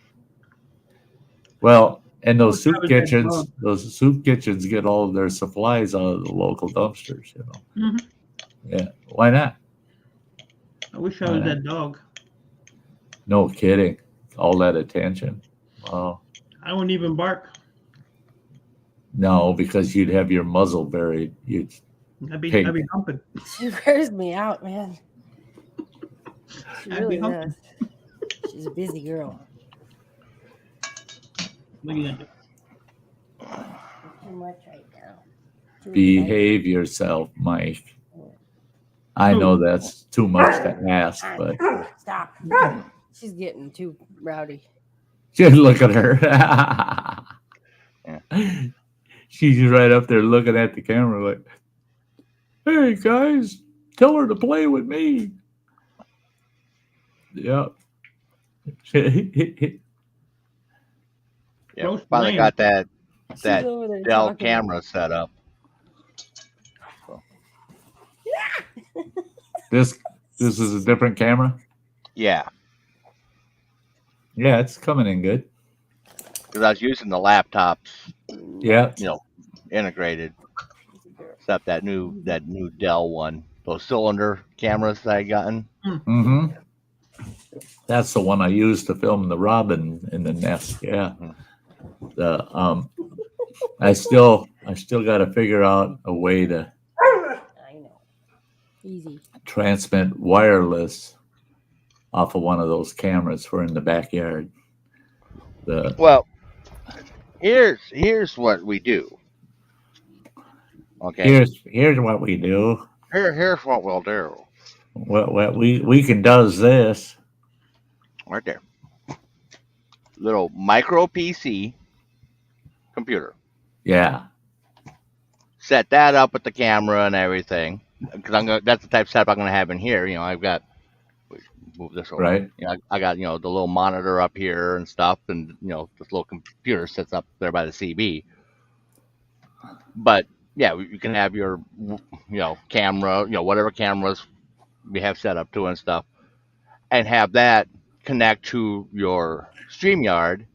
Well, and those soup That was kitchens, get all of their supplies out of the local dumpsters. You know. Mhm. Yeah. Why not? I wish I was that dog. No kidding. All that attention. Wow. I wouldn't even bark. No, because you'd have your muzzle buried. I'd be humping. She wears me out, man. She I'd be really humping. does. She's a busy girl. What are you gonna do? Too much right now. Behave yourself, Mike. I know that's too much to ask, but Stop. She's getting too rowdy. just look at her. She's right up there looking at the camera like, hey, guys, tell her to play with me. Yep. Yeah, Roast finally lamb. got that She's over there Dell talking. camera set up. This is a different camera? Yeah, Yeah, it's coming in good. because I was using the laptops, Yeah. integrated. Except that new Dell one, those cylinder cameras that I gotten. Mm-hmm. That's the one I used to film the robin in the nest. Yeah. I still got to figure out a way to I know. Easy. transmit wireless off of one of those cameras for in the backyard. Well, here's what we do. Okay. Here's what we do. Here's what we'll do. What we can does this. Right there. Little micro PC computer. Yeah. Set that up with the camera and everything. Because that's the type of setup I'm gonna have in here. I've got move this over. Right. I got the little monitor up here and stuff, and this little computer sits up there by the CB. But yeah, you can have your camera, whatever cameras we have set up to and stuff, and have that connect to your StreamYard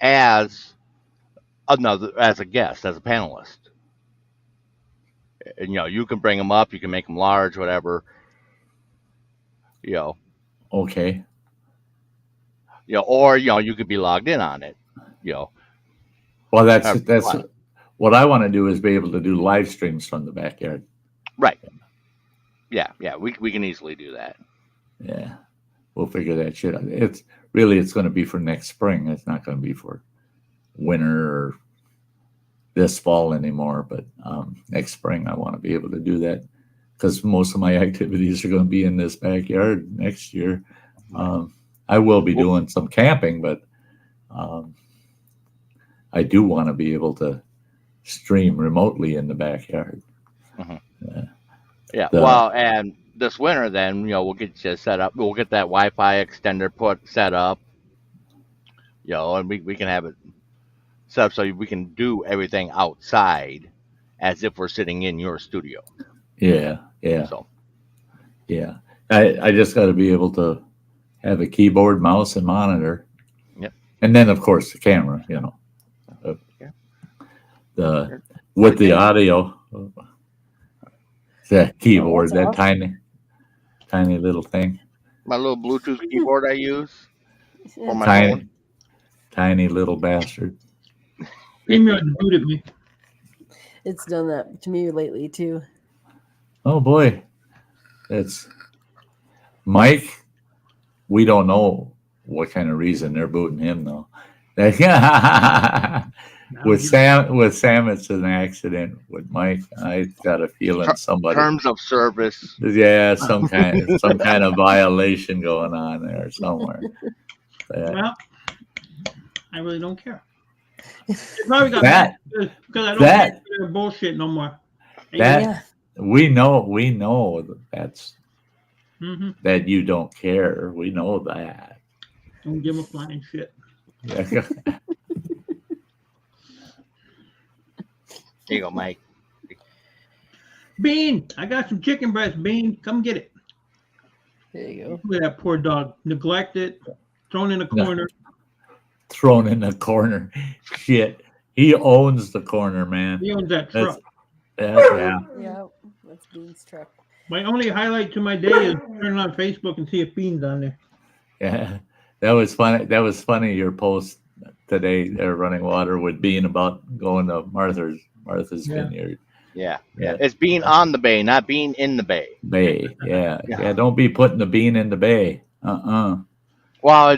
as a guest, as a panelist. And you can bring them up, you can make them large, whatever. Okay. Or you could be logged in on it. Well, that's what I want to do is be able to do live streams from the backyard. Right. Yeah, we can easily do that. Yeah. We'll figure that shit out. It's going to be for next spring. It's not going to be for winter or this fall anymore. But next spring, I want to be able to do that because most of my activities are going to be in this backyard next year. I will be doing some camping, but I do want to be able to stream remotely in the backyard. Mm-hmm. Well, and this winter, then we'll get you set up. We'll get that Wi-Fi extender set up. And we can have it set up so we can do everything outside as if we're sitting in your studio. Yeah. So. Yeah. I just got to be able to have a keyboard, mouse, and monitor. Yep. And then, of course, the camera. With the audio. The keyboard, that awesome. tiny little thing. My little Bluetooth keyboard I use for my phone. Tiny little bastard. StreamYard booted me. It's done that to me lately too. Oh boy, that's Mike. We don't know what kind of reason they're booting him though. With Sam, it's an accident. With Mike, I got a feeling somebody terms of service. Yeah, some kind of violation going on there somewhere. Well, I really don't care. They probably got That- because I don't that- care their bullshit no more. That we know that's Mm-hmm. that you don't care. We know that. Don't give a flying shit. There you go, Mike. Bean, I got some chicken breast. Bean, come get it. There you go. Look at that poor dog. Neglected, thrown in a No. corner. Thrown in the corner. Shit. He owns the corner, man. He owns that That's- truck. Yeah. Yeah, that's Bean's truck. My only highlight to my day is turning on Facebook and see if Bean's on there. Yeah. That was funny. That was funny. Your post today there, running water, with being about going to Martha's Yeah. Vineyard. Yeah. Yeah. It's being on the bay, not being in the bay. Bay. Yeah. Yeah. Yeah. Don't be putting the bean in the bay. Well,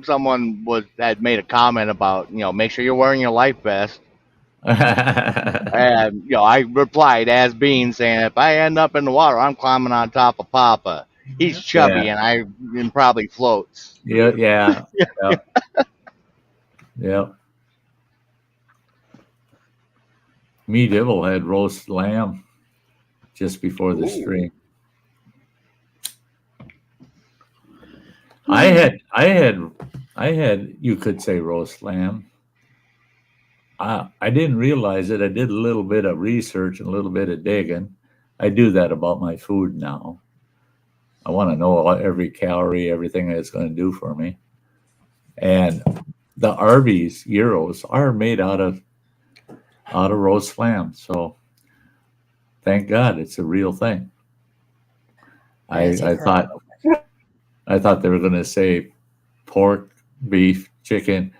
someone had made a comment about, make sure you're wearing your life vest. And, I replied as Bean saying, if I end up in the water, I'm climbing on top of Papa. He's chubby and probably floats. Yeah. Yeah. Yeah. Me Dibble had roast lamb just before the stream. I had, you could say, roast lamb. I didn't realize it. I did a little bit of research and a little bit of digging. I do that about my food now. I want to know every calorie, everything that it's going to do for me. And the Arby's gyros are made out of roast lamb. So thank God it's a real thing. I thought they were going to say pork, beef, chicken,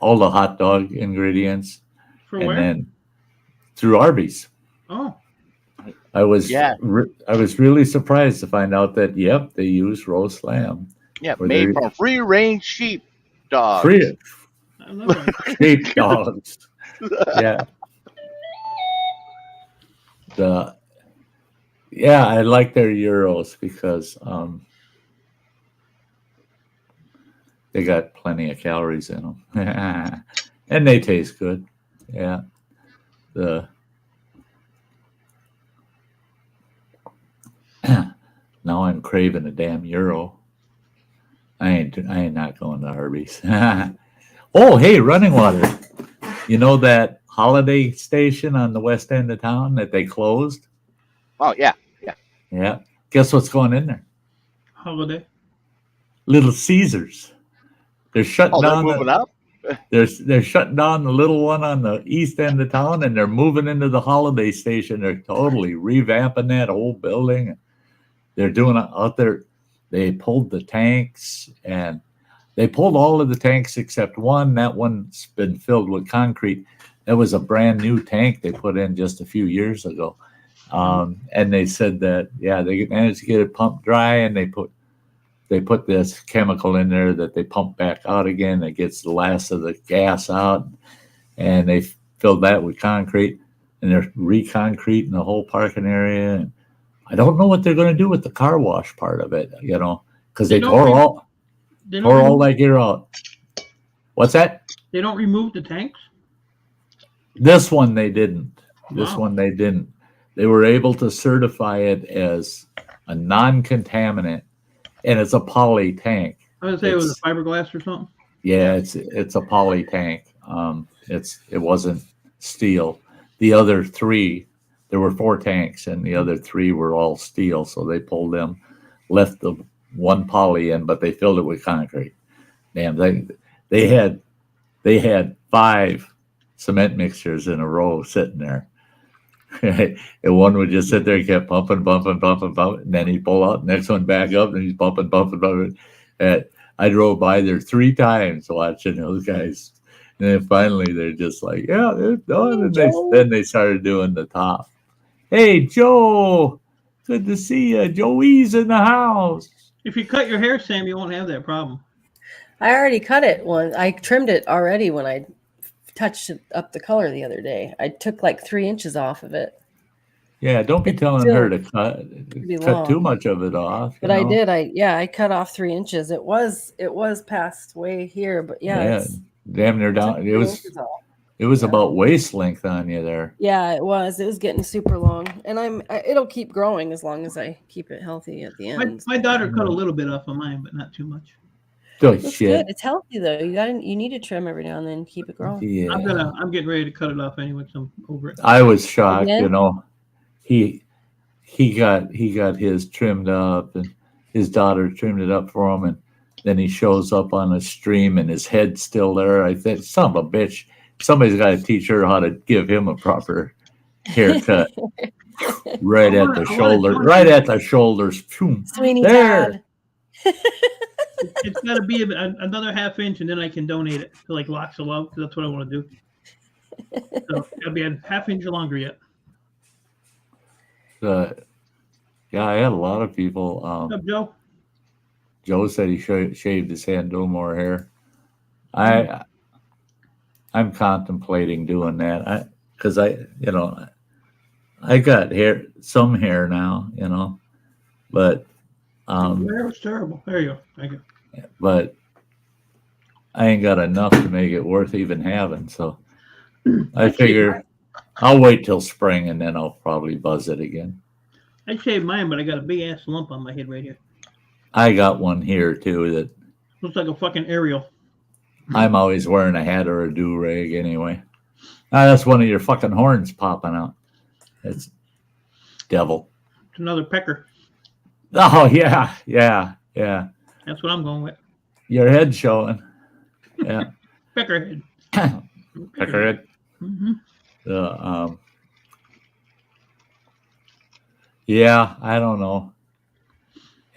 all the hot dog ingredients, For where? then through Arby's. Oh, I was really surprised to find out that they use roast lamb. Yeah, made from free range sheep dogs. Free I love that. sheep dogs. Yeah. I like their gyros because they got plenty of calories in them, and they taste good. Yeah. Now I'm craving a damn gyro. I ain't not going to Arby's. Oh, hey, running water. You know that holiday station on the west end of town that they closed? Oh, yeah. Yeah. Guess what's going in there? Holiday. Little Caesars. They're shutting They're down. moving up? They're shutting down the little one on the east end of town, and they're moving into the holiday station. They're totally revamping that whole building. They're doing it out there. They pulled the tanks, and they pulled all of the tanks except one. That one's been filled with concrete. That was a brand new tank they put in just a few years ago. And they said that, they managed to get it pumped dry, and they put this chemical in there that they pump back out again that gets the last of the gas out, and they filled that with concrete, and they're reconcreting the whole parking area. And I don't know what they're going to do with the car wash part of it, because they tore all that gear out. What's that? They don't remove the tanks? This one they didn't. Wow. They were able to certify it as a non-contaminant, and it's a poly tank. I would say it was a fiberglass or something. Yeah, it's a poly tank. It wasn't steel. The other three, there were 4 tanks, and the other 3 were all steel. So they pulled them, left the one poly in, but they filled it with concrete. Damn, they had 5 cement mixtures in a row sitting there. And one would just sit there and kept pumping, and then he'd pull out, next one back up, and he's pumping. And I drove by there 3 times watching those guys. And then finally they're just like, yeah, they're done. And then they started doing the top. Hey, Joe, good to see you. Joey's in the house. If you cut your hair, Sam, you won't have that problem. I already cut it once. I trimmed it already when I touched it up the color the other day. I took like 3 inches off of it. Yeah, don't be telling her to cut too much of it off. But I did. I cut off 3 inches. It was past way here, but damn near down. It was about waist length on you there. Yeah, it was. It was getting super long, and it'll keep growing as long as I keep it healthy at the end. My daughter cut a little bit off of mine, but not too much. Oh, It's shit. good. It's healthy though. You need to trim every now and then, keep it growing. Yeah. I'm getting ready to cut it off anyway, so I'm over it. I was shocked, Again? you know. He got his trimmed up, and his daughter trimmed it up for him, and then he shows up on a stream and his head's still there. I think, son of a bitch, somebody's got to teach her how to give him a proper haircut. Right at the shoulders. Phew. Sweeney There. Todd. It's got to be another half inch, and then I can donate it to like Locks of Love. That's what I want to do. So it's got to be a half inch longer yet. Yeah, I had a lot of people. What's up, Joe? Joe said he shaved his head, no more hair. I'm contemplating doing that. Because I got some hair now, but Your hair was terrible. There you go. Thank you. but I ain't got enough to make it worth even having. So I figure I'll wait till spring and then I'll probably buzz it again. I shaved mine, but I got a big ass lump on my head right here. I got one here too that Looks like a fucking aerial. I'm always wearing a hat or a do-rag anyway. That's one of your fucking horns popping out. It's devil. It's another pecker. Oh, yeah. That's what I'm going with. Your head showing. Yeah. Peckerhead. Peckerhead. Mm-hmm. Yeah, I don't know.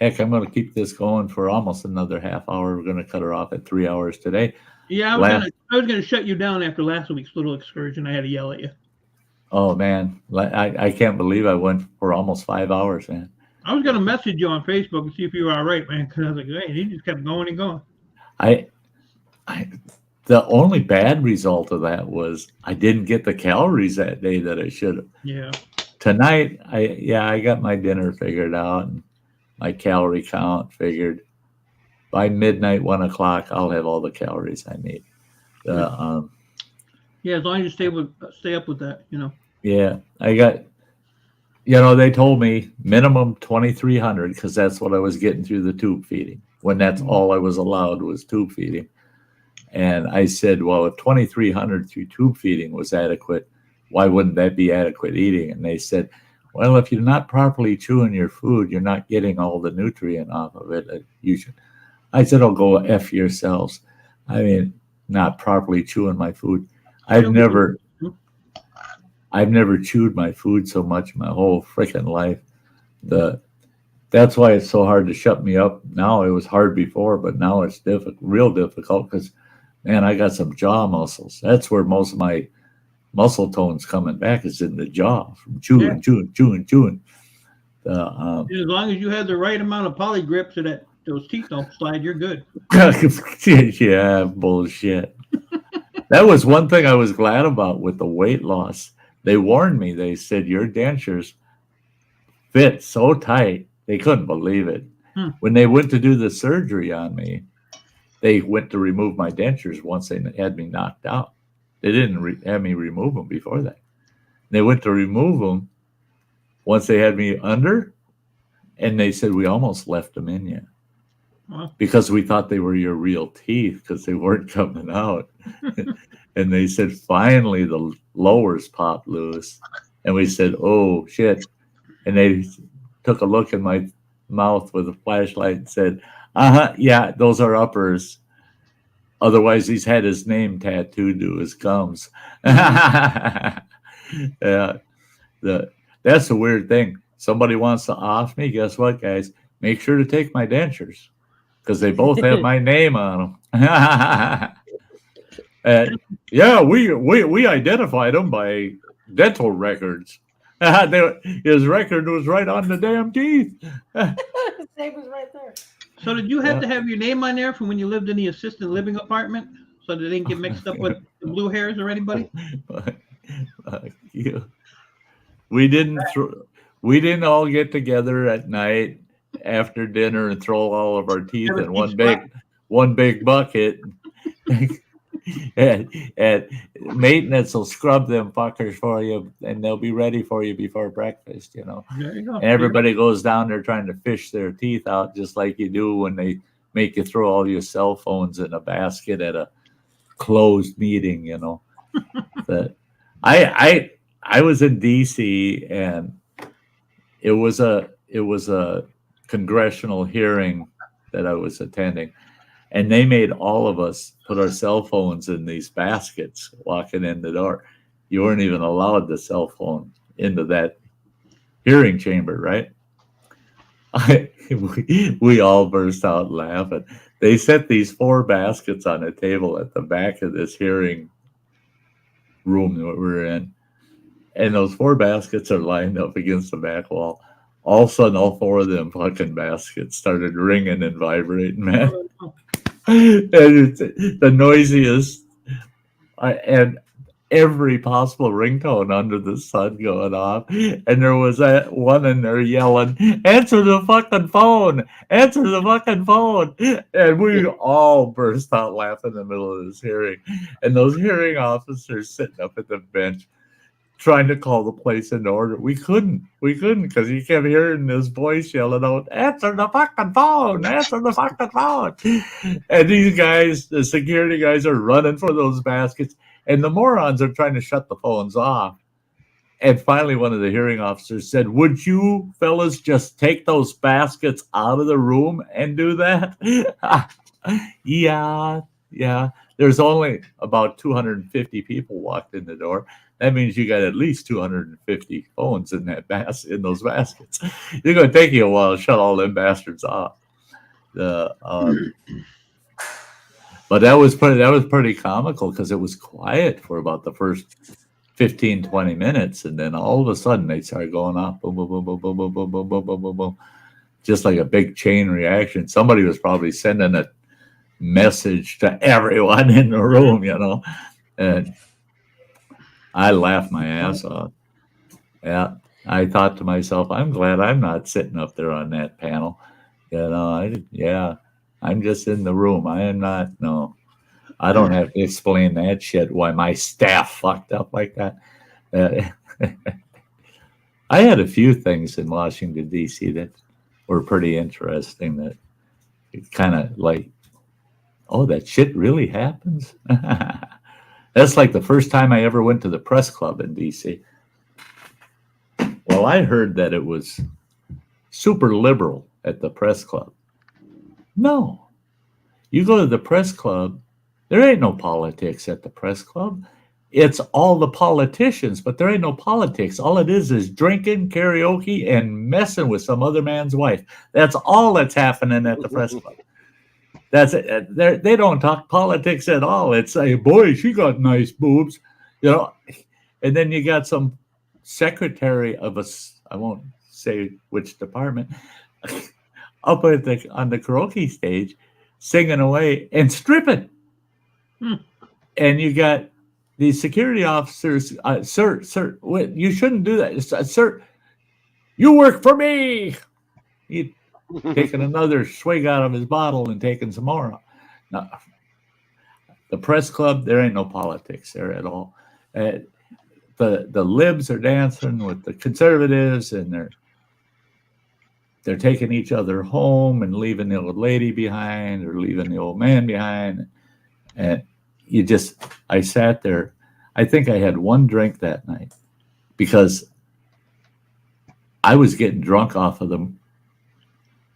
Heck, I'm going to keep this going for almost another half hour. We're going to cut her off at 3 hours today. Yeah, I was gonna shut you down after last week's little excursion. I had to yell at you. Oh, man. I can't believe I went for almost 5 hours, man. I was gonna message you on Facebook and see if you were all right, man. Because I was like, hey, he just kept going and going. The only bad result of that was I didn't get the calories that day that I should have. Yeah. Tonight, I got my dinner figured out and my calorie count figured. By midnight, 1 o'clock, I'll have all the calories I need. Yeah, as long as you stay up with that, Yeah, I got. They told me minimum 2,300 because that's what I was getting through the tube feeding. When that's all I was allowed was tube feeding, and I said, well, if 2,300 through tube feeding was adequate, why wouldn't that be adequate eating? And they said, well, if you're not properly chewing your food, you're not getting all the nutrient off of it. You should. I said, "Oh, go F yourselves." I mean, not properly chewing my food. I've never chewed my food so much in my whole freaking life. That's why it's so hard to shut me up now. It was hard before, but now it's real difficult because, man, I got some jaw muscles. That's where most of my muscle tone's coming back is in the jaw from chewing. As long as you have the right amount of poly grip so that those teeth don't slide, you're good. Yeah, bullshit. That was one thing I was glad about with the weight loss. They warned me. They said, your dentures fit so tight. They couldn't believe it. When they went to do the surgery on me, they went to remove my dentures once they had me knocked out. They didn't have me remove them before that. They went to remove them once they had me under, and they said, we almost left them in you. Because we thought they were your real teeth because they weren't coming out. And they said, finally, the lowers popped loose. And we said, oh, shit. And they took a look in my mouth with a flashlight and said, yeah, those are uppers. Otherwise, he's had his name tattooed to his gums. Yeah, that's the weird thing. Somebody wants to off me. Guess what, guys? Make sure to take my dentures because they both have my name on them. And yeah, we identified him by dental records. His record was right on the damn teeth. His name was right there. So did you have to have your name on there from when you lived in the assisted living apartment so they didn't get mixed up with the blue hairs or anybody? We didn't all get together at night after dinner and throw all of our teeth in one big bucket. and maintenance will scrub them fuckers for you, and they'll be ready for you before breakfast, you know. There you go. And everybody goes down there trying to fish their teeth out, just like you do when they make you throw all your cell phones in a basket at a closed meeting, you know. But I was in DC, and it was a congressional hearing that I was attending, and they made all of us put our cell phones in these baskets walking in the door. You weren't even allowed the cell phone into that hearing chamber, right? We all burst out laughing. They set these 4 baskets on a table at the back of this hearing room that we're in, and those 4 baskets are lined up against the back wall. All of a sudden, all 4 of them fucking baskets started ringing and vibrating, man. And it's the noisiest, and every possible ringtone under the sun going off. And there was that one in there yelling, "Answer the fucking phone! Answer the fucking phone!" And we all burst out laughing in the middle of this hearing. And those hearing officers sitting up at the bench trying to call the place into order. We couldn't because you kept hearing this voice yelling out, "Answer the fucking phone! Answer the fucking phone!" And these guys, the security guys, are running for those baskets, and the morons are trying to shut the phones off. And finally, one of the hearing officers said, "Would you fellas just take those baskets out of the room and do that?" Yeah. There's only about 250 people walked in the door. That means you got at least 250 phones in in those baskets. It's going to take you a while to shut all them bastards off. But that was pretty comical because it was quiet for about the first 15, 20 minutes, and then all of a sudden they started going off, boom, boom, boom, boom, boom, boom, boom, boom, boom, boom, boom, boom, just like a big chain reaction. Somebody was probably sending a message to everyone in the room, you know, and I laughed my ass off. Yeah, I thought to myself, I'm glad I'm not sitting up there on that panel. You know, I'm just in the room. I am not, no. I don't have to explain that shit, why my staff fucked up like that. I had a few things in Washington, D.C. that were pretty interesting, that it kind of like, oh, that shit really happens? That's like the first time I ever went to the press club in D.C. Well, I heard that it was super liberal at the press club. No. You go to the press club, there ain't no politics at the press club. It's all the politicians, but there ain't no politics. All it is drinking, karaoke, and messing with some other man's wife. That's all that's happening at the press club. That's it. They don't talk politics at all. It's a, boy, she got nice boobs, you know. And then you got some secretary of I won't say which department, up on the karaoke stage, singing away and stripping. And you got these security officers, sir, you shouldn't do that. Sir, you work for me. He taking another swig out of his bottle and taking some more. Now, the press club, there ain't no politics there at all. The libs are dancing with the conservatives, and they're taking each other home and leaving the old lady behind or leaving the old man behind. And I sat there. I think I had one drink that night because I was getting drunk off of the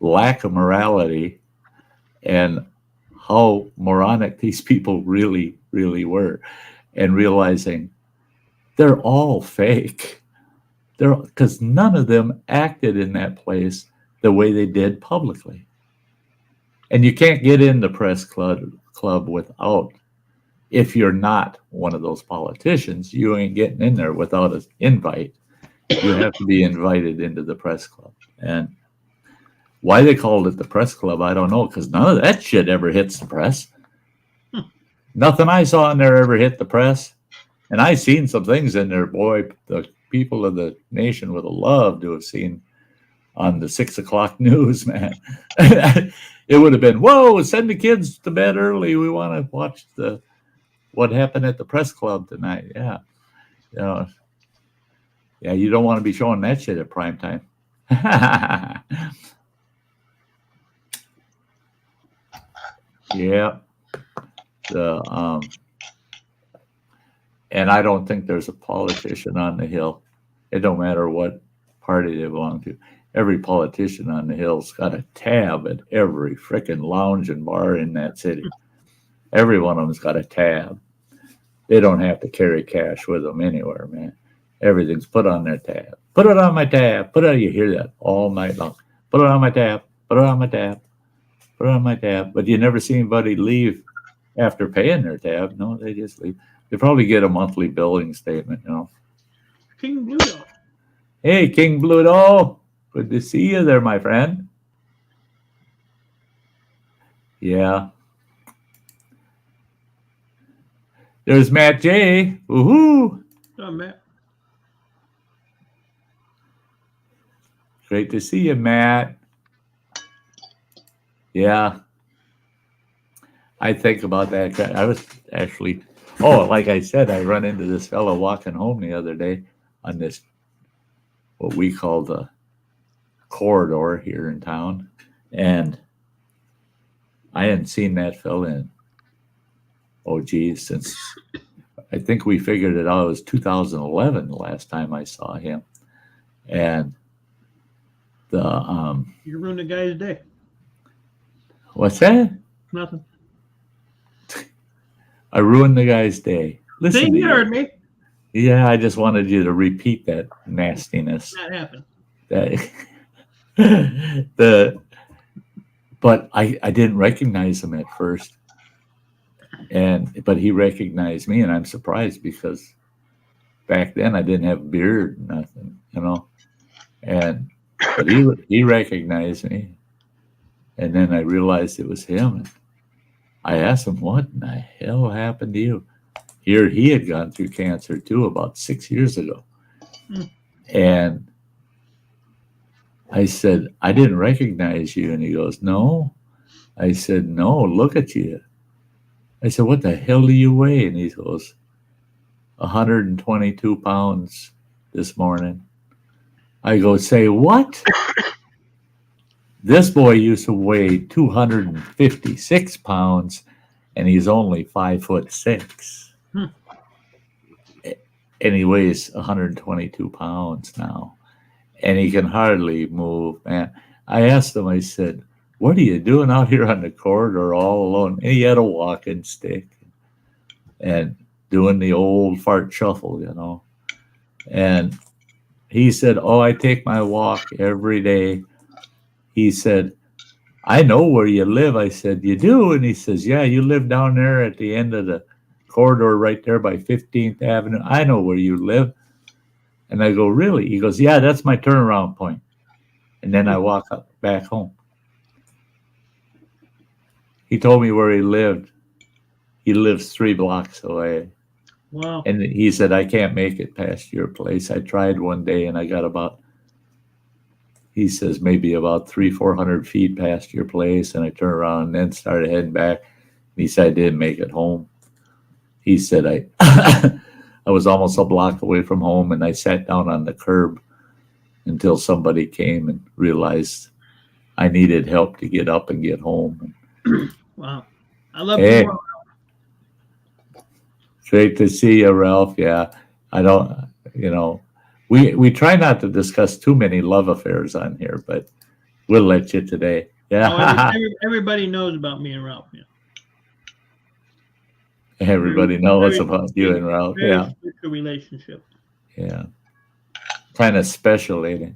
lack of morality and how moronic these people really, really were, and realizing they're all fake. Because none of them acted in that place the way they did publicly. And you can't get in the press club without, if you're not one of those politicians, you ain't getting in there without an invite. You have to be invited into the press club. And why they called it the press club, I don't know, because none of that shit ever hits the press. Nothing I saw in there ever hit the press. And I seen some things in there, boy, the people of the nation would have loved to have seen on the 6 o'clock news, man. It would have been, whoa, send the kids to bed early. We want to watch the what happened at the press club tonight. Yeah. You know, yeah, you don't want to be showing that shit at prime time. Yeah. And I don't think there's a politician on the Hill. It don't matter what party they belong to. Every politician on the Hill's got a tab at every frickin' lounge and bar in that city. Every one of them's got a tab. They don't have to carry cash with them anywhere, man. Everything's put on their tab. Put it on my tab. Put it on. You hear that all night long. Put it on my tab. Put it on my tab. Put it on my tab. But you never see anybody leave after paying their tab. No, they just leave. They probably get a monthly billing statement, you know. King Bluto. Hey, King Bluto. Good to see you there, my friend. Yeah. There's Matt J. Woohoo. Oh, Matt. Great to see you, Matt. Yeah. I think about that. I was actually, like I said, I run into this fellow walking home the other day on this, what we call the corridor here in town. And I hadn't seen that fella in, since I think we figured it out. It was 2011 the last time I saw him. And you ruined the guy's day. What's that? Nothing. I ruined the guy's day. Listen, See, you heard me. Yeah, I just wanted you to repeat that nastiness. That happened. But I didn't recognize him at first, but he recognized me, and I'm surprised because back then I didn't have a beard, nothing, you know, but he recognized me, and then I realized it was him. And I asked him, "What in the hell happened to you?" Here he had gone through cancer too about 6 years ago, and I said, "I didn't recognize you." And he goes, "No." I said, "No, look at you." I said, "What the hell do you weigh?" And he goes, 122 pounds this morning. I go, "Say what?" This boy used to weigh 256 pounds, and he's only 5'6". And he weighs 122 pounds now. And he can hardly move, man. I asked him, I said, "What are you doing out here on the corridor all alone?" And he had a walking stick and doing the old fart shuffle, you know. And he said, "Oh, I take my walk every day." He said, "I know where you live." I said, "You do?" And he says, "Yeah, you live down there at the end of the corridor right there by 15th Avenue. I know where you live." And I go, "Really?" He goes, "Yeah, that's my turnaround point." And then I walk back home. He told me where he lived. He lives 3 blocks away. Wow. And he said, "I can't make it past your place. I tried one day and I got he says, maybe about 300-400 feet past your place. And I turned around and then started heading back. And he said, I didn't make it home. He said, I was almost a block away from home, and I sat down on the curb until somebody came and realized I needed help to get up and get home." Wow. I love you more. Great to see you, Ralph. Yeah. I don't, we try not to discuss too many love affairs on here, but we'll let you today. Yeah. Everybody knows about me and Ralph. Yeah. Everybody knows about you and Ralph. Yeah. Special relationship. Yeah. Kind of special, ain't it?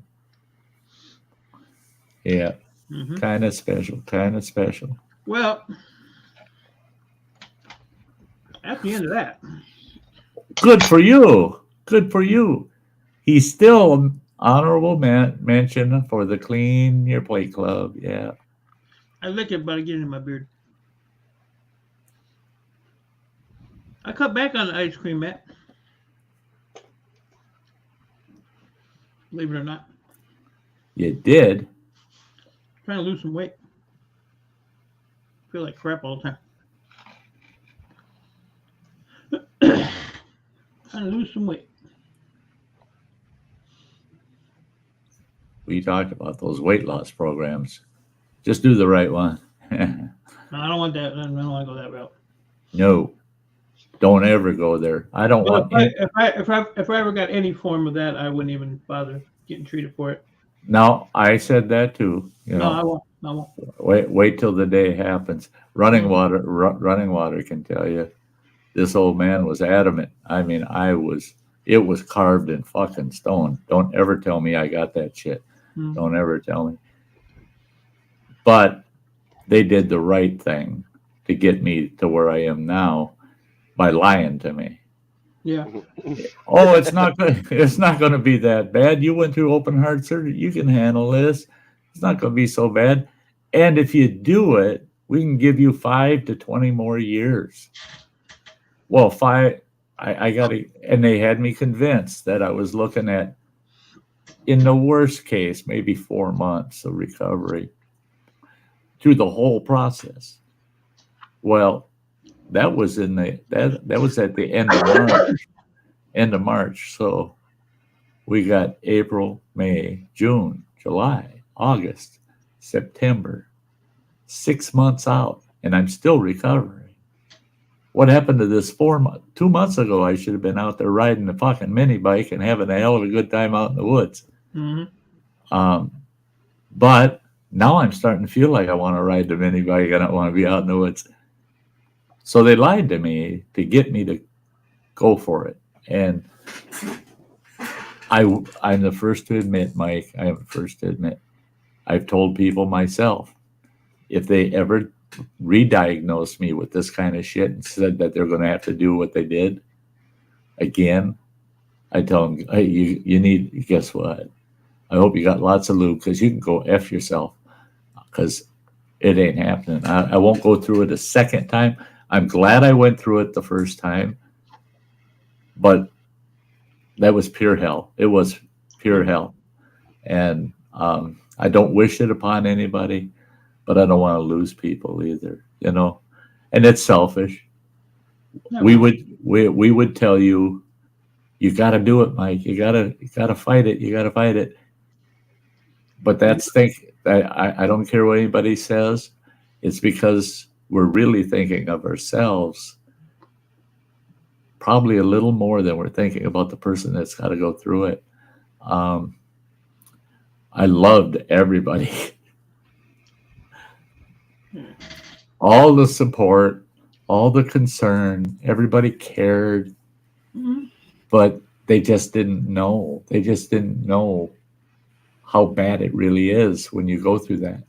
Yeah. Mm-hmm. Kind of special. Well, at the end of that. Good for you. He's still an honorable mention for the Clean Your Plate Club. Yeah. I like it, but I get it in my beard. I cut back on the ice cream, Matt. Believe it or not. You did? Trying to lose some weight. Feel like crap all the time. Trying to lose some weight. We talked about those weight loss programs. Just do the right one. No, I don't want that. I don't want to go that route. No, don't ever go there. I don't Well, want. if I ever got any form of that, I wouldn't even bother getting treated for it. No, I said that too. You No, know, I won't. I won't. wait till the day happens. Running water can tell you. This old man was adamant. I mean, it was carved in fucking stone. Don't ever tell me I got that shit. Don't ever tell me. But they did the right thing to get me to where I am now by lying to me. Yeah. Oh, it's not going to be that bad. You went through open heart surgery. You can handle this. It's not going to be so bad. And if you do it, we can give you 5 to 20 more years. Well, I got to, and they had me convinced that I was looking at, in the worst case, maybe 4 months of recovery through the whole process. Well, that was that was at the end of March. So we got April, May, June, July, August, September, 6 months out, and I'm still recovering. What happened to this 2 months ago? I should have been out there riding the fucking mini bike and having a hell of a good time out in the woods. Mm-hmm. But now I'm starting to feel like I want to ride the mini bike and I want to be out in the woods. So they lied to me to get me to go for it. And I'm the first to admit, Mike, I've told people myself, if they ever re-diagnosed me with this kind of shit and said that they're going to have to do what they did again, I tell them, hey, you need, guess what? I hope you got lots of lube because you can go F yourself because it ain't happening. I won't go through it a second time. I'm glad I went through it the first time, but that was pure hell. It was pure hell. And I don't wish it upon anybody, but I don't want to lose people either, you know, and it's selfish. No. We would tell you, you got to do it, Mike. You got to fight it. You got to fight it. But I don't care what anybody says. It's because we're really thinking of ourselves probably a little more than we're thinking about the person that's got to go through it. I loved everybody. All the support, all the concern, everybody cared, but they just didn't know. They just didn't know how bad it really is when you go through that.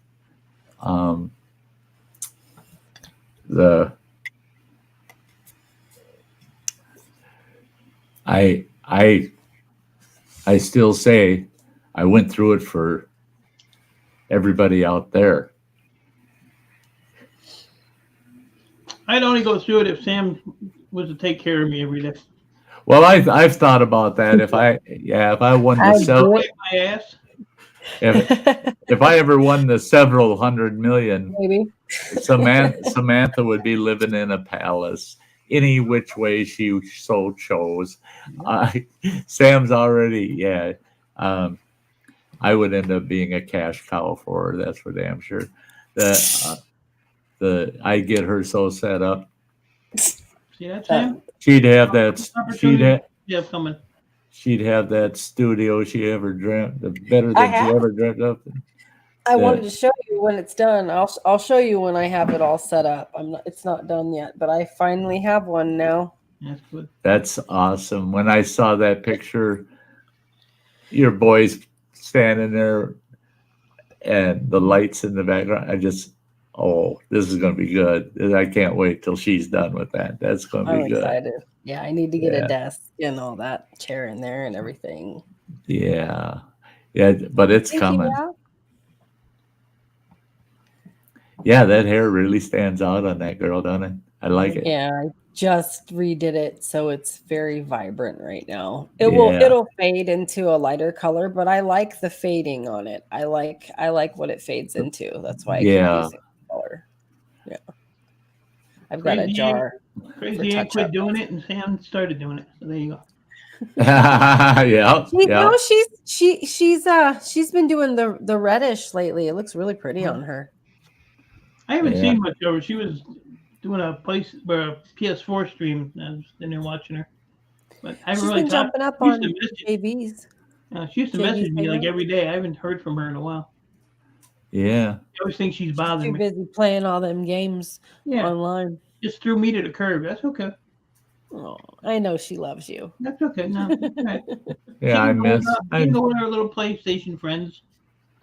I still say I went through it for everybody out there. I'd only go through it if Sam was to take care of me every day. Well, I've thought about that. If I won the My ass. if I ever won the several $100 million, Maybe. Samantha would be living in a palace any which way she so chose. Sam's already, I would end up being a cash cow for her. That's for damn sure. I get her so set up. See that, Sam? She'd have that. Coming. She'd have that studio she ever dreamt, better than she ever dreamt up. I wanted to show you when it's done. I'll show you when I have it all set up. It's not done yet, but I finally have one now. That's good. That's awesome. When I saw that picture, your boys standing there and the lights in the background, this is going to be good. I can't wait till she's done with that. That's going to be good. I'm excited. Yeah, I need to get a desk and all that chair in there and everything. Yeah, but it's coming. Yeah, that hair really stands out on that girl, doesn't it? I like it. Yeah, I just redid it, so it's very vibrant right now. It'll fade into a lighter color, but I like the fading on it. I like what it fades into. That's why I keep using the color. Yeah, I've got a jar. Crazy Ann quit doing it, and Sam started doing it. So there you go. Yeah. No, she's been doing the reddish lately. It looks really pretty on her. I haven't Yeah. seen much of her. She was doing a PS4 stream. I was in there watching her, but I haven't She's really been talked. jumping up She used on to message- JVs. She used to JV's message me like favorite. every day. I haven't heard from her in a while. Yeah. I always think she's She's bothering too me. busy playing all them games Yeah, online. just threw me to the curb. That's okay. Oh, I know she loves you. That's okay. No, all right. Yeah, I miss She can go with her little PlayStation friends.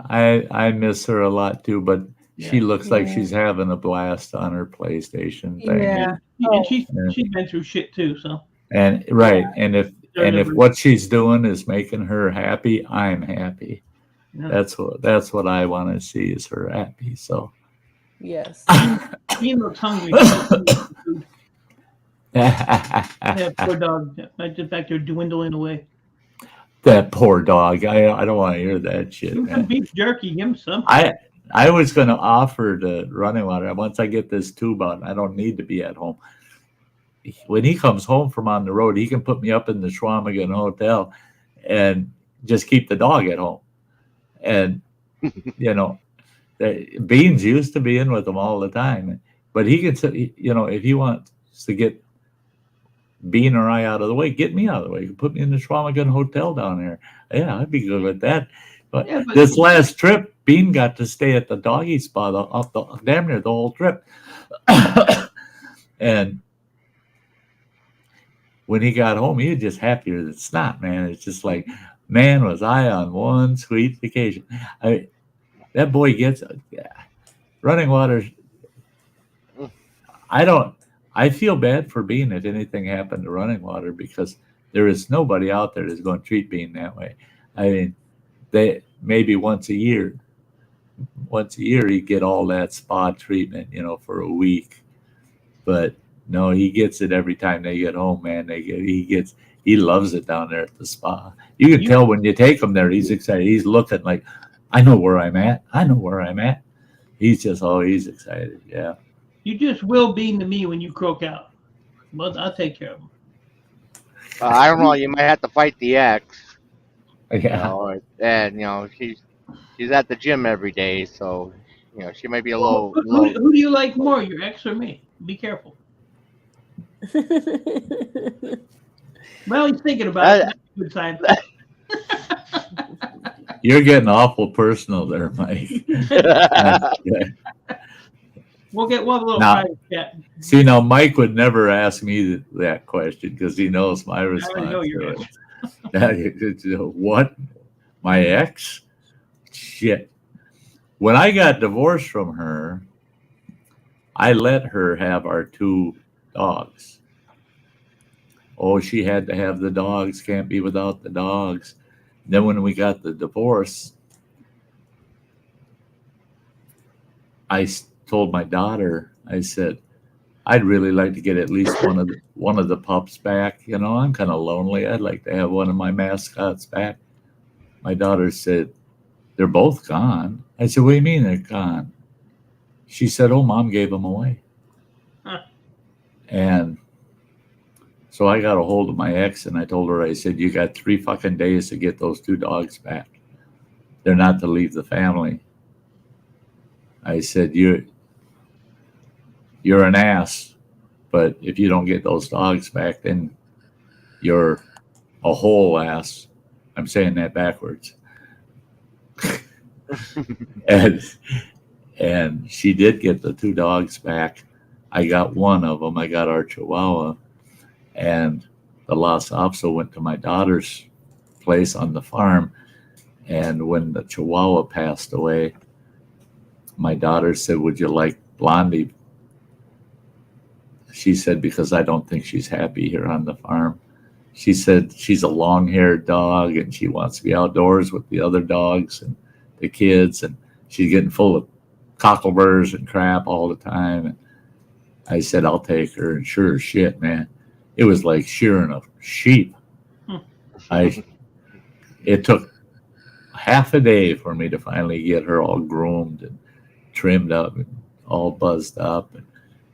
I miss her a lot too, but she Yeah. looks like Yeah. she's having a blast on her PlayStation thing. Yeah. And she's been through shit too. So And right, and if Definitely. what she's doing is making her happy, I'm happy. yeah. That's what I want to see is her happy. So Yes. He looks hungry. Yeah, poor dog. In fact, they're dwindling away. that poor dog. I don't want to hear that shit, Give him some man. beef jerky. Give him some. I was going to offer the running water once I get this tube out. I don't need to be at home. When he comes home from on the road, he can put me up in the Schwamigan Hotel and just keep the dog at home. And, Beans used to be in with him all the time. But he can, if he wants to get Bean or I out of the way, get me out of the way. You can put me in the Schwamigan Hotel down there. Yeah, I'd be good with that. But this last trip, Bean got to stay at the doggy spot damn near the whole trip. And when he got home, he was just happier than snot, man. It's just like, man, was I on one sweet vacation. That boy gets running water. I feel bad for Bean if anything happened to running water because there is nobody out there that's going to treat Bean that way. I mean, they maybe once a year he'd get all that spa treatment, for a week. But no, he gets it every time they get home, man. He loves it down there at the spa. You can tell when you take him there, he's excited. He's looking like, I know where I'm at. He's just always excited. Yeah. You just will Bean to me when you croak out. But I'll take care of him. I don't know. You might have to fight the ex. Yeah. And she's at the gym every day, so she might be a little. Who do you like more, your ex or me? Be careful. Well, he's thinking about it. That's a good sign. You're getting awful personal there, Mike. We'll have a little private chat. See, now Mike would never ask me that question because he knows my response. I know your What? My ex? Shit. When I got divorced from her, I let her have our 2 dogs. Oh, she had to have the dogs, can't be without the dogs. Then when we got the divorce, I told my daughter, I said, I'd really like to get at least one of the pups back. I'm kind of lonely. I'd like to have one of my mascots back. My daughter said, they're both gone. I said, what do you mean they're gone? She said, oh, Mom gave them away. Huh. And so I got a hold of my ex and I told her, I said, you got 3 fucking days to get those 2 dogs back. They're not to leave the family. I said, you're an ass, but if you don't get those dogs back, then you're a whole ass. I'm saying that backwards. and she did get the 2 dogs back. I got one of them. I got our Chihuahua, and the Lhasa Apso went to my daughter's place on the farm. And when the Chihuahua passed away, my daughter said, would you like Blondie? She said, because I don't think she's happy here on the farm. She said she's a long-haired dog and she wants to be outdoors with the other dogs and the kids, and she's getting full of cockleburrs and crap all the time. And I said, I'll take her. And sure as shit, man, it was like shearing a sheep. It took half a day for me to finally get her all groomed and trimmed up and all buzzed up. And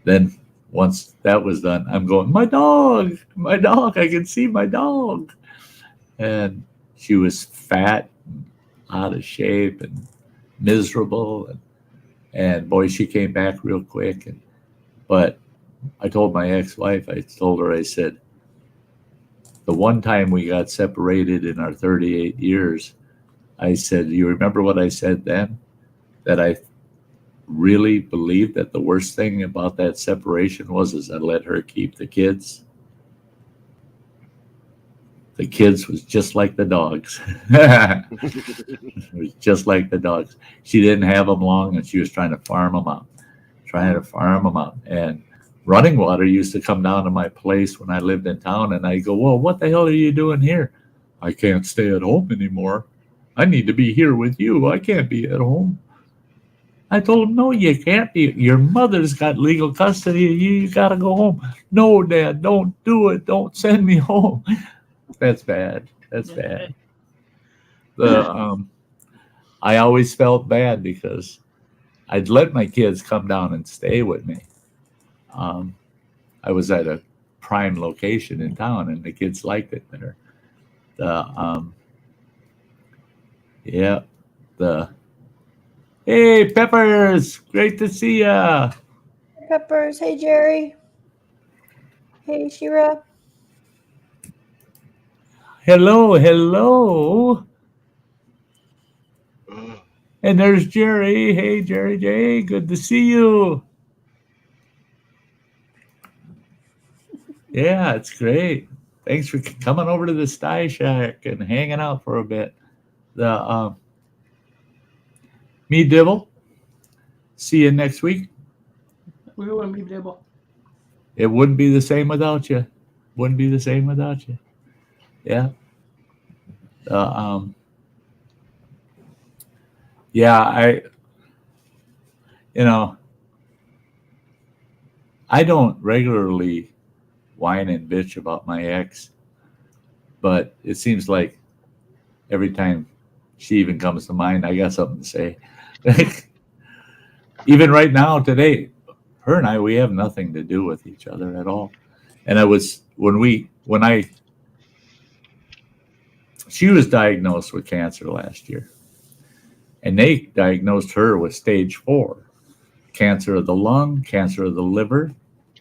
then once that was done, I'm going, my dog, I can see my dog. and she was fat, and out of shape, and miserable, and boy, she came back real quick. But I told my ex-wife, I told her, I said, the one time we got separated in our 38 years, I said, you remember what I said then? That I really believed that the worst thing about that separation was I let her keep the kids. The kids was just like the dogs. It was just like the dogs. She didn't have them long, and she was trying to farm them out. And running water used to come down to my place when I lived in town, and I go, well, what the hell are you doing here? I can't stay at home anymore. I need to be here with you. I can't be at home. I told him, no, you can't be. Your mother's got legal custody of you. You got to go home. No, Dad, don't do it. Don't send me home. That's bad. That's bad. I always felt bad because I'd let my kids come down and stay with me. I was at a prime location in town, and the kids liked it there. Hey, Peppers, great to see ya. Peppers, hey Jerry. Hey Shira. Hello. And there's Jerry. Hey, Jerry J, good to see you. Yeah, it's great. Thanks for coming over to the Sty Shack and hanging out for a bit. Me Dibble. See you next week. We wouldn't be able. It wouldn't be the same without you. Yeah. I don't regularly whine and bitch about my ex, but it seems like every time she even comes to mind, I got something to say. Even right now, today, her and we have nothing to do with each other at all. And she was diagnosed with cancer last year, and they diagnosed her with stage 4, cancer of the lung, cancer of the liver,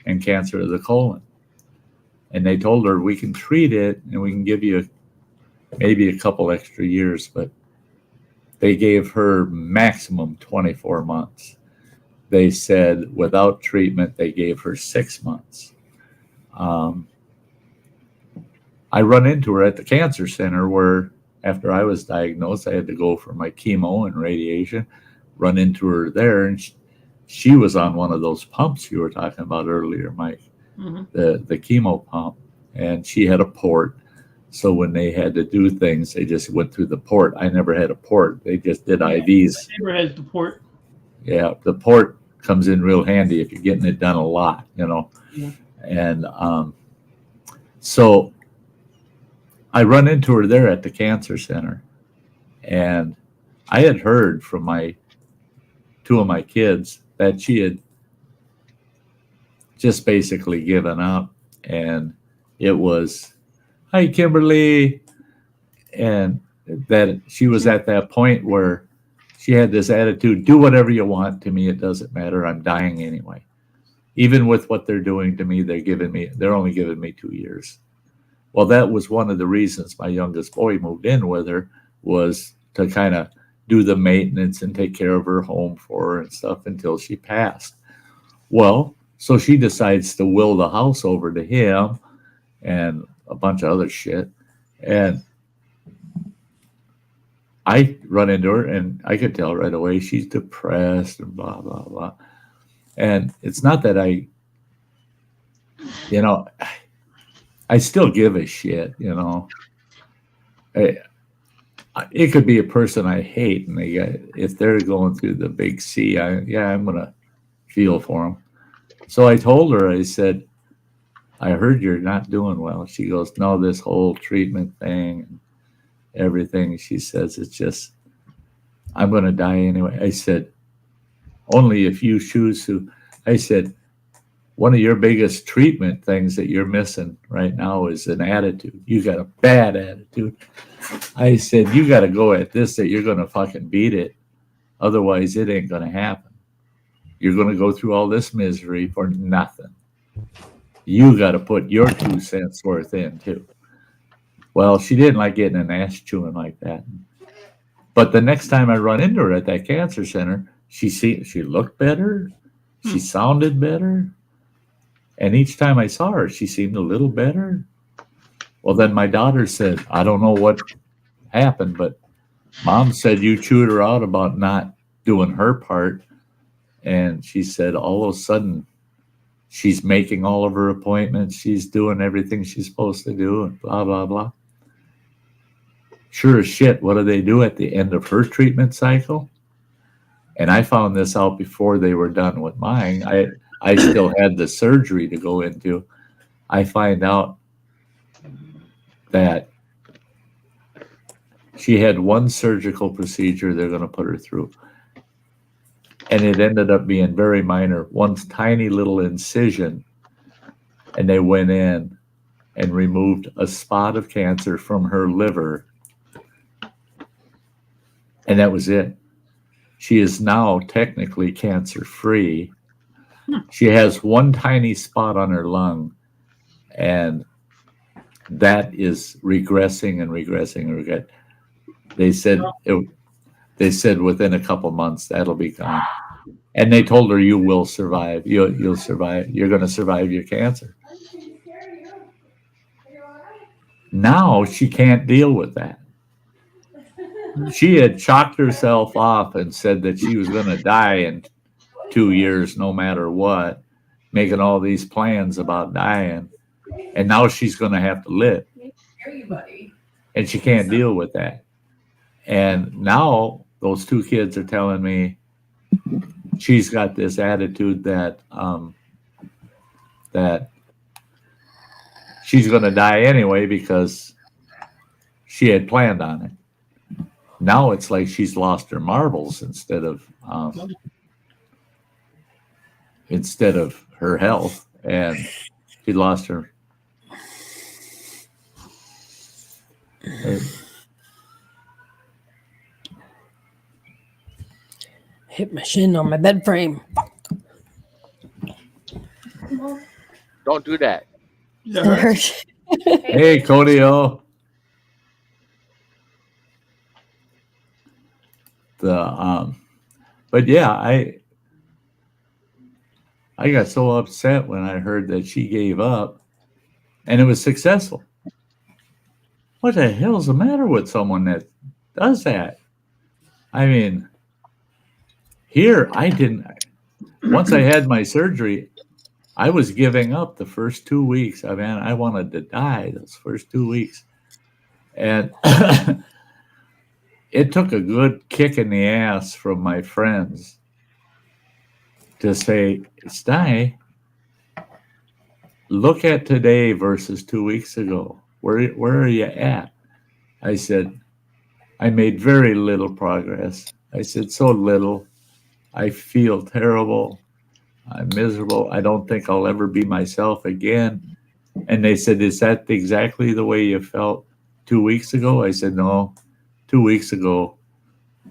and cancer of the colon. And they told her, we can treat it and we can give you maybe a couple extra years, but they gave her maximum 24 months. They said without treatment, they gave her 6 months. I run into her at the cancer center where after I was diagnosed, I had to go for my chemo and radiation, run into her there. And she was on one of those pumps you were talking about earlier, Mike, the chemo pump. And she had a port. So when they had to do things, they just went through the port. I never had a port. They just did IVs. My neighbor has the port. Yeah, the port comes in real handy if you're getting it done a lot, Yeah. And so I run into her there at the cancer center, and I had heard from 2 of my kids that she had just basically given up, and it was, hi, Kimberly, and that she was at that point where she had this attitude, do whatever you want to me, it doesn't matter, I'm dying anyway. Even with what they're doing to me, they're only giving me 2 years. Well, that was one of the reasons my youngest boy moved in with her, was to kind of do the maintenance and take care of her home for her and stuff until she passed. Well, so she decides to will the house over to him and a bunch of other shit. And I run into her, and I could tell right away she's depressed and blah, blah, blah. And it's not that I still give a shit, It could be a person I hate, and if they're going through the big C, I'm going to feel for them. So I told her, I said, I heard you're not doing well. She goes, no, this whole treatment thing and everything. She says, it's just, I'm going to die anyway. I said, only if you choose to. I said, one of your biggest treatment things that you're missing right now is an attitude. You got a bad attitude. I said, you got to go at this, that you're going to fucking beat it. Otherwise, it ain't going to happen. You're going to go through all this misery for nothing. You got to put your 2 cents worth in, too. Well, she didn't like getting an ass chewing like that. But the next time I run into her at that cancer center, she looked better. She sounded better. And each time I saw her, she seemed a little better. Well, then my daughter said, I don't know what happened, but Mom said you chewed her out about not doing her part. And she said all of a sudden, she's making all of her appointments. She's doing everything she's supposed to do and blah, blah, blah. Sure as shit, what do they do at the end of her treatment cycle? And I found this out before they were done with mine. I still had the surgery to go into. I find out that she had one surgical procedure they're going to put her through. And it ended up being very minor, one tiny little incision. And they went in and removed a spot of cancer from her liver. And that was it. She is now technically cancer-free. She has one tiny spot on her lung, and that is regressing and regressing and regressing. They said within a couple months that'll be gone. And they told her you will survive. You'll survive. You're going to survive your cancer. Now she can't deal with that. She had chalked herself off and said that she was going to die in 2 years no matter what, making all these plans about dying. And now she's going to have to live. And she can't deal with that. And now those 2 kids are telling me she's got this attitude that that she's going to die anyway because she had planned on it. Now it's like she's lost her marbles instead of her health, and she lost her. Hit my shin on my bed frame. Don't do that. Hey, Cody-O. But yeah, I got so upset when I heard that she gave up and it was successful. What the hell's the matter with someone that does that? I mean, here I didn't. Once I had my surgery, I was giving up the first 2 weeks. I mean, I wanted to die those first 2 weeks. And it took a good kick in the ass from my friends to say, Sty, look at today versus 2 weeks ago. Where are you at? I said, I made very little progress. I said, so little. I feel terrible. I'm miserable. I don't think I'll ever be myself again. And they said, is that exactly the way you felt 2 weeks ago? I said, no. 2 weeks ago,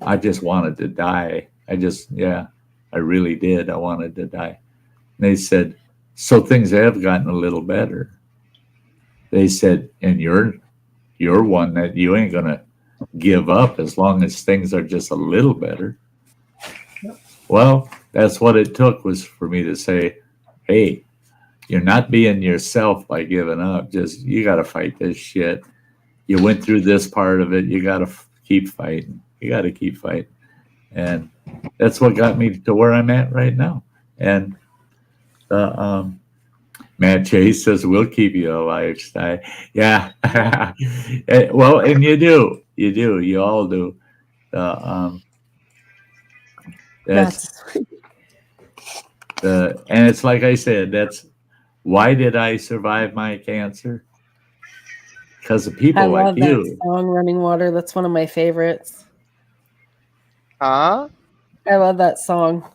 I just wanted to die. I really did. I wanted to die. And they said, so things have gotten a little better. They said, and you're one that you ain't going to give up as long as things are just a little better. Well, that's what it took, was for me to say, hey, you're not being yourself by giving up. Just, you got to fight this shit. You went through this part of it. You got to keep fighting. You got to keep fighting. And that's what got me to where I'm at right now. And Matt Chase says, we'll keep you alive, Sty. Yeah. Well, and you do. You all do. And it's like I said, that's why did I survive my cancer? Because of people like you. I love that song, Running Water. That's one of my favorites. Huh? I love that song.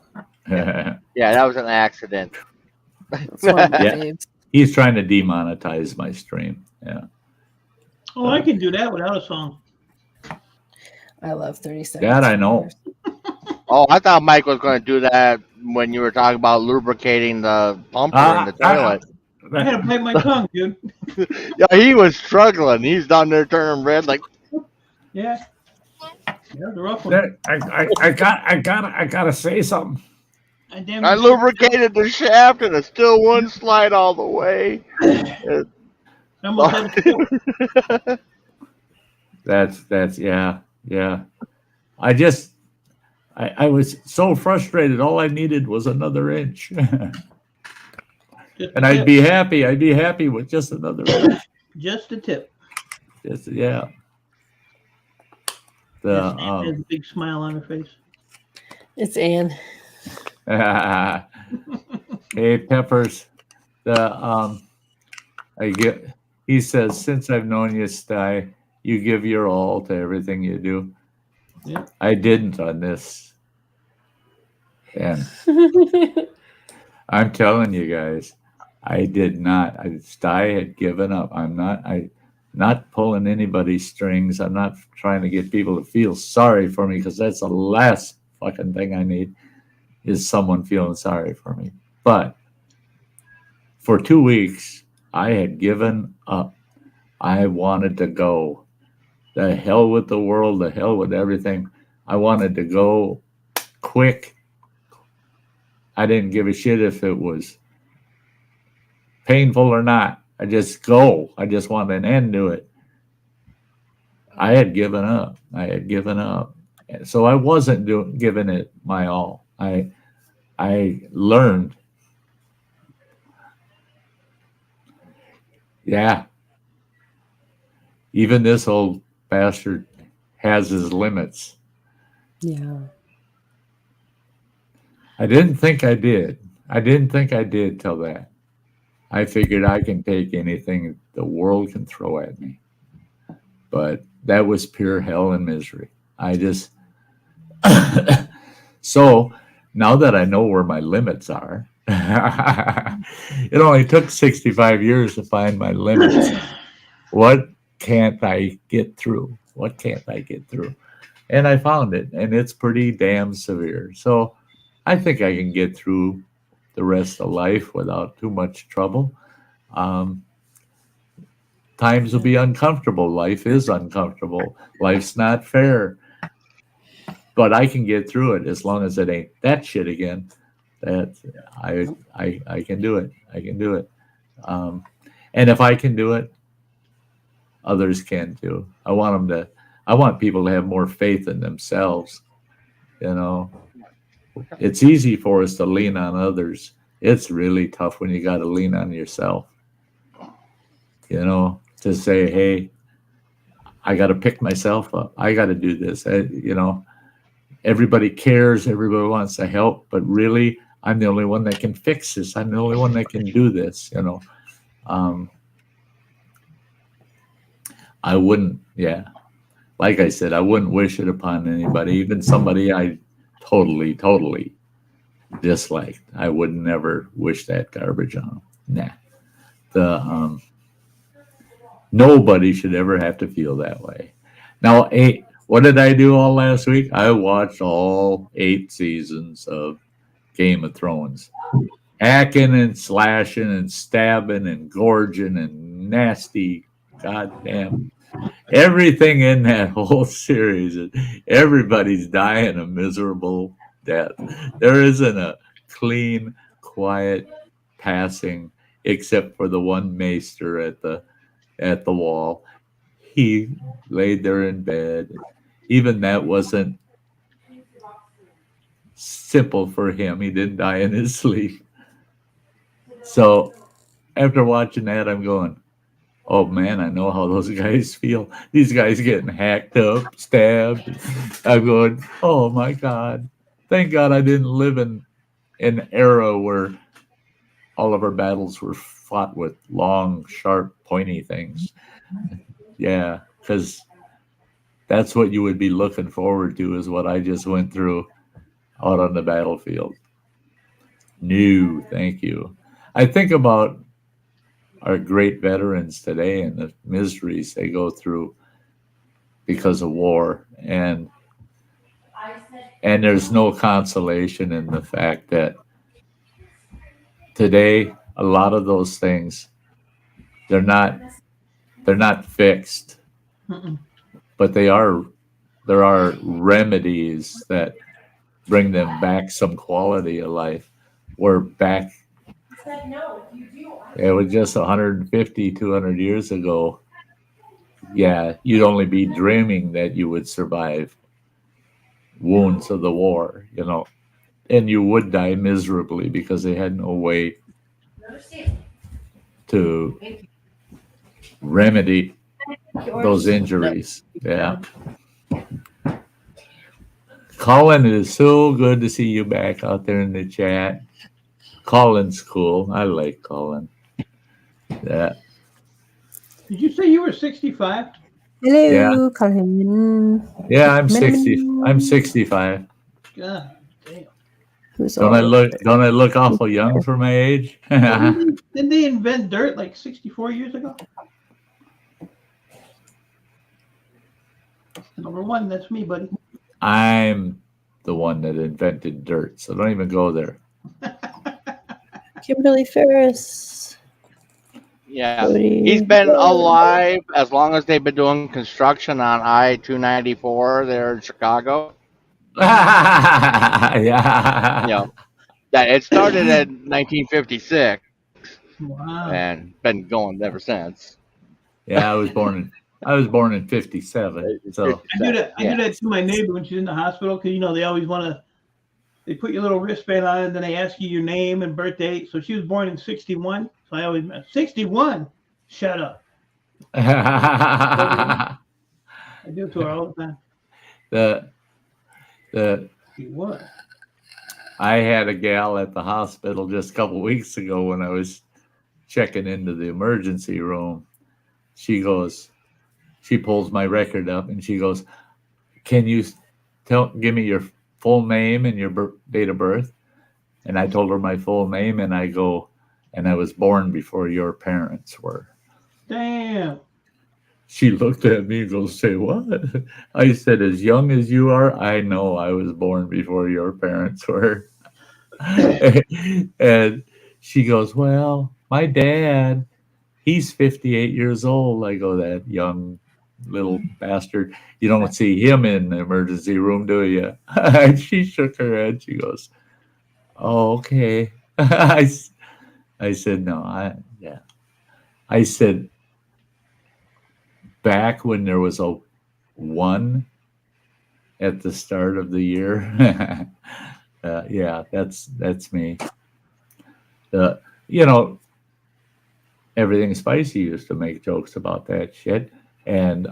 Yeah, that was an accident. That's one of my Yeah. faves. He's trying to demonetize my stream. Yeah. Oh, I can do that without a song. I love 30 seconds. That I from know. Mars. Oh, I thought Mike was going to do that when you were talking about lubricating the pumper in the toilet. I had to bite my tongue, dude. Yeah, he was struggling. He's down there turning red like. Yeah. That was a rough one. I gotta say something. And damn I it. lubricated the shaft and it still wouldn't slide all the way. I almost had a stroke. That's yeah. I was so frustrated. All I needed was another inch. Just And a I'd tip. be happy. I'd be happy with just another inch. Just a tip. Just, yeah. Yes, Ann has a big smile on her face. It's Anne. Hey, Peppers. He says, since I've known you, Sty, you give your all to everything you do. Yeah. I didn't on this. And I'm telling you guys, I did not. Sty had given up. I'm not pulling anybody's strings. I'm not trying to get people to feel sorry for me, because that's the last fucking thing I need is someone feeling sorry for me. But for 2 weeks, I had given up. I wanted to go. The hell with the world, the hell with everything. I wanted to go quick. I didn't give a shit if it was painful or not. I just go. I just want an end to it. I had given up. So I wasn't giving it my all. I learned. Yeah. Even this old bastard has his limits. Yeah. I didn't think I did. Till that. I figured I can take anything the world can throw at me. But that was pure hell and misery. I just so now that I know where my limits are, it only took 65 years to find my limits. What can't I get through? And I found it, and it's pretty damn severe. So I think I can get through the rest of life without too much trouble. Times will be uncomfortable. Life is uncomfortable. Life's not fair. But I can get through it as long as it ain't that shit again. That I can do it. And if I can do it, others can too. I want people to have more faith in themselves. You know, it's easy for us to lean on others. It's really tough when you got to lean on yourself. You know, to say, hey, I got to pick myself up. I got to do this. Everybody cares. Everybody wants to help. But really, I'm the only one that can fix this. I'm the only one that can do this. I wouldn't, like I said, I wouldn't wish it upon anybody, even somebody I totally disliked. I would never wish that garbage on them. Nah. Nobody should ever have to feel that way. Now, what did I do all last week? I watched all 8 seasons of Game of Thrones. Hacking and slashing and stabbing and gorging and nasty, goddamn. Everything in that whole series, everybody's dying a miserable death. There isn't a clean, quiet passing, except for the one maester at the wall. He laid there in bed. Even that wasn't simple for him. He didn't die in his sleep. So after watching that, I'm going, oh man, I know how those guys feel. These guys getting hacked up, stabbed. I'm going, oh my God. Thank God I didn't live in an era where all of our battles were fought with long, sharp, pointy things. Yeah, because that's what you would be looking forward to, is what I just went through out on the battlefield. No, thank you. I think about our great veterans today and the miseries they go through because of war, and there's no consolation in the fact that today a lot of those things they're not fixed, Mm-mm. but there are remedies that bring them back some quality of life. Where back it was just 150 200 years ago, yeah, you'd only be dreaming that you would survive wounds of the war, and you would die miserably because they had no way to remedy those injuries. Yeah. Colin, it is so good to see you back out there in the chat. Colin's cool. I like Colin. Yeah. Did you say you were 65? Hello, Colin. Yeah, I'm 60. I'm 65. God damn. Who's Don't I look awful young for my age? Didn't they invent dirt like 64 years ago? Number one, that's me, buddy. I'm the one that invented dirt, so don't even go there. Kimberly Ferris. Yeah, Cody. he's been alive as long as they've been doing construction on I-294 there in Chicago. Yeah. That it started in 1956 Wow. and been going ever since. Yeah, I was born in 57. So I do that to my neighbor when she's in the hospital because they always want to. They put your little wristband on, and then they ask you your name and birth date. So she was born in 61. So I always 61. Shut up. I do it to her all the time. What? I had a gal at the hospital just a couple weeks ago when I was checking into the emergency room. She pulls my record up and she goes, "Can you give me your full name and your date of birth?" And I told her my full name, and I go, "And I was born before your parents were." Damn. She looked at me and goes, "Say what?" I said, "As young as you are, I know I was born before your parents were." And she goes, "Well, my dad, he's 58 years old." I go, "That young little bastard. You don't see him in the emergency room, do you?" And she shook her head. She goes, "Oh, okay." I said, "No, I said, back when there was a 1 at the start of the year." Yeah, that's me. Everything Spicy used to make jokes about that shit, and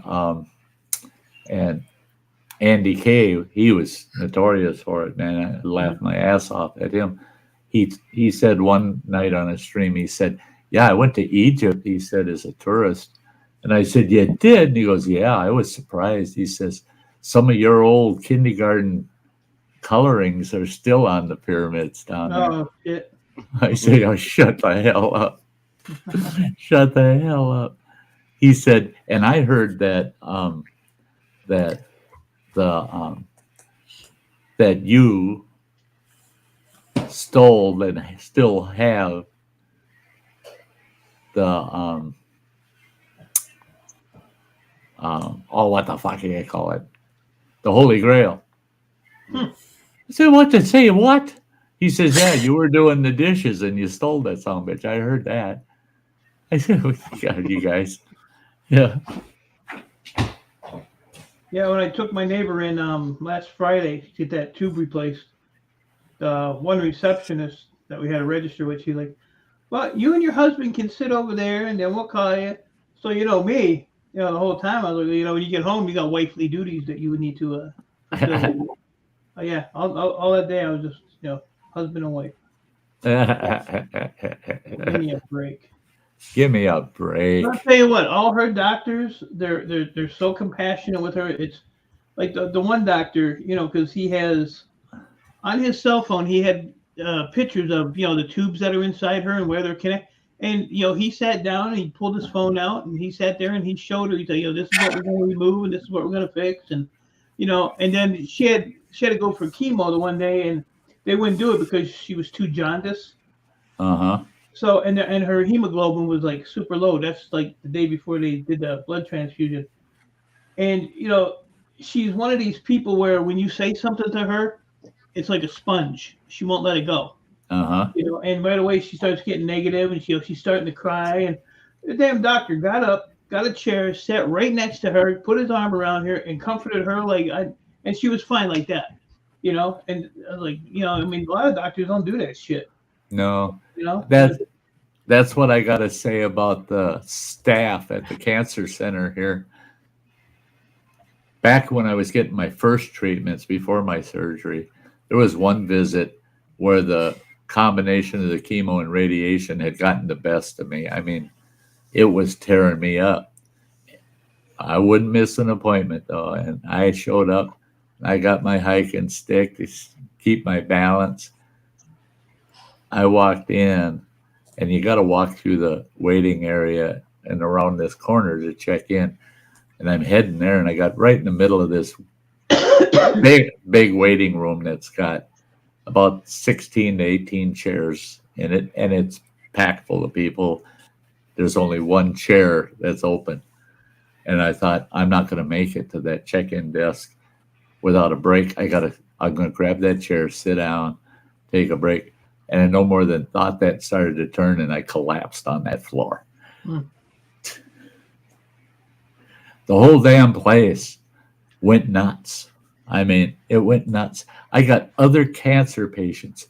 Andy K, he was notorious for it, man. I laughed my ass off at him. He said one night on a stream, he said, "Yeah, I went to Egypt," he said, "as a tourist." And I said, "You did?" And he goes, "Yeah, I was surprised." He says, "Some of your old kindergarten colorings are still on the pyramids down there." Oh shit. I say, "Oh, shut the hell up." Shut the hell up. He said, and I heard that that you stole and still have the what the fuck do you call it? The Holy Grail. I said, "What to say? What?" He says, "Yeah, you were doing the dishes and you stole that son of a bitch. I heard that." I said, "Oh, God, you guys." Yeah. Yeah, when I took my neighbor in last Friday to get that tube replaced, the one receptionist that we had to register with, she's like, "Well, you and your husband can sit over there, and then we'll call you." So me, the whole time I was like, when you get home, you got wifely duties that you would need to fulfill. Yeah, all that day I was just husband and wife. Give me a break. Give me a break. I'll tell you what, all her doctors, they're so compassionate with her. It's like the one doctor, because he has on his cell phone, he had pictures of the tubes that are inside her and where they're connected. And he sat down and he pulled his phone out and he sat there and he showed her. He said, this is what we're going to remove and this is what we're going to fix. And and then she had to go for chemo the one day and they wouldn't do it because she was too jaundiced. So and her hemoglobin was like super low. That's like the day before they did the blood transfusion. And she's one of these people where when you say something to her, it's like a sponge. She won't let it go. And right away she starts getting negative, and she's starting to cry. And the damn doctor got up, got a chair, sat right next to her, put his arm around her, and comforted her and she was fine like that. And I was like, I mean, a lot of doctors don't do that shit. No. That's what I got to say about the staff at the cancer center here. Back when I was getting my first treatments before my surgery, there was one visit where the combination of the chemo and radiation had gotten the best of me. I mean, it was tearing me up. I wouldn't miss an appointment, though, and I showed up. I got my hiking stick to keep my balance. I walked in, and you got to walk through the waiting area and around this corner to check in. And I'm heading there, and I got right in the middle of this big waiting room that's got about 16 to 18 chairs in it, and it's packed full of people. There's only one chair that's open. And I thought, I'm not going to make it to that check-in desk without a break. I'm going to grab that chair, sit down, take a break. And I no more than thought that started to turn, and I collapsed on that floor. The whole damn place went nuts. I mean, it went nuts. I got other cancer patients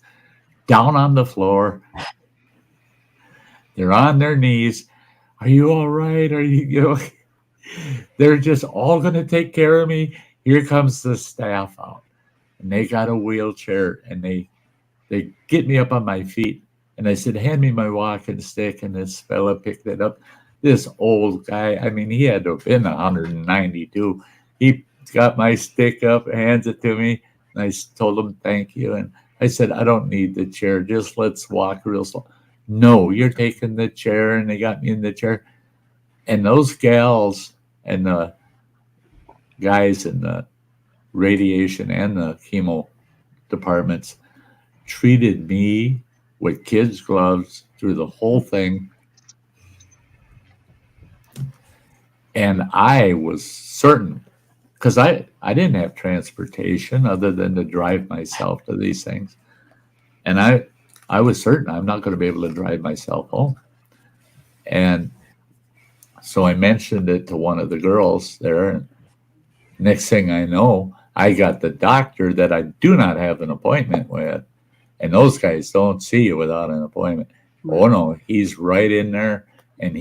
down on the floor. They're on their knees. Are you all right? Are you They're just all going to take care of me. Here comes the staff out. And they got a wheelchair, and they get me up on my feet. And I said, hand me my walking stick. And this fella picked it up. This old guy, I mean, he had to have been 192. He got my stick up, hands it to me, and I told him thank you. And I said, I don't need the chair. Just let's walk real slow. No, you're taking the chair. And they got me in the chair. And those gals and the guys in the radiation and the chemo departments treated me with kids' gloves through the whole thing. And I was certain, because I didn't have transportation other than to drive myself to these things. And I was certain I'm not going to be able to drive myself home. And so I mentioned it to one of the girls there. And next thing I know, I got the doctor that I do not have an appointment with. And those guys don't see you without an appointment. Oh, no, he's right in there. And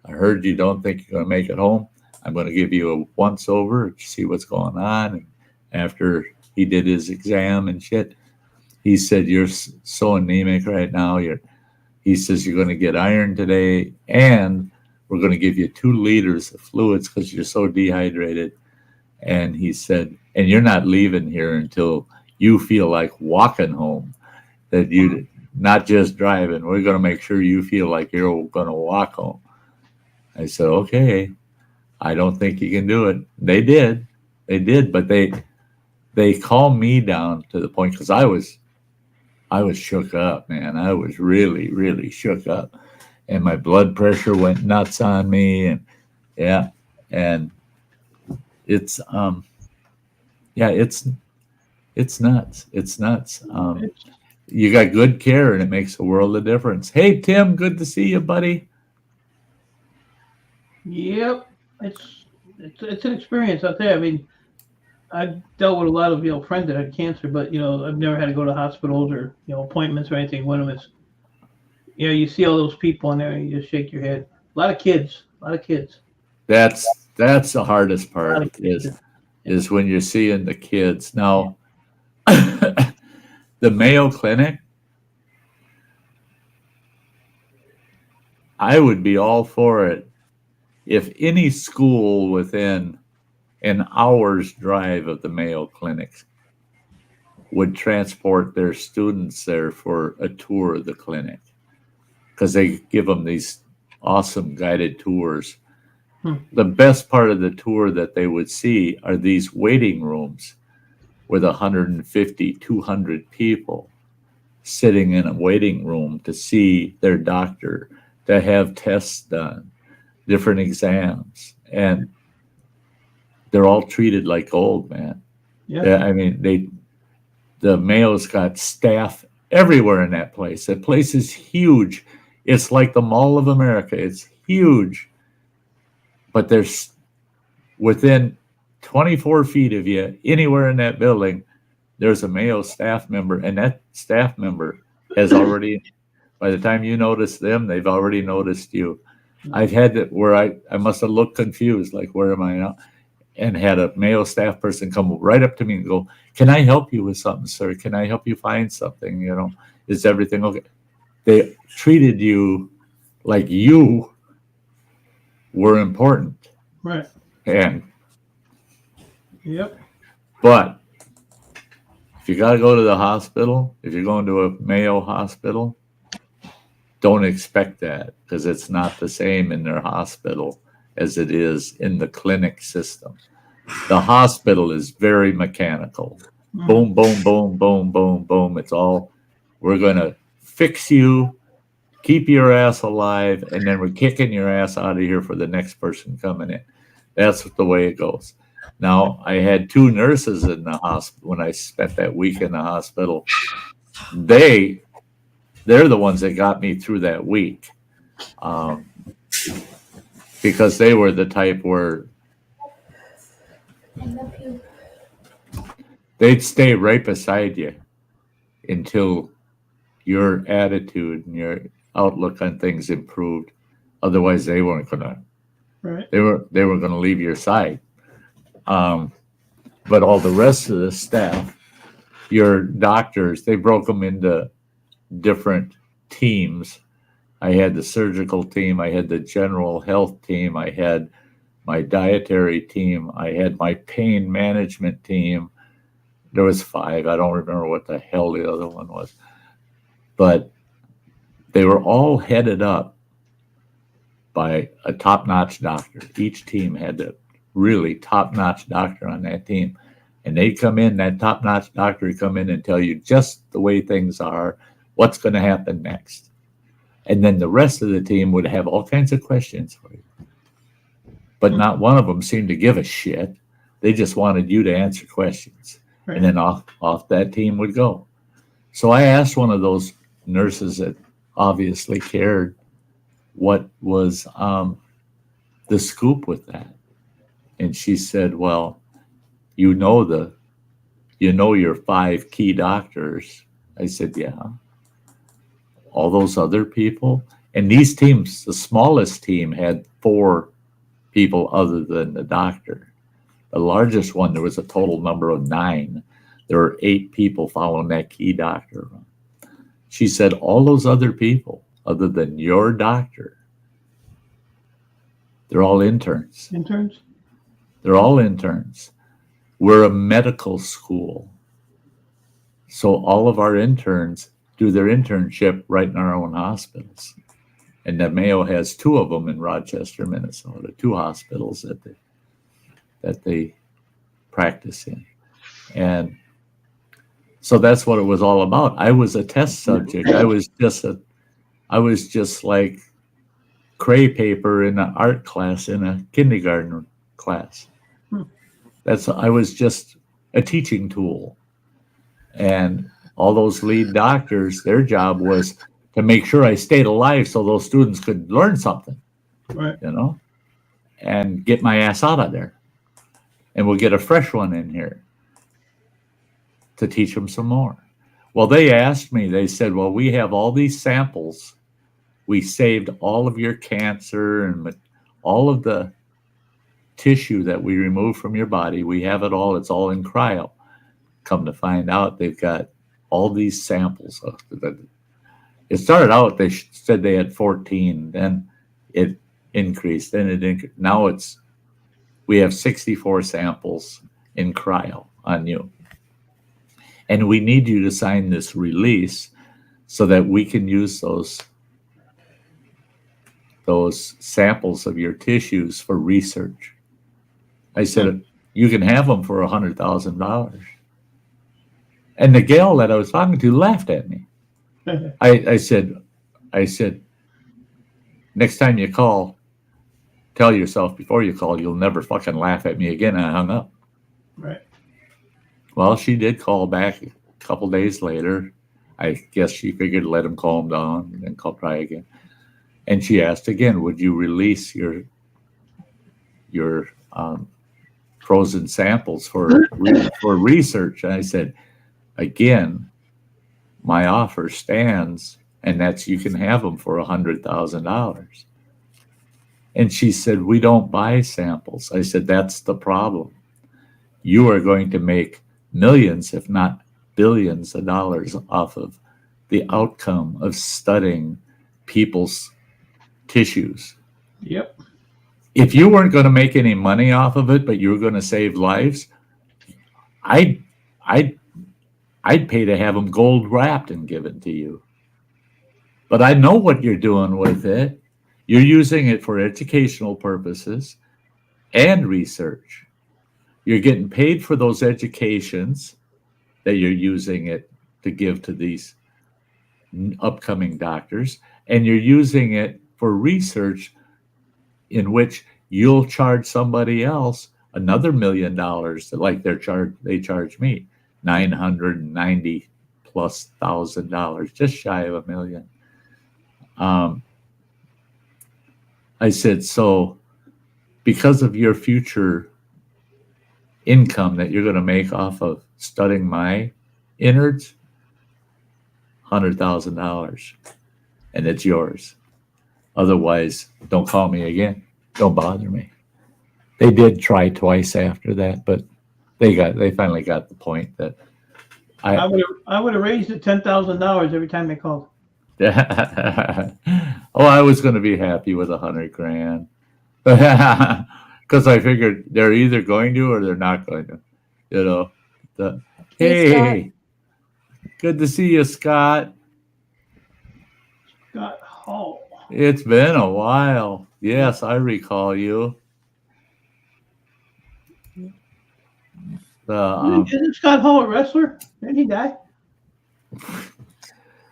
I heard you don't think you're going to make it home. I'm going to give you a once over to see what's going on. And after he did his exam and shit, he said, you're so anemic right now. He says, you're going to get iron today, and we're going to give you 2 liters of fluids because you're so dehydrated. And he said, and you're not leaving here until you feel like walking home, that you not just driving. We're going to make sure you feel like you're going to walk home. I said, okay, I don't think you can do it. They did, but they calmed me down to the point, because I was shook up, man. I was really, really shook up, and my blood pressure went nuts on me, and it's it's nuts. It's nuts. You got good care, and it makes a world of difference. Hey, Tim, good to see you, buddy. Yep, it's an experience out there. I mean, I've dealt with a lot of friends that had cancer, but I've never had to go to hospitals or appointments or anything. One of them is you see all those people in there and you just shake your head. A lot of kids. That's the hardest part is when you're seeing the kids. Now, the Mayo Clinic, I would be all for it if any school within an hour's drive of the Mayo Clinic would transport their students there for a tour of the clinic because they give them these awesome guided tours. The best part of the tour that they would see are these waiting rooms with 150, 200 people sitting in a waiting room to see their doctor, to have tests done, different exams, and they're all treated like gold, man. Yeah. I mean, the Mayo's got staff everywhere in that place. That place is huge. It's like the Mall of America. It's huge. But there's within 24 feet of you, anywhere in that building, there's a Mayo staff member, and that staff member has already, by the time you notice them, they've already noticed you. I've had that where I must have looked confused, like, where am I now? And had a Mayo staff person come right up to me and go, "Can I help you with something, sir? Can I help you find something? You know, is everything okay?" They treated you like you were important. Right. And Yep. but if you got to go to the hospital, if you're going to a Mayo hospital, don't expect that, because it's not the same in their hospital as it is in the clinic system. The hospital is very mechanical. Boom, boom, boom, boom, boom, boom. It's all, we're going to fix you, keep your ass alive, and then we're kicking your ass out of here for the next person coming in. That's the way it goes. Now, I had 2 nurses in the hospital when I spent that week in the hospital. They're the ones that got me through that week, because they were the type where they'd stay right beside you until your attitude and your outlook on things improved. Otherwise, they weren't gonna. Right. They were gonna leave your side. But all the rest of the staff, your doctors, they broke them into different teams. I had the surgical team, I had the general health team, I had my dietary team, I had my pain management team. There was 5. I don't remember what the hell the other one was. But they were all headed up by a top-notch doctor. Each team had a really top-notch doctor on that team. And they'd come in, that top-notch doctor would come in and tell you just the way things are, what's going to happen next. And then the rest of the team would have all kinds of questions for you. But not one of them seemed to give a shit. They just wanted you to answer questions. Right. And then off that team would go. So I asked one of those nurses that obviously cared what was the scoop with that. And she said, "Well, you know your 5 key doctors." I said, "Yeah." "All those other people?" And these teams, the smallest team had 4 people other than the doctor. The largest one, there was a total number of 9. There were 8 people following that key doctor. She said, "All those other people, other than your doctor, they're all interns." Interns? They're all interns. We're a medical school. So all of our interns do their internship right in our own hospitals. And the Mayo has 2 of them in Rochester, Minnesota, 2 hospitals that they practice in. And so that's what it was all about. I was a test subject. I was just like cray paper in an art class in a kindergarten class. I was just a teaching tool. And all those lead doctors, their job was to make sure I stayed alive so those students could learn something, Right. you know, and get my ass out of there. And we'll get a fresh one in here to teach them some more. Well, they asked me, they said, "Well, we have all these samples. We saved all of your cancer and all of the tissue that we removed from your body. We have it all. It's all in cryo." Come to find out, they've got all these samples. It started out, they said they had 14. Then it increased. Now we have 64 samples in cryo on you. And we need you to sign this release so that we can use those samples of your tissues for research. I said, you can have them for $100,000. And the gal that I was talking to laughed at me. I said, next time you call, tell yourself before you call, you'll never fucking laugh at me again. And I hung up. Right. Well, she did call back a couple days later. I guess she figured let him calm down and then try again. And she asked again, would you release your frozen samples for research? And I said, again, my offer stands, and that's you can have them for $100,000. And she said, we don't buy samples. I said, that's the problem. You are going to make millions, if not billions of dollars off of the outcome of studying people's tissues. Yep. If you weren't going to make any money off of it, but you were going to save lives, I'd pay to have them gold wrapped and given to you. But I know what you're doing with it. You're using it for educational purposes and research. You're getting paid for those educations that you're using it to give to these upcoming doctors, and you're using it for research in which you'll charge somebody else another $1 million, like they charge me $990,000+, just shy of $1 million. I said, so because of your future income that you're going to make off of studying my innards, $100,000, and it's yours. Otherwise, don't call me again. Don't bother me. They did try twice after that, but they finally got the point that I would have raised it $10,000 every time they called. Oh, I was going to be happy with $100,000 because I figured they're either going to or they're not going to. You know. Hey, good to see you, Scott. Scott Hall. It's been a while. Yes, I recall you. Isn't Scott Hall a wrestler? Didn't he die?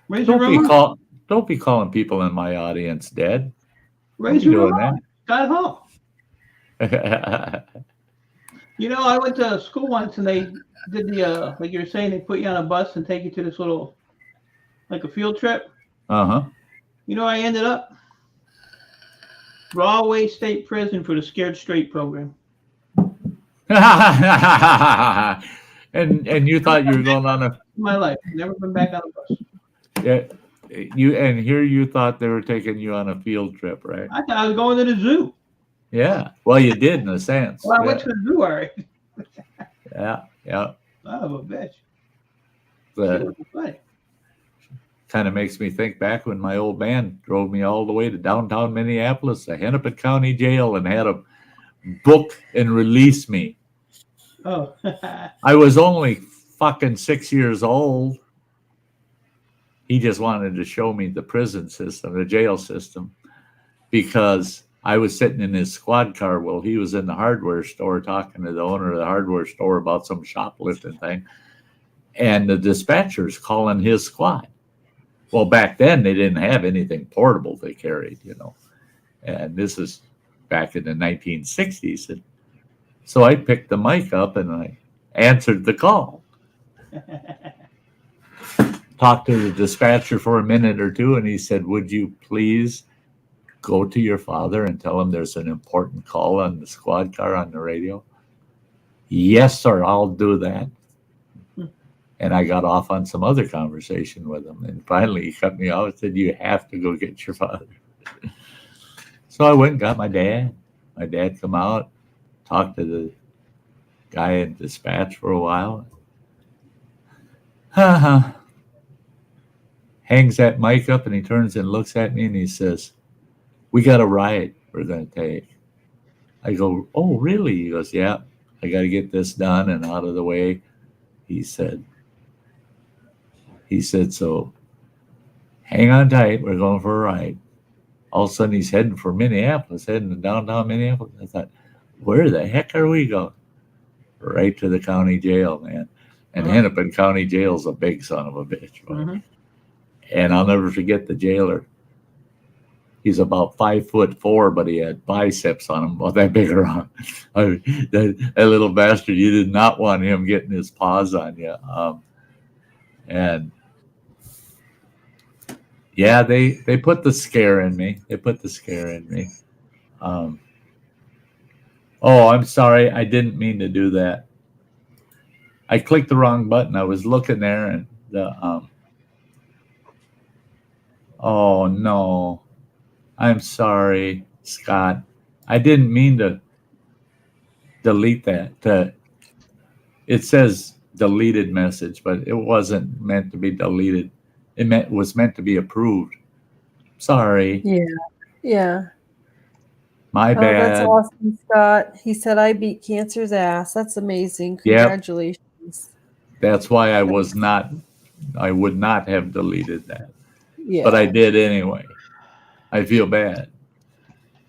Don't be calling people in my audience dead. Razor Ramon. Scott Hall. You know, I went to school once and they did the like you were saying, they put you on a bus and take you to this little, like a field trip. Uh-huh. You know, I ended up Rahway State Prison for the Scared Straight program. and you thought you were going on a my life. Never been back on a bus. Yeah. You thought they were taking you on a field trip, right? I thought I was going to the zoo. Yeah. Well, you did in a sense. Well, I went to the zoo, all right. Yeah. Son of a bitch. Kind of makes me think back when my old man drove me all the way to downtown Minneapolis, the Hennepin County Jail, and had a book and release me. Oh. I was only fucking 6 years old. He just wanted to show me the prison system, the jail system, because I was sitting in his squad car while he was in the hardware store talking to the owner of the hardware store about some shoplifting thing. And the dispatcher's calling his squad. Well, back then they didn't have anything portable they carried, you know. And this is back in the 1960s. And so I picked the mic up and I answered the call. Talked to the dispatcher for a minute or two, and he said, would you please go to your father and tell him there's an important call on the squad car on the radio? Yes, sir, I'll do that. And I got off on some other conversation with him. And finally, he cut me off and said, you have to go get your father. So I went and got my dad. My dad come out, talked to the guy in dispatch for a while. Hangs that mic up and he turns and looks at me and he says, we got a ride we're going to take. I go, oh, really? He goes, yeah, I got to get this done and out of the way. He said, He said, so hang on tight. We're going for a ride. All of a sudden, he's heading for Minneapolis, heading to downtown Minneapolis. I thought, where the heck are we going? Right to the county jail, man. And Hennepin County Jail's a big son of a bitch. Right? And I'll never forget the jailer. He's about 5'4", but he had biceps on him about that big around. That little bastard, you did not want him getting his paws on you. And yeah, they put the scare in me. Oh, I'm sorry. I didn't mean to do that. I clicked the wrong button. I was looking there and oh no. I'm sorry, Scott. I didn't mean to delete that. It says deleted message, but it wasn't meant to be deleted. It was meant to be approved. Sorry. Yeah. My bad. That's awesome, Scott. He said I beat cancer's ass. That's amazing. Congratulations. That's why I would not have deleted that. Yeah. But I did anyway. I feel bad.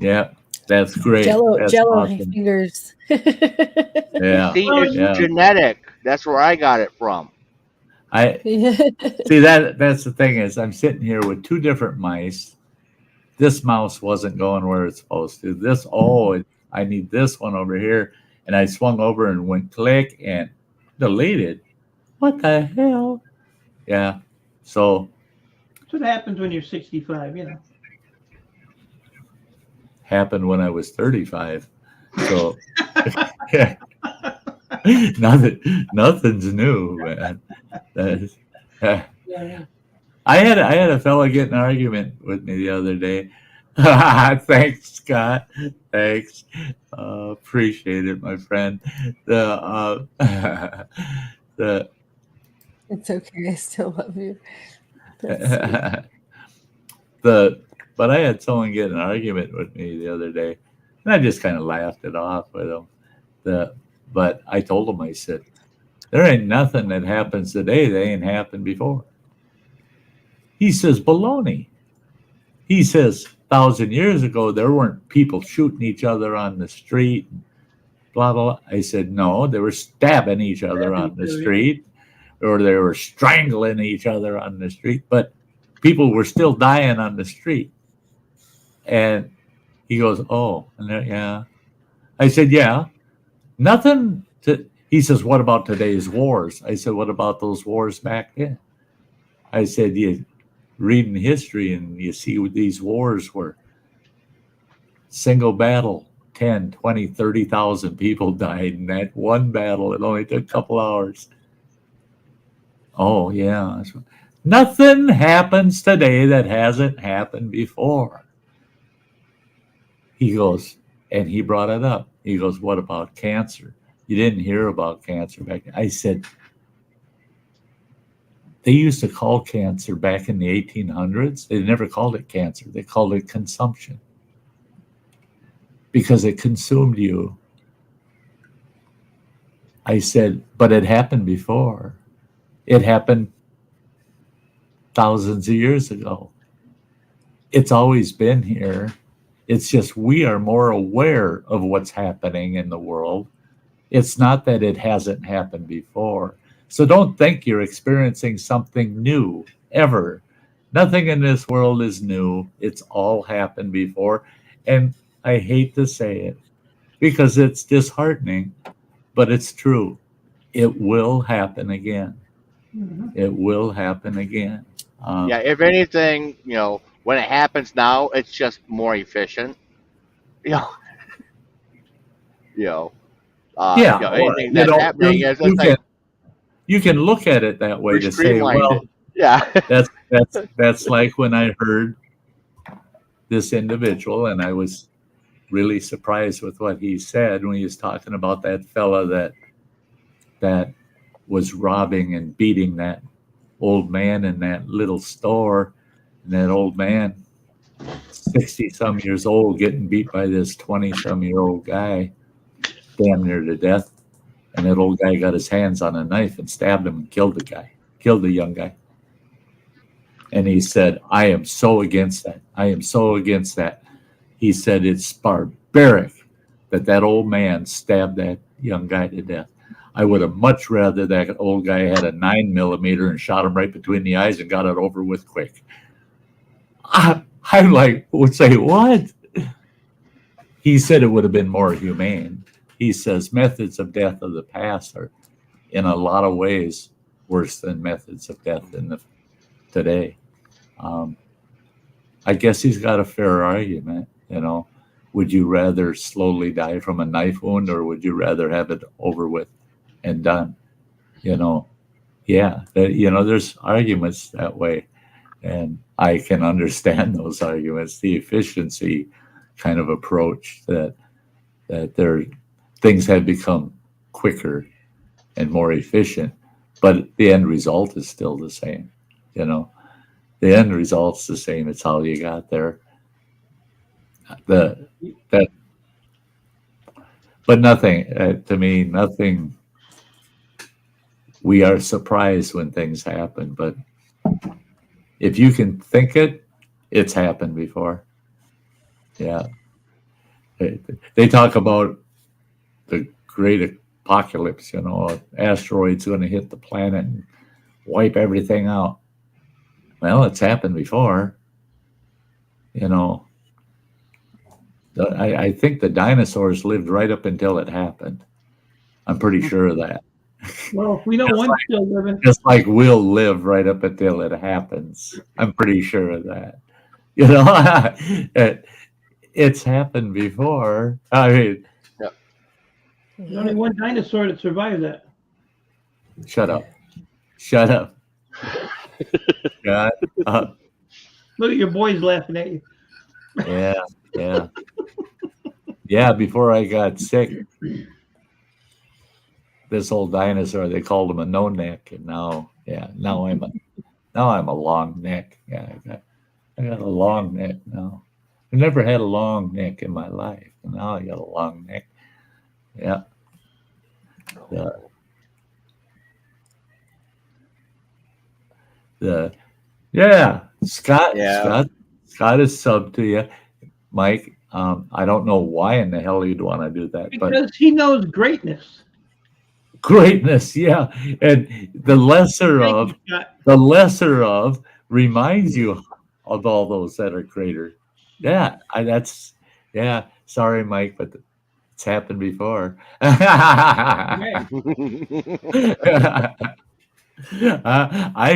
Yeah, that's great. Jello awesome. fingers. Yeah. See, it's genetic. That's where I got it from. See that's the thing is I'm sitting here with two different mice. This mouse wasn't going where it's supposed to. I need this one over here. And I swung over and went click and deleted. What the hell? Yeah. So That's what happens when you're 65, happened when I was 35. So yeah. Nothing's new, man. I had a fella get in an argument with me the other day. Thanks, Scott. Thanks. Appreciate it, my friend. It's okay. I still love you. But I had someone get in an argument with me the other day, and I just kind of laughed it off with him. But I told him, I said, there ain't nothing that happens today that ain't happened before. He says, baloney. He says, 1,000 years ago, there weren't people shooting each other on the street, blah, blah, blah. I said, no, they were stabbing each other on the street, or they were strangling each other on the street, but people were still dying on the street. And he goes, oh, yeah. I said, yeah, nothing to. He says, what about today's wars? I said, what about those wars back then? I said, you read in history and you see these wars were single battle, 10, 20, 30,000 people died in that one battle. It only took a couple hours. Oh, yeah. Nothing happens today that hasn't happened before. He goes, and he brought it up. He goes, what about cancer? You didn't hear about cancer back then. I said, they used to call cancer back in the 1800s. They never called it cancer. They called it consumption because it consumed you. I said, but it happened before. It happened thousands of years ago. It's always been here. It's just we are more aware of what's happening in the world. It's not that it hasn't happened before. So don't think you're experiencing something new, ever. Nothing in this world is new. It's all happened before. And I hate to say it because it's disheartening, but it's true. It will happen again. It will happen again. Yeah, if anything, when it happens now, it's just more efficient. Anything that's happening is like you can look at it that way to say, well, yeah, that's like when I heard this individual, and I was really surprised with what he said when he was talking about that fella that was robbing and beating that old man in that little store, and that old man, 60-some years old, getting beat by this 20-some-year-old guy, damn near to death. And that old guy got his hands on a knife and stabbed him and killed the young guy. And he said, I am so against that. I am so against that. He said, it's barbaric that old man stabbed that young guy to death. I would have much rather that old guy had a 9mm and shot him right between the eyes and got it over with quick. I'm like, would say, what? He said it would have been more humane. He says methods of death of the past are, in a lot of ways, worse than methods of death today. I guess he's got a fair argument. Would you rather slowly die from a knife wound, or would you rather have it over with and done? There's arguments that way, and I can understand those arguments. The efficiency kind of approach that things have become quicker and more efficient, but the end result is still the same. The end result's the same. It's how you got there. But nothing, to me, nothing. We are surprised when things happen, but if you can think it, it's happened before. Yeah. They talk about the great apocalypse, asteroids going to hit the planet and wipe everything out. Well, it's happened before. I think the dinosaurs lived right up until it happened. I'm pretty sure of that. Well, if we know one's still living. Just like we'll live right up until it happens. I'm pretty sure of that. It's happened before. I mean, there's only one dinosaur that survived that. Shut up. Shut up. Look at your boys laughing at you. Yeah, before I got sick, this old dinosaur, they called him a no neck, and now I'm a long neck. Yeah, I got a long neck now. I never had a long neck in my life, and now I got a long neck. Yeah. Scott is sub to you, Mike. I don't know why in the hell you'd want to do that, because he knows greatness. Greatness, yeah, and the lesser of reminds you of all those that are greater. Yeah, sorry, Mike, but it's happened before. I've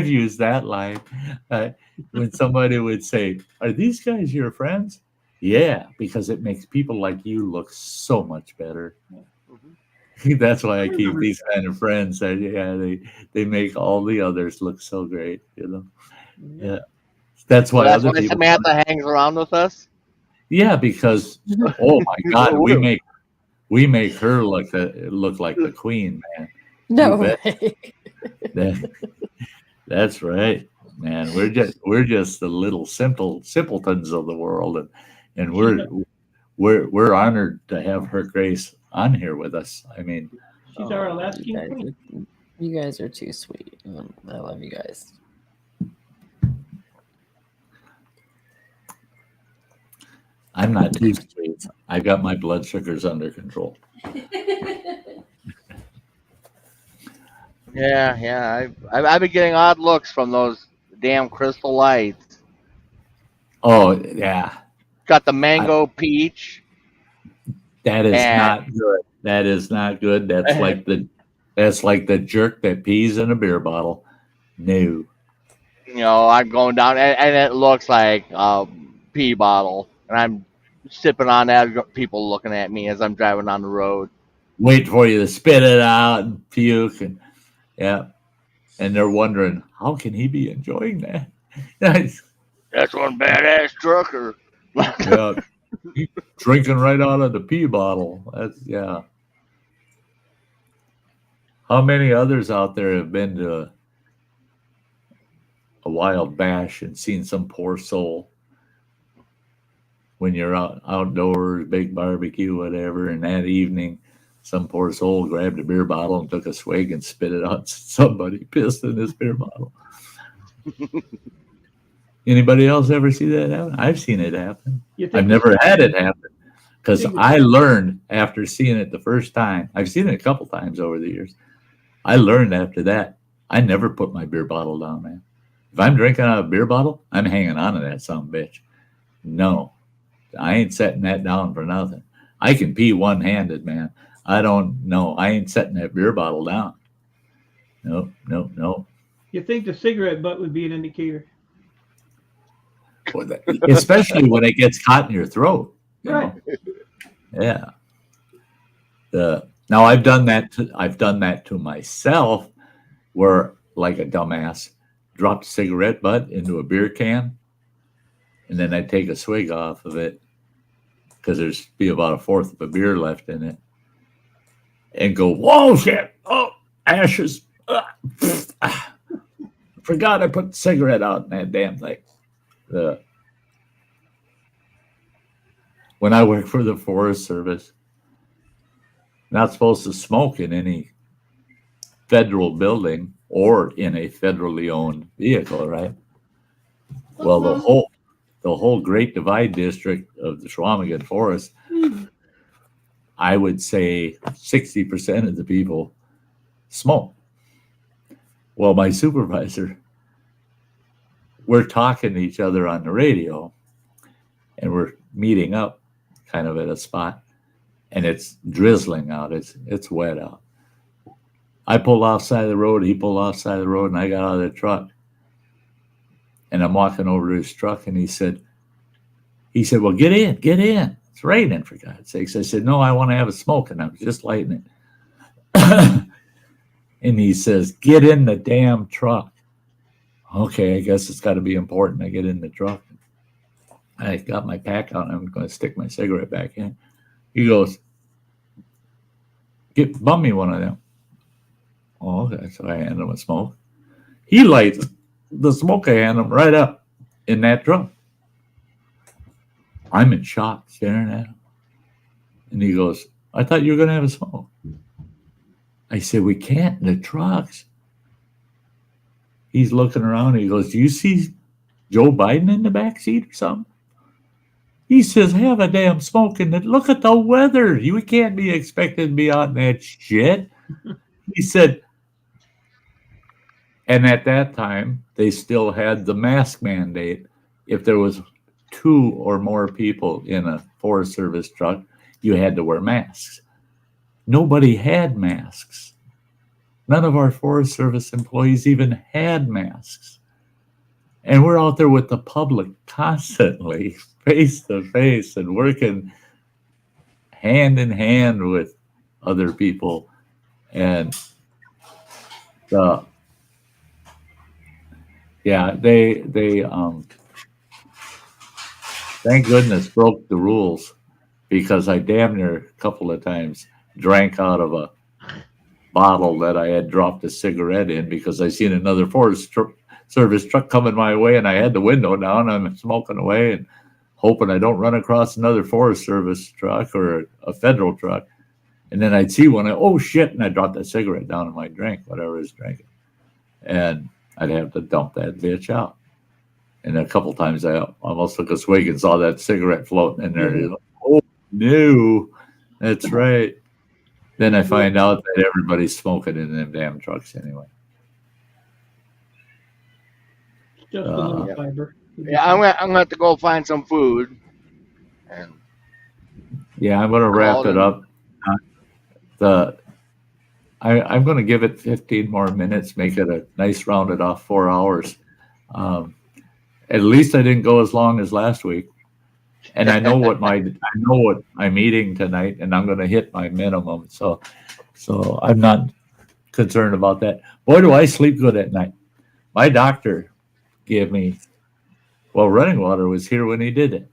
used that line when somebody would say, "Are these guys your friends?" Yeah, because it makes people like you look so much better. That's why I keep these kind of friends. They make all the others look so great. Yeah, that's why. That's why Samantha hangs around with us. Yeah, because oh my God, we make her look like the queen, man. No way. That's right, man. We're just the little simpletons of the world, and we're honored to have Her Grace on here with us. I mean, she's our Alaskan queen. You guys are too sweet. I love you guys. I'm not too sweet. I got my blood sugars under control. Yeah. I've been getting odd looks from those damn crystal lights. Oh yeah. Got the mango peach. That is not good. That is not good. That's like the jerk that pees in a beer bottle. No. I'm going down and it looks like a pee bottle. And I'm sipping on that, people looking at me as I'm driving on the road. Wait for you to spit it out and puke, and and they're wondering, how can he be enjoying that? That's one badass trucker. Yeah, drinking right out of the pee bottle. How many others out there have been to a wild bash and seen some poor soul when you're outdoors, big barbecue, whatever, and that evening some poor soul grabbed a beer bottle and took a swig and spit it out. Somebody pissed in this beer bottle. Anybody else ever see that happen? I've seen it happen. You think I've never had it happen because I learned after seeing it the first time. I've seen it a couple times over the years. I learned after that. I never put my beer bottle down, man. If I'm drinking out of a beer bottle, I'm hanging on to that son of a bitch. No, I ain't setting that down for nothing. I can pee one-handed, man. I don't know. I ain't setting that beer bottle down. Nope. You think the cigarette butt would be an indicator? Especially when it gets caught in your throat. Right. Yeah. Now I've done that to myself, where like a dumbass dropped a cigarette butt into a beer can, and then I take a swig off of it because there's be about a fourth of a beer left in it, and go, whoa, shit! Oh, ashes! Forgot I put the cigarette out in that damn thing. When I worked for the Forest Service, not supposed to smoke in any federal building or in a federally owned vehicle, right? Well, the whole Great Divide district of the Schwamigan Forest, I would say 60% of the people smoke. Well, my supervisor, we're talking to each other on the radio, and we're meeting up kind of at a spot, and it's drizzling out. It's wet out. I pulled off side of the road, he pulled off side of the road, and I got out of the truck. And I'm walking over to his truck, and he said, well, get in. It's raining, for God's sakes. I said, no, I want to have a smoke, and I was just lighting it. And he says, get in the damn truck. Okay, I guess it's got to be important. I get in the truck. I got my pack out, and I'm going to stick my cigarette back in. He goes, bum me one of them. Oh, okay. So I hand him a smoke. He lights the smoke. I hand him right up in that truck. I'm in shock staring at him. And he goes, I thought you were going to have a smoke. I said, we can't in the trucks. He's looking around. He goes, do you see Joe Biden in the back seat or something? He says, have a damn smoke in it. Look at the weather. You can't be expected to be out in that shit. He said, and at that time, they still had the mask mandate. If there was 2 or more people in a Forest Service truck, you had to wear masks. Nobody had masks. None of our Forest Service employees even had masks. And we're out there with the public constantly, face to face, and working hand in hand with other people. And they thank goodness broke the rules, because I damn near a couple of times drank out of a bottle that I had dropped a cigarette in, because I seen another Forest Service truck coming my way, and I had the window down. I'm smoking away and hoping I don't run across another Forest Service truck or a federal truck. And then I'd see one, oh shit, and I dropped that cigarette down in my drink, whatever I was drinking. And I'd have to dump that bitch out. And a couple times I almost took a swig and saw that cigarette floating in there. Mm-hmm. Oh, no, that's right. Then I find out that everybody's smoking in them damn trucks anyway. Just a little fiber. Yeah, I'm gonna have to go find some food. And yeah, I'm gonna wrap it up. I'm gonna give it 15 more minutes, make it a nice rounded off 4 hours. At least I didn't go as long as last week. And I know what I'm eating tonight, and I'm gonna hit my minimum. So I'm not concerned about that. Boy, do I sleep good at night. My doctor gave me, running water was here when he did it.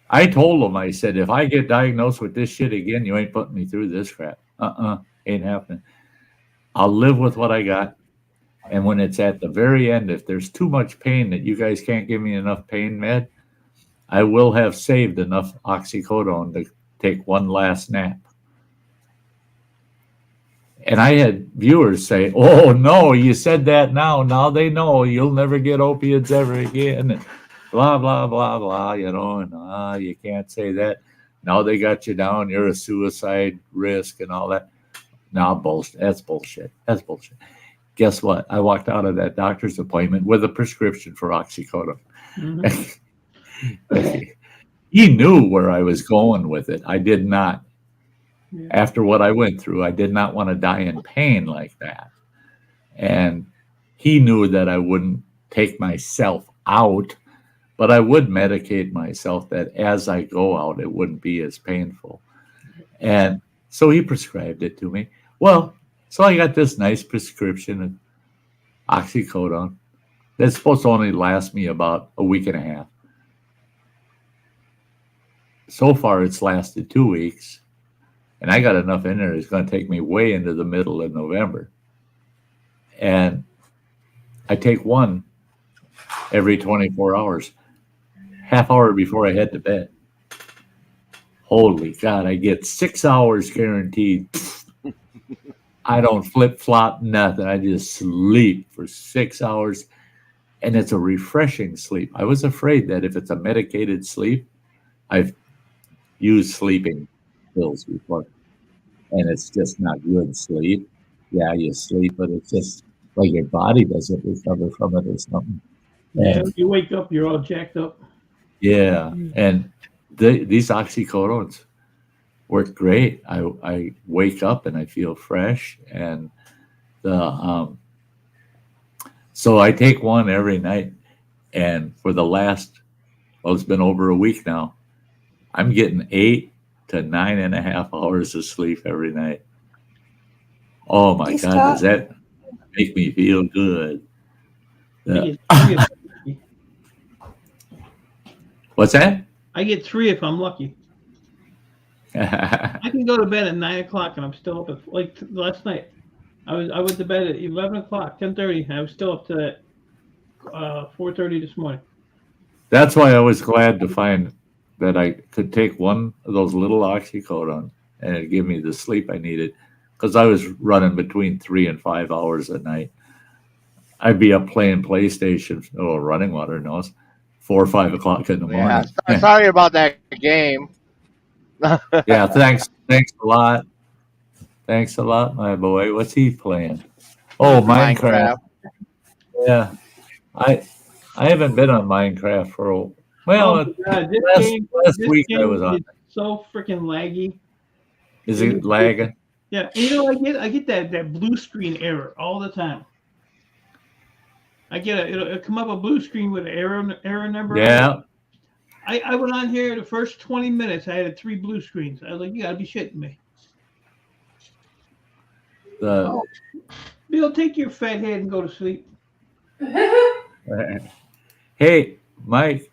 I told him, I said, if I get diagnosed with this shit again, you ain't putting me through this crap. Ain't happening. I'll live with what I got. And when it's at the very end, if there's too much pain that you guys can't give me enough pain med, I will have saved enough oxycodone to take one last nap. And I had viewers say, "Oh no, you said that now. Now they know you'll never get opiates ever again." And blah blah blah blah. And you can't say that. Now they got you down. You're a suicide risk and all that. No, bullshit. That's bullshit. That's bullshit. Guess what? I walked out of that doctor's appointment with a prescription for oxycodone. Mm-hmm. He knew where I was going with it. I did not. Yeah. After what I went through, I did not want to die in pain like that. And he knew that I wouldn't take myself out, but I would medicate myself that as I go out, it wouldn't be as painful. And so he prescribed it to me. Well, so I got this nice prescription of oxycodone that's supposed to only last me about a week and a half. So far, it's lasted 2 weeks. And I got enough in there, it's going to take me way into the middle of November. And I take one every 24 hours, half hour before I head to bed. Holy God, I get 6 hours guaranteed. I don't flip-flop nothing. I just sleep for 6 hours. And it's a refreshing sleep. I was afraid that if it's a medicated sleep, I've used sleeping pills before, and it's just not good sleep. Yeah, you sleep, but it's just like your body doesn't recover from it or something. Yeah, you wake up, you're all jacked up. Yeah, and these oxycodones work great. I wake up and I feel fresh, and so I take one every night, and for the last, well, it's been over a week now, I'm getting 8 to 9.5 hours of sleep every night. Oh my God, does that make me feel good? What's that? I get 3 if I'm lucky. I can go to bed at 9 o'clock and I'm still up at, like last night. I went to bed at 11 o'clock, 10:30. I was still up to that 4:30 this morning. That's why I was glad to find that I could take one of those little oxycodone and it'd give me the sleep I needed, because I was running between 3 and 5 hours a night. I'd be up playing PlayStation, running water knows, 4 or 5 o'clock in the morning. Yeah, sorry about that game. Yeah, thanks a lot. Thanks a lot, my boy. What's he playing? Oh, Minecraft. Yeah, I haven't been on Minecraft for a last week I was on. So freaking laggy. Is it lagging? Yeah, I get that blue screen error all the time. It'll come up a blue screen with an error number. Yeah. I went on here the first 20 minutes. I had 3 blue screens. I was like, you gotta be shitting me. Bill, take your fat head and go to sleep. Hey, Mike,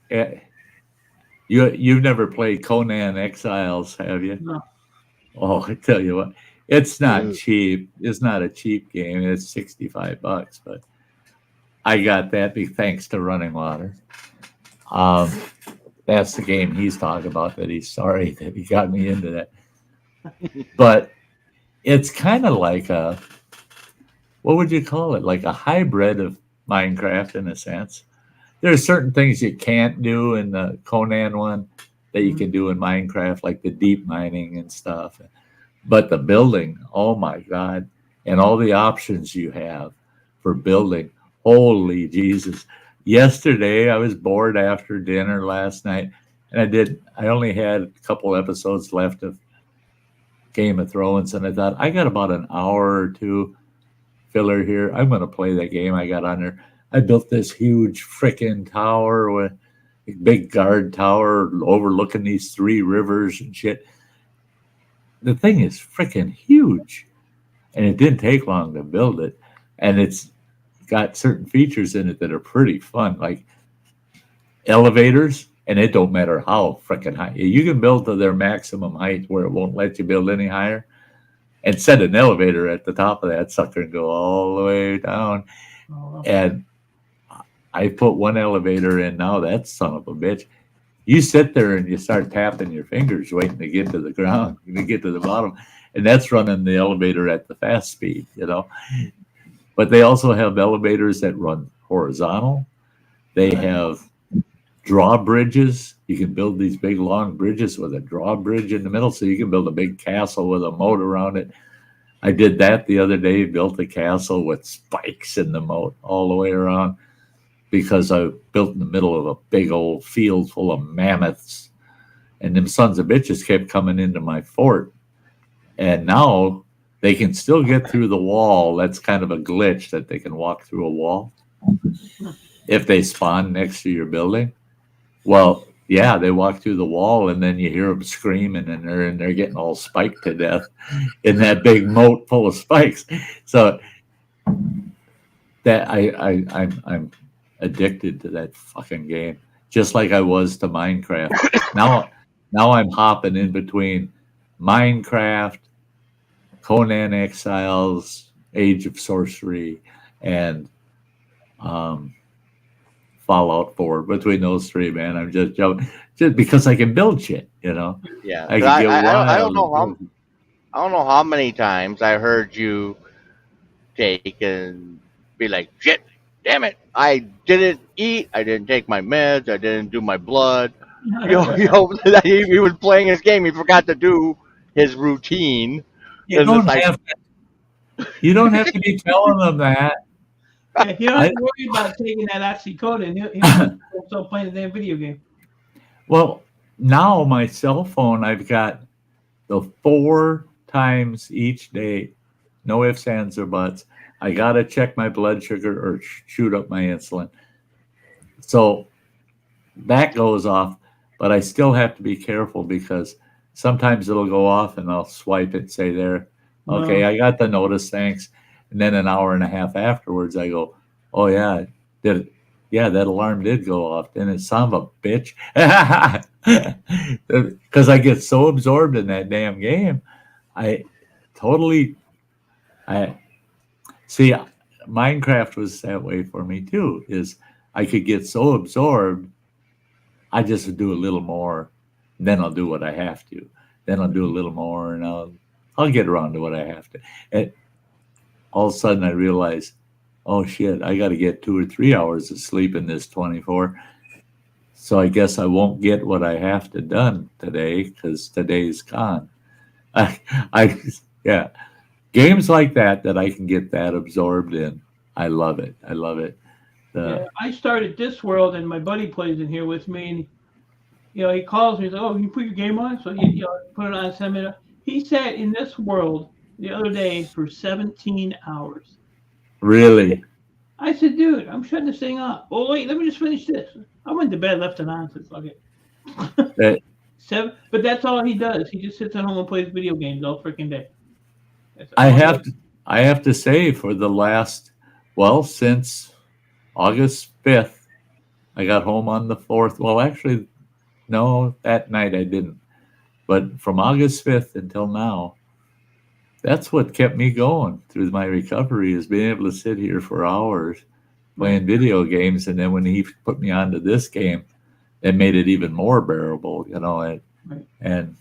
you've never played Conan Exiles, have you? No. Oh, I tell you what, it's not cheap. It's not a cheap game. It's $65, but I got that thanks to Running Water. That's the game he's talking about, that he's sorry that he got me into that. But it's kind of like what would you call it? Like a hybrid of Minecraft in a sense. There are certain things you can't do in the Conan one that you can do in Minecraft, like the deep mining and stuff. But the building, oh my God, and all the options you have for building, holy Jesus. Yesterday, I was bored after dinner last night, and I only had a couple episodes left of Game of Thrones, and I thought, I got about an hour or two filler here. I'm going to play that game I got on there. I built this huge freaking tower with a big guard tower overlooking these 3 rivers and shit. The thing is freaking huge, and it didn't take long to build it. And it's got certain features in it that are pretty fun, like elevators, and it don't matter how freaking high. You can build to their maximum height where it won't let you build any higher, and set an elevator at the top of that sucker and go all the way down. And I put one elevator in now, that son of a bitch. You sit there and you start tapping your fingers, waiting to get to the ground, to get to the bottom, and that's running the elevator at the fast speed, you know. But they also have elevators that run horizontal. They have drawbridges. You can build these big long bridges with a drawbridge in the middle, so you can build a big castle with a moat around it. I did that the other day, built a castle with spikes in the moat all the way around because I built in the middle of a big old field full of mammoths. And them sons of bitches kept coming into my fort. And now they can still get through the wall. That's kind of a glitch that they can walk through a wall if they spawn next to your building. Well, yeah, they walk through the wall, and then you hear them screaming, and they're getting all spiked to death in that big moat full of spikes. So that I'm addicted to that fucking game, just like I was to Minecraft. Now I'm hopping in between Minecraft, Conan Exiles, Age of Sorcery, and Fallout 4. Between those three, man, I'm just jumping, just because I can build shit, you know. Yeah, I don't know how many times I heard you take and be like, "Shit, damn it, I didn't eat, I didn't take my meds, I didn't do my blood." He was playing his game. He forgot to do his routine. You don't have to be telling them that. Yeah, you don't have to worry about taking that oxycodone. He'll still playing the damn video game. Well, now my cell phone, I've got the 4 times each day, no ifs, ands, or buts. I got to check my blood sugar or shoot up my insulin. So that goes off, but I still have to be careful because sometimes it'll go off and I'll swipe it, say there, okay, I got the notice, thanks. And then an hour and a half afterwards, I go, oh yeah, that alarm did go off. Then it's son of a bitch. Because I get so absorbed in that damn game. I see, Minecraft was that way for me too, is I could get so absorbed, I just would do a little more, then I'll do what I have to. Then I'll do a little more, and I'll get around to what I have to. And all of a sudden I realize, oh shit, I got to get 2 or 3 hours of sleep in this 24. So I guess I won't get what I have to done today because today's gone. Yeah, games like that I can get that absorbed in. I love it. I love it. I started this world, and my buddy plays in here with me, and he calls me. He's like, "Oh, can you put your game on?" So he put it on. Send me. He sat in this world the other day for 17 hours. Really? I said, "Dude, I'm shutting this thing off." Oh wait, let me just finish this. I went to bed, left it on. Said, "Fuck it." But that's all he does. He just sits at home and plays video games all freaking day. I have to say, for the last, since August 5th, I got home on the 4th. Well, actually, no, that night I didn't. But from August 5th until now, that's what kept me going through my recovery, is being able to sit here for hours playing video games. And then when he put me onto this game, it made it even more bearable, and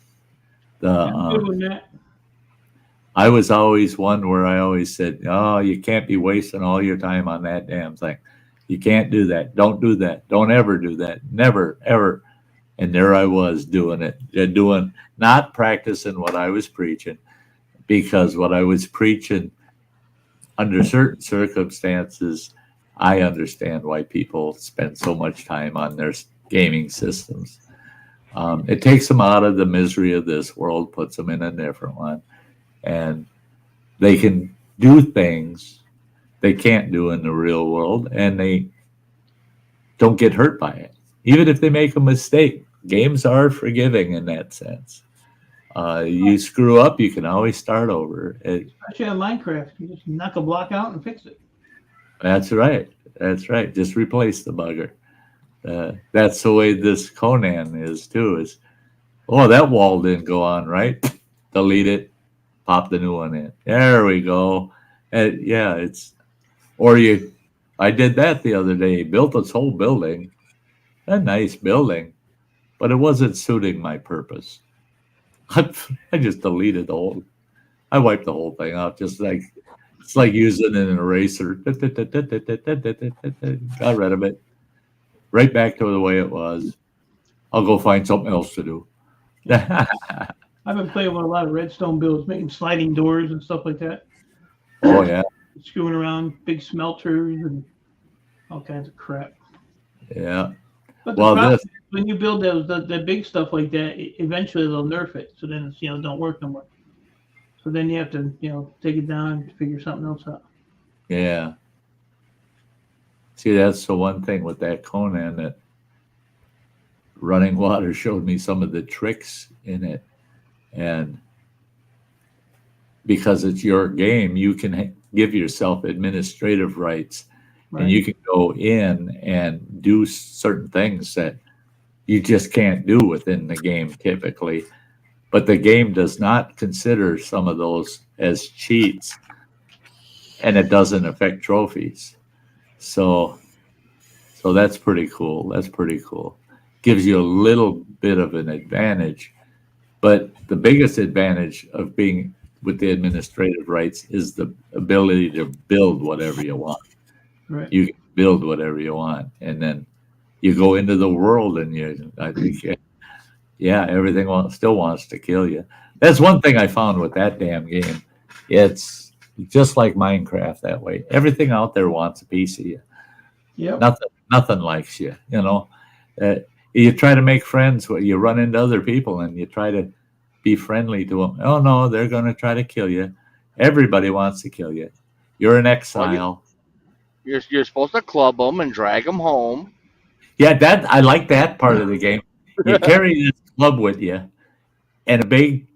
I was always one where I always said, oh, you can't be wasting all your time on that damn thing. You can't do that. Don't do that. Don't ever do that. Never, ever. And there I was doing it, not practicing what I was preaching, because what I was preaching under certain circumstances, I understand why people spend so much time on their gaming systems. It takes them out of the misery of this world, puts them in a different one, and they can do things they can't do in the real world, and they don't get hurt by it. Even if they make a mistake, games are forgiving in that sense. You screw up, you can always start over. Especially on Minecraft, you just knock a block out and fix it. That's right. Just replace the bugger. That's the way this Conan is too. That wall didn't go on right. Delete it. Pop the new one in. There we go. I did that the other day. Built this whole building, a nice building, but it wasn't suiting my purpose. I just deleted the whole. I wiped the whole thing out, just like it's like using an eraser. Got rid of it. Right back to the way it was. I'll go find something else to do. I've been playing with a lot of redstone builds, making sliding doors and stuff like that. Oh yeah, Screwing around big smelters and all kinds of crap. yeah. But the Well, problem this is when you build the big stuff like that, eventually they'll nerf it. So then it's, don't work no more. So then you have to, take it down and figure something else out. yeah. See, that's the one thing with that Conan that Running Water showed me some of the tricks in it, and because it's your game, you can give yourself administrative rights, Right. and you can go in and do certain things that you just can't do within the game typically. But the game does not consider some of those as cheats, and it doesn't affect trophies. So that's pretty cool. That's pretty cool. Gives you a little bit of an advantage, but the biggest advantage of being with the administrative rights is the ability to build whatever you want. Right. You can build whatever you want, and then you go into the world, and I think, yeah, everything still wants to kill you. That's one thing I found with that damn game. It's just like Minecraft that way. Everything out there wants a piece of you. Yep. Nothing likes you. You try to make friends. You run into other people, and you try to be friendly to them. Oh no, they're going to try to kill you. Everybody wants to kill you. You're in exile. You're supposed to club them and drag them home. Yeah, I like that part of the game. You carry this club with you, and a big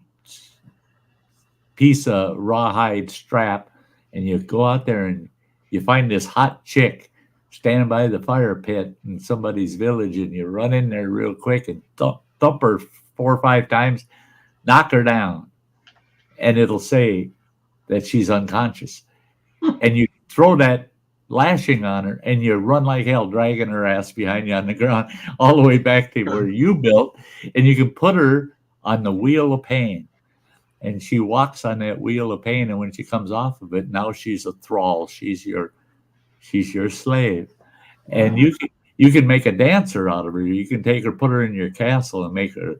piece of rawhide strap, and you go out there and you find this hot chick standing by the fire pit in somebody's village, and you run in there real quick and thump her 4 or 5 times, knock her down, and it'll say that she's unconscious. And you throw that lashing on her, and you run like hell, dragging her ass behind you on the ground all the way back to where you built, and you can put her on the wheel of pain, and she walks on that wheel of pain, and when she comes off of it, now she's a thrall. She's your slave. And you can make a dancer out of her. You can take her, put her in your castle, and make her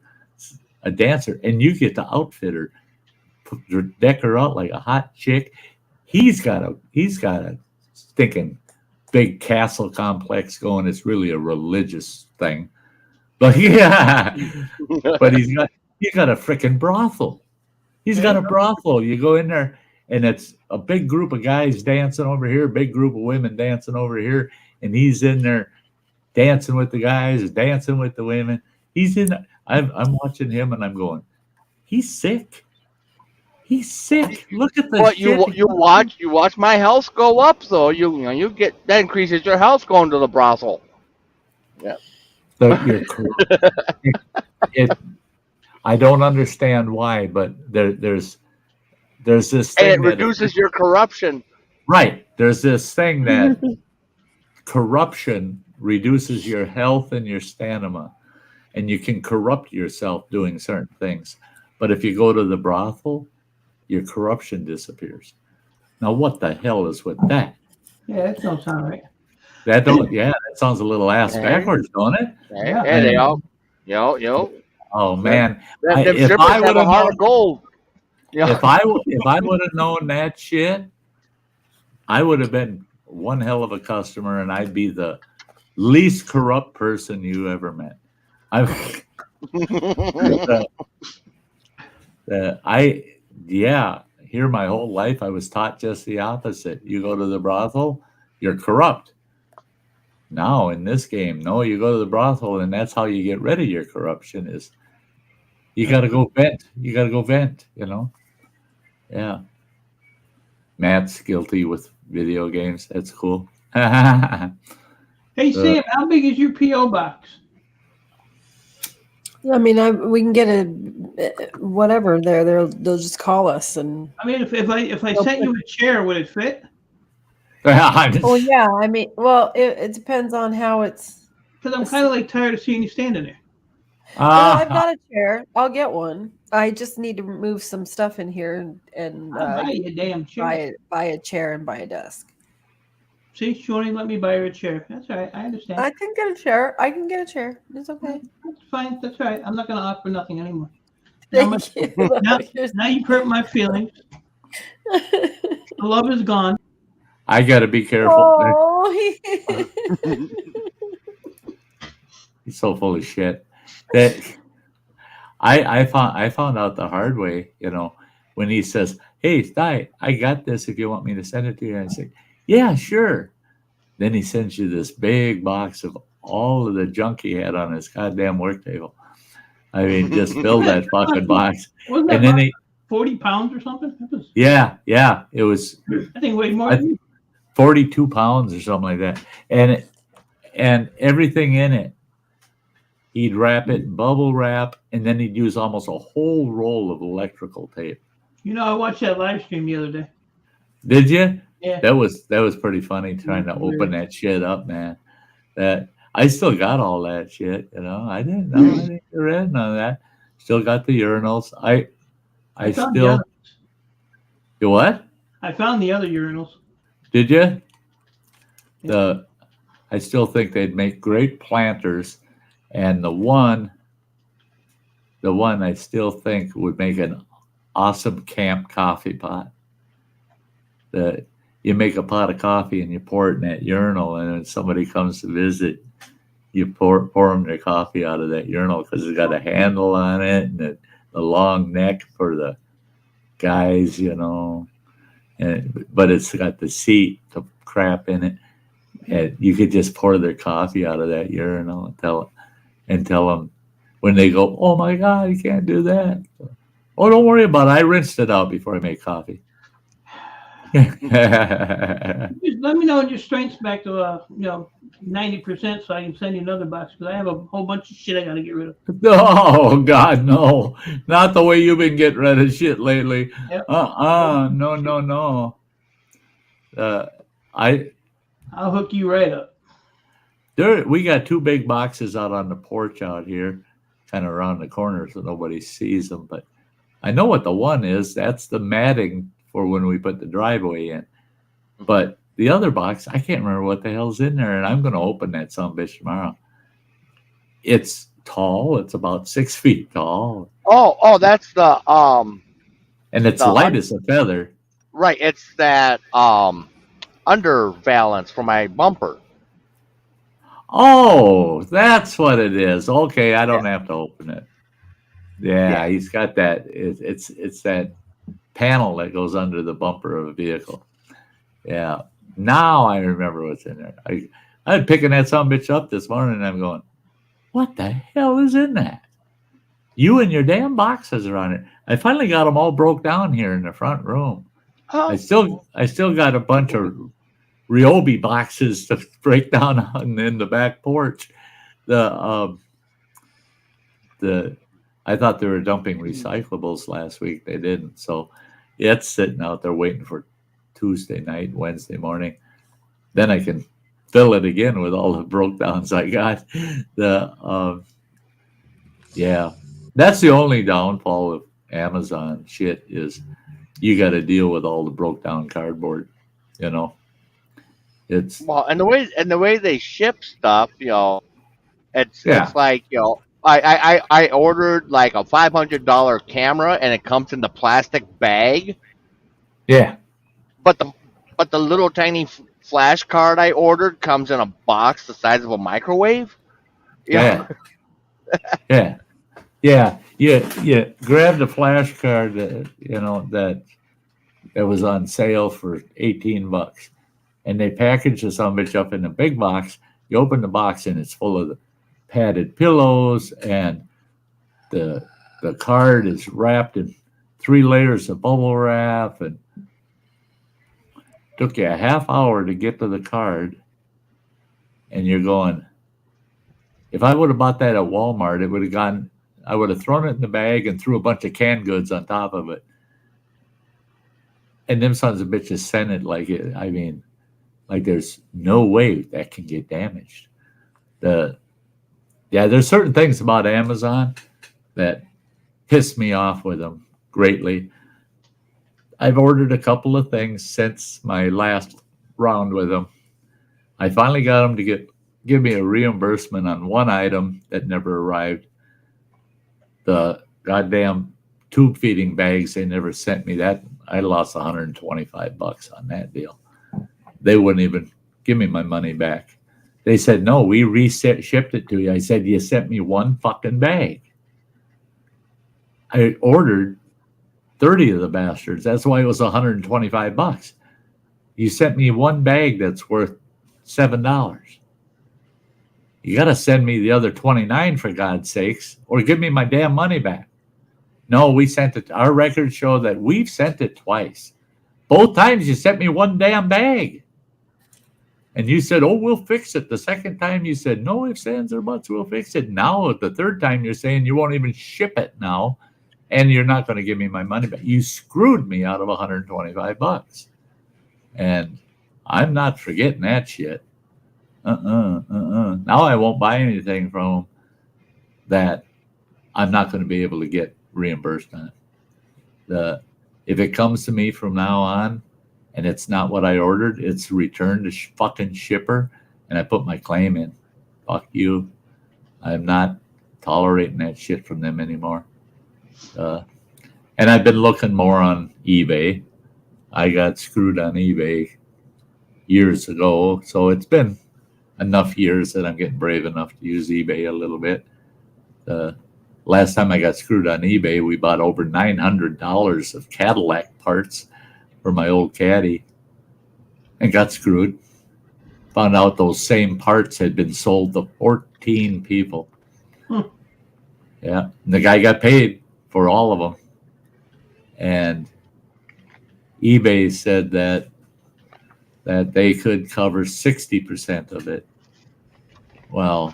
a dancer, and you get to outfit her, deck her out like a hot chick. He's got a stinking big castle complex going. It's really a religious thing, but yeah, but he's got a freaking brothel. He's got a brothel. You go in there, and it's a big group of guys dancing over here, big group of women dancing over here, and he's in there dancing with the guys, dancing with the women. He's in. I'm watching him, and I'm going, he's sick. He's sick. Look at this. But you watch my health go up, though. You get that increases your health going to the brothel. Yeah. So you're correct. I don't understand why, but there's this thing, and it reduces your corruption. Right. There's this thing that corruption reduces your health and your stamina, and you can corrupt yourself doing certain things. But if you go to the brothel, your corruption disappears. Now, what the hell is with that? Yeah, that don't sound right. That sounds a little ass backwards, don't it? Yeah, they all. Yo. Oh man, if I would have heart of gold. If I would have known that shit, I would have been one hell of a customer, and I'd be the least corrupt person you ever met. Here my whole life I was taught just the opposite. You go to the brothel, you're corrupt. Now in this game, no, you go to the brothel, and that's how you get rid of your corruption. Is you got to go vent. You got to go vent. Yeah. Matt's guilty with video games. That's cool. Hey Sam, how big is your PO box? I mean, we can get a whatever. They'll just call us, and I mean, if I sent you a chair, would it fit? well, yeah. I mean, well, it depends on how it's. Because I'm kind of like tired of seeing you standing there. I've got a chair. I'll get one. I just need to move some stuff in here and I'll buy you a damn chair. buy a chair and buy a desk. See, she won't even let me buy her a chair. That's all right. I understand. I can get a chair. I can get a chair. It's okay. That's fine. That's all right. I'm not going to offer nothing anymore. Thank you. Now you've hurt my feelings. The love is gone. I got to be careful. Oh. He's so full of shit. That I found out the hard way, when he says, "Hey, Sty, I got this if you want me to send it to you." And I say, "Yeah, sure." Then he sends you this big box of all of the junk he had on his goddamn work table. I mean, just fill that fucking box. Wasn't that And then 40 pounds or something? yeah, it was. I think weighed more than 42 pounds or something like that, and everything in it. He'd wrap it in bubble wrap, and then he'd use almost a whole roll of electrical tape. I watched that live stream the other day. Did you? Yeah. That was pretty funny trying to open that shit up, man. That I still got all that shit, I didn't get rid of none of that. Still got the urinals. I still. You what? I found the other urinals. Did you? I still think they'd make great planters. And the one I still think would make an awesome camp coffee pot. You make a pot of coffee and you pour it in that urinal, and when somebody comes to visit, you pour them their coffee out of that urinal because it's got a handle on it and a long neck for the guys, but it's got the seat to crap in it, and you could just pour their coffee out of that urinal and tell them when they go, "Oh my God, you can't do that." "Oh, don't worry about it. I rinsed it out before I make coffee." Just let me know when your strength's back to 90%, so I can send you another box because I have a whole bunch of shit I got to get rid of. Oh God, no! Not the way you've been getting rid of shit lately. Yep. No. I'll hook you right up. We got 2 big boxes out on the porch out here, kind of around the corner so nobody sees them. But I know what the one is. That's the matting for when we put the driveway in. But the other box, I can't remember what the hell's in there, and I'm going to open that sumbitch tomorrow. It's tall. It's about 6 feet tall. Oh, that's the and it's light as a feather. Right, it's that undervalance for my bumper. Oh, that's what it is. Okay, I don't have to open it. Yeah, he's got that. It's that panel that goes under the bumper of a vehicle. Yeah. Now I remember what's in there. I'm picking that sumbitch up this morning and I'm going, what the hell is in that? You and your damn boxes are on it. I finally got them all broke down here in the front room. Oh. I still got a bunch of Ryobi boxes to break down in the back porch. I thought they were dumping recyclables last week. They didn't. So it's sitting out there waiting for Tuesday night, Wednesday morning. Then I can fill it again with all the broke downs I got. That's the only downfall of Amazon shit is you got to deal with all the broke down cardboard. It's and the way they ship stuff, it's like I ordered like a $500 camera and it comes in the plastic bag. Yeah. But the little tiny flash card I ordered comes in a box the size of a microwave. Yeah. Yeah. Grabbed a flash card that was on sale for $18. And they package the sumbitch up in a big box. You open the box and it's full of the padded pillows, and the card is wrapped in 3 layers of bubble wrap, and took you a half hour to get to the card. And you're going, if I would have bought that at Walmart, it would have gone. I would have thrown it in the bag and threw a bunch of canned goods on top of it. And them sons of bitches sent it like it. I mean. Like there's no way that can get damaged. Yeah, there's certain things about Amazon that piss me off with them greatly. I've ordered a couple of things since my last round with them. I finally got them to give me a reimbursement on one item that never arrived. The goddamn tube feeding bags, they never sent me that. I lost $125 on that deal. They wouldn't even give me my money back. They said, no, we shipped it to you. I said, you sent me one fucking bag. I ordered 30 of the bastards. That's why it was $125. You sent me one bag that's worth $7. You got to send me the other 29 for God's sakes, or give me my damn money back. No, we sent it. Our records show that we've sent it twice. Both times you sent me one damn bag. And you said, oh, we'll fix it. The second time you said, no ifs, ands, or buts, we'll fix it. Now, the third time you're saying you won't even ship it now, and you're not going to give me my money back. You screwed me out of $125. And I'm not forgetting that shit. Now I won't buy anything from them that I'm not going to be able to get reimbursed on. If it comes to me from now on and it's not what I ordered, it's returned to fucking shipper, and I put my claim in. Fuck you. I'm not tolerating that shit from them anymore. And I've been looking more on eBay. I got screwed on eBay years ago, so it's been enough years that I'm getting brave enough to use eBay a little bit. Last time I got screwed on eBay, we bought over $900 of Cadillac parts for my old Caddy and got screwed. Found out those same parts had been sold to 14 people. Yeah, and the guy got paid for all of them. And eBay said that they could cover 60% of it. Well,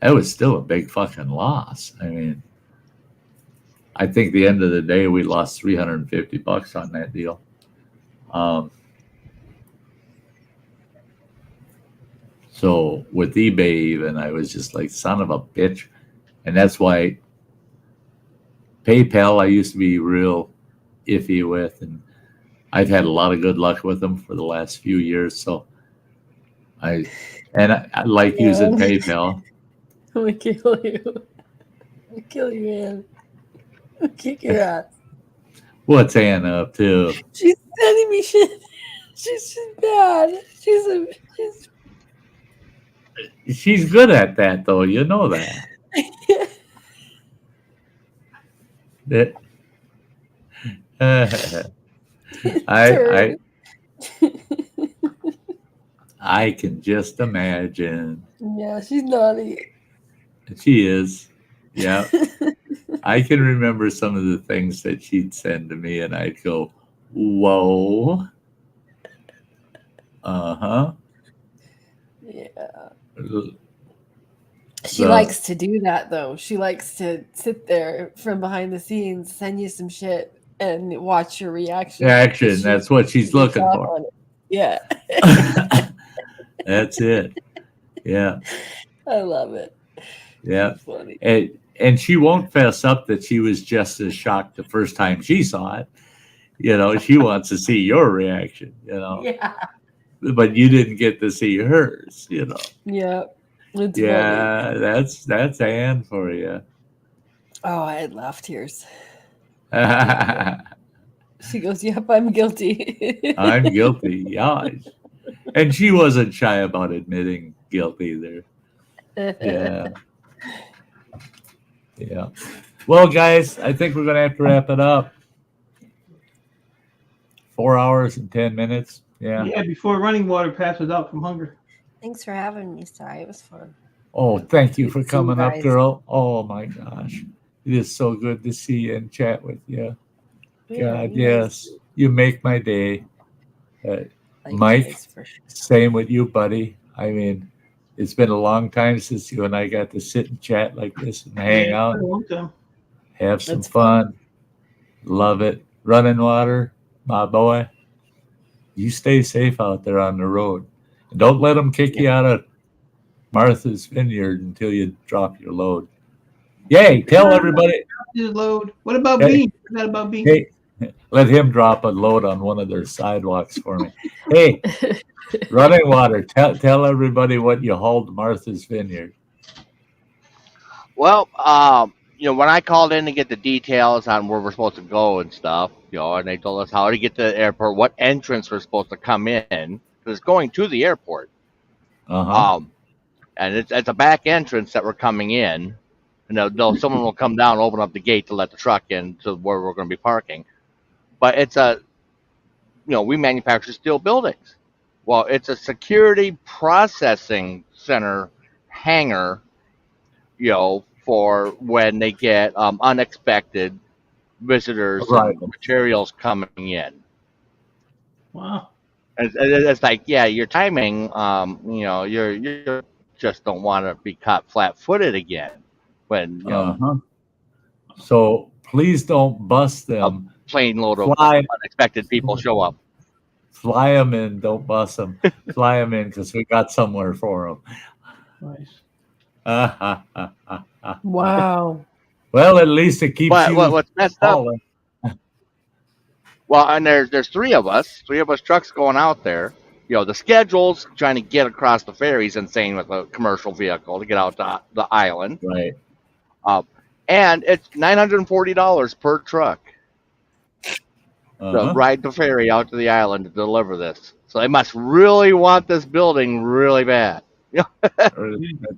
that was still a big fucking loss. I mean, I think at the end of the day, we lost $350 on that deal. So with eBay even, I was just like, son of a bitch. And that's why PayPal I used to be real iffy with, and I've had a lot of good luck with them for the last few years. So I like using PayPal. I'm gonna kill you. I'll kill you, Ann. I'll kick your ass. What's Ann up to? She's sending me shit. She's bad. She's good at that, though. You know that. I can just imagine. Yeah, she's naughty. She is. Yeah. I can remember some of the things that she'd send to me, and I'd go, whoa. Uh-huh. Yeah. She likes to do that, though. She likes to sit there from behind the scenes, send you some shit, and watch your reaction. That's what she's looking for. Yeah. That's it. Yeah. I love it. Yeah. It's funny. And she won't fess up that she was just as shocked the first time she saw it. You know, she wants to see your reaction, you know. Yeah. But you didn't get to see hers, you know. Yeah. It's yeah, funny. that's Ann for you. Oh, I had laugh tears. She goes, yep, I'm guilty. I'm guilty. Yeah. And she wasn't shy about admitting guilt either. Yeah. Yeah. Well, guys, I think we're going to have to wrap it up. 4 hours and 10 minutes. Yeah. Yeah, before running water passes out from hunger. Thanks for having me, Sty. It was fun. Oh, thank you for See you coming up, guys. girl. Oh, my gosh. It is so good to see you and chat with you. God, yes. You make my day. Mike, same with you, buddy. I mean, it's been a long time since you and I got to sit and chat like this and hang out. Have some fun. Love it. Running water, my boy. You stay safe out there on the road. And don't let them kick you out of Martha's Vineyard until you drop your load. Yay! Tell everybody. Load. What about Hey. Bean? What's that about Bean? Hey, let him drop a load on one of their sidewalks for me. Hey, Running Water, tell everybody what you hauled to Martha's Vineyard. Well, when I called in to get the details on where we're supposed to go and stuff, and they told us how to get to the airport, what entrance we're supposed to come in, because it's going to the airport. And it's a back entrance that we're coming in, and someone will come down, open up the gate to let the truck in to where we're going to be parking. But it's we manufacture steel buildings. Well, it's a security processing center hangar, for when they get unexpected visitors and materials coming in. Wow. It's like, yeah, your timing, you just don't want to be caught flat-footed again when, So please don't bust them. A plane load of unexpected people show up. Fly them in, don't bust them. Fly them in because we got somewhere for them. Nice. Wow. Well, at least it keeps you. What's messed up? Well, and there's three of us trucks going out there. The schedule's trying to get across the ferry is insane with a commercial vehicle to get out to the island. Right. And it's $940 per truck to ride the ferry out to the island to deliver this. So they must really want this building really bad. They're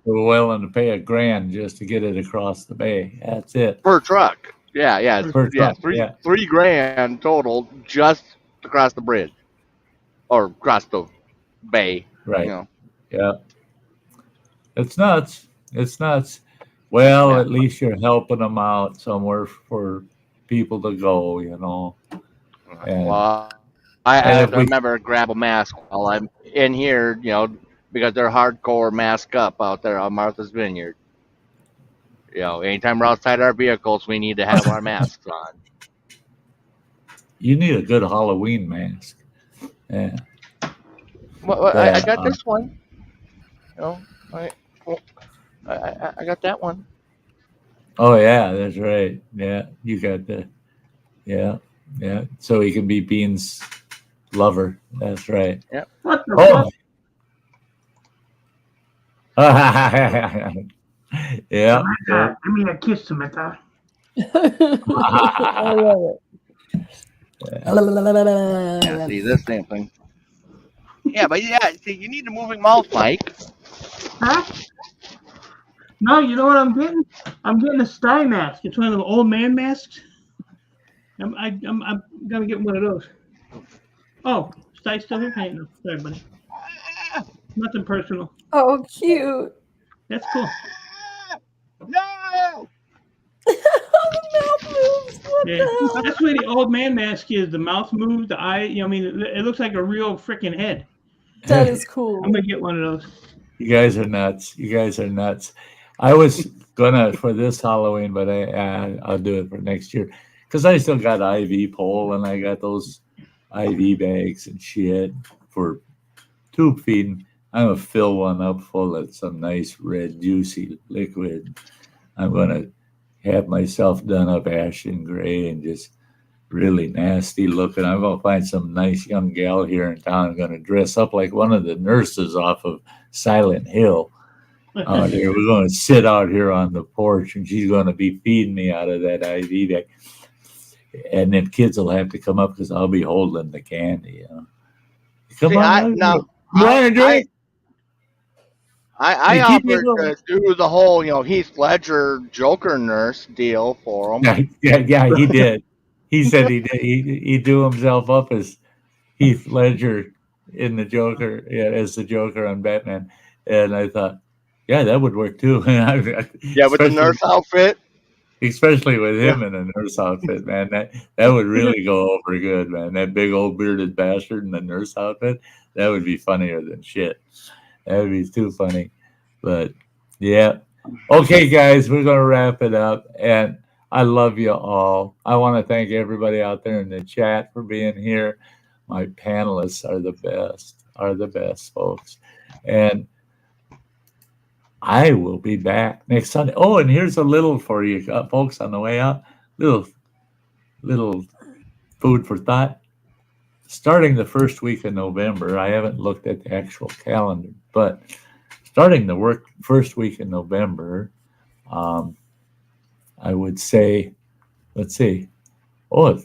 willing to pay $1,000 just to get it across the bay. That's it. Per truck. Yeah. Per truck, $3,000 total just across the bridge or across the bay. Right. Yeah. It's nuts. Well, at least you're helping them out somewhere for people to go, And, well, I have to remember to grab a mask while I'm in here, because they're hardcore mask up out there on Martha's Vineyard. Anytime we're outside our vehicles, we need to have our masks on. You need a good Halloween mask. Yeah. Well, I got this one. I got that one. Oh yeah, that's right. Yeah, you got the. Yeah. So he can be Bean's lover. That's right. Yeah. What the fuck? Yeah. Samantha, give me a kiss, Samantha. I love it. Yeah, see this same thing. Yeah, but see, you need a moving mouth, Mike. Huh? No, you know what I'm getting? I'm getting a Sty mask. It's one of the old man masks. I'm gonna get one of those. Oh, Sty still here? Hey, no, sorry, buddy. Nothing personal. Oh, cute. That's cool. No. Yeah, that's where the old man mask is. The mouth moves, the eye. It looks like a real freaking head. That is cool. I'm gonna get one of those. You guys are nuts. I was gonna for this Halloween, but I'll do it for next year because I still got IV pole and I got those IV bags and shit for tube feeding. I'm gonna fill one up full of some nice red juicy liquid. I'm gonna have myself done up ashen gray and just really nasty looking. I'm gonna find some nice young gal here in town. I'm gonna dress up like one of the nurses off of Silent Hill out here. We're gonna sit out here on the porch and she's gonna be feeding me out of that IV bag. And then kids will have to come up because I'll be holding the candy. Come on, drink. I offered to do the whole, Heath Ledger Joker nurse deal for him. Yeah, he did. He said he did. He drew himself up as Heath Ledger in the Joker, as the Joker on Batman. And I thought, yeah, that would work too. With the nurse outfit. Especially with him in a nurse outfit, man. That would really go over good, man. That big old bearded bastard in the nurse outfit, that would be funnier than shit. That would be too funny. But yeah. Okay, guys, we're gonna wrap it up. And I love you all. I want to thank everybody out there in the chat for being here. My panelists are the best, folks. And I will be back next Sunday. Oh, and here's a little for you folks on the way out. Little food for thought. Starting the first week of November, I haven't looked at the actual calendar, but starting the first week in November, I would say, let's see, oh,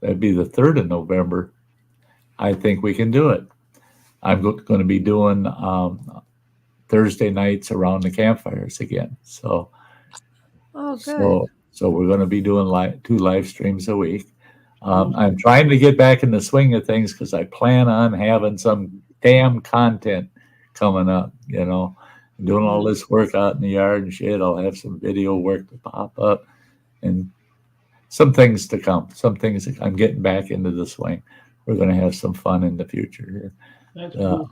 that'd be the 3rd of November. I think we can do it. I'm going to be doing Thursday nights around the campfires again. So, Oh, good. so we're going to be doing 2 live streams a week. I'm trying to get back in the swing of things because I plan on having some damn content coming up. You know, doing all this work out in the yard and shit. I'll have some video work to pop up and some things to come. Some things that I'm getting back into the swing. We're going to have some fun in the future here. That's cool.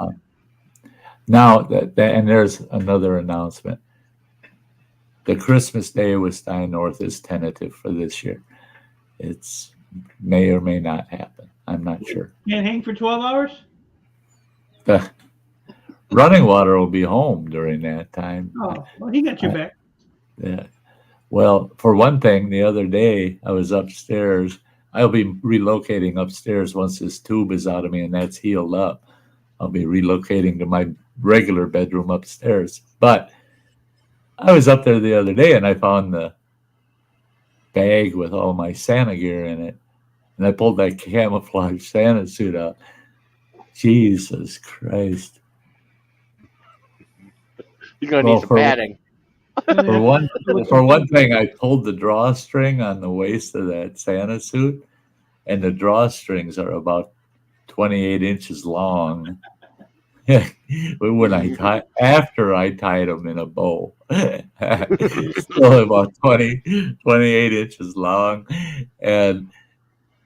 Now and there's another announcement. The Christmas Day with Sty North is tentative for this year. It's may or may not happen. I'm not sure. Can't hang for 12 hours? The running water will be home during that time. Oh, well, he got your back. Yeah. Well, for one thing, the other day I was upstairs. I'll be relocating upstairs once this tube is out of me and that's healed up. I'll be relocating to my regular bedroom upstairs. But I was up there the other day and I found the bag with all my Santa gear in it. And I pulled that camouflage Santa suit out. Jesus Christ. You're going to need some padding. For one thing, I pulled the drawstring on the waist of that Santa suit, and the drawstrings are about 28 inches long. When after I tied them in a bow, still about 28 inches long, and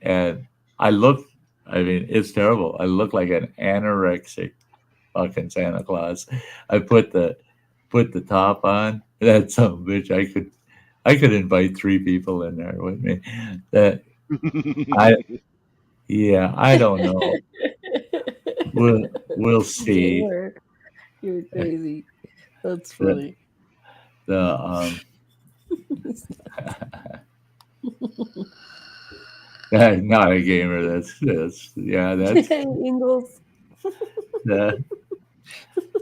I mean, it's terrible. I look like an anorexic fucking Santa Claus. I put the top on. That son of a bitch, I could invite 3 people in there with me. I don't know. We'll see. You're crazy. That's funny. I'm not a gamer. That's Ingalls.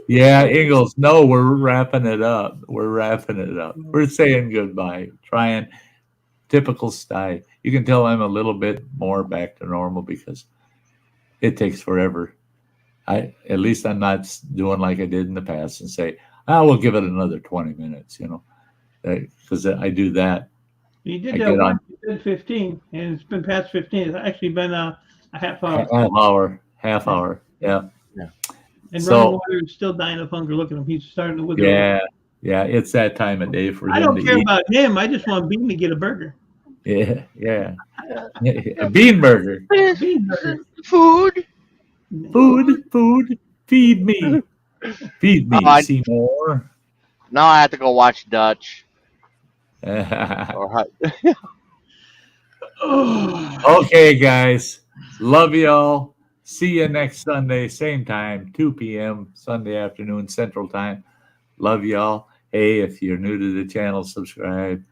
Yeah, Ingalls. No, we're wrapping it up. We're saying goodbye. Trying typical Sty. You can tell I'm a little bit more back to normal because it takes forever. At least I'm not doing like I did in the past and say, we'll give it another 20 minutes, because I do that. You did that once. You did 15, and it's been past 15. It's actually been a half hour. Half hour. Yeah. And running water is still dying of hunger. Look at him. He's starting to wither. Yeah. It's that time of day for him. I don't care about him. I just want Bean to get a burger. Yeah. A bean burger. Food. Feed me. Seymour. Now I have to go watch Dutch. Okay, guys. Love y'all. See you next Sunday, same time, 2 p.m. Sunday afternoon Central Time. Love y'all. Hey, if you're new to the channel, subscribe.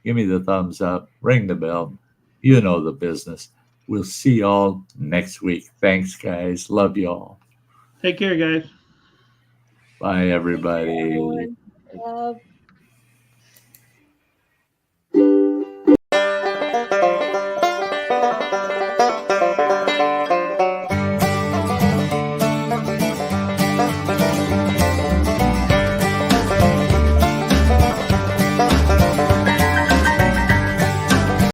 Give me the thumbs up. Ring the bell. You know the business. We'll see y'all next week. Thanks, guys. Love y'all. Take care, guys. Bye, everybody. Love.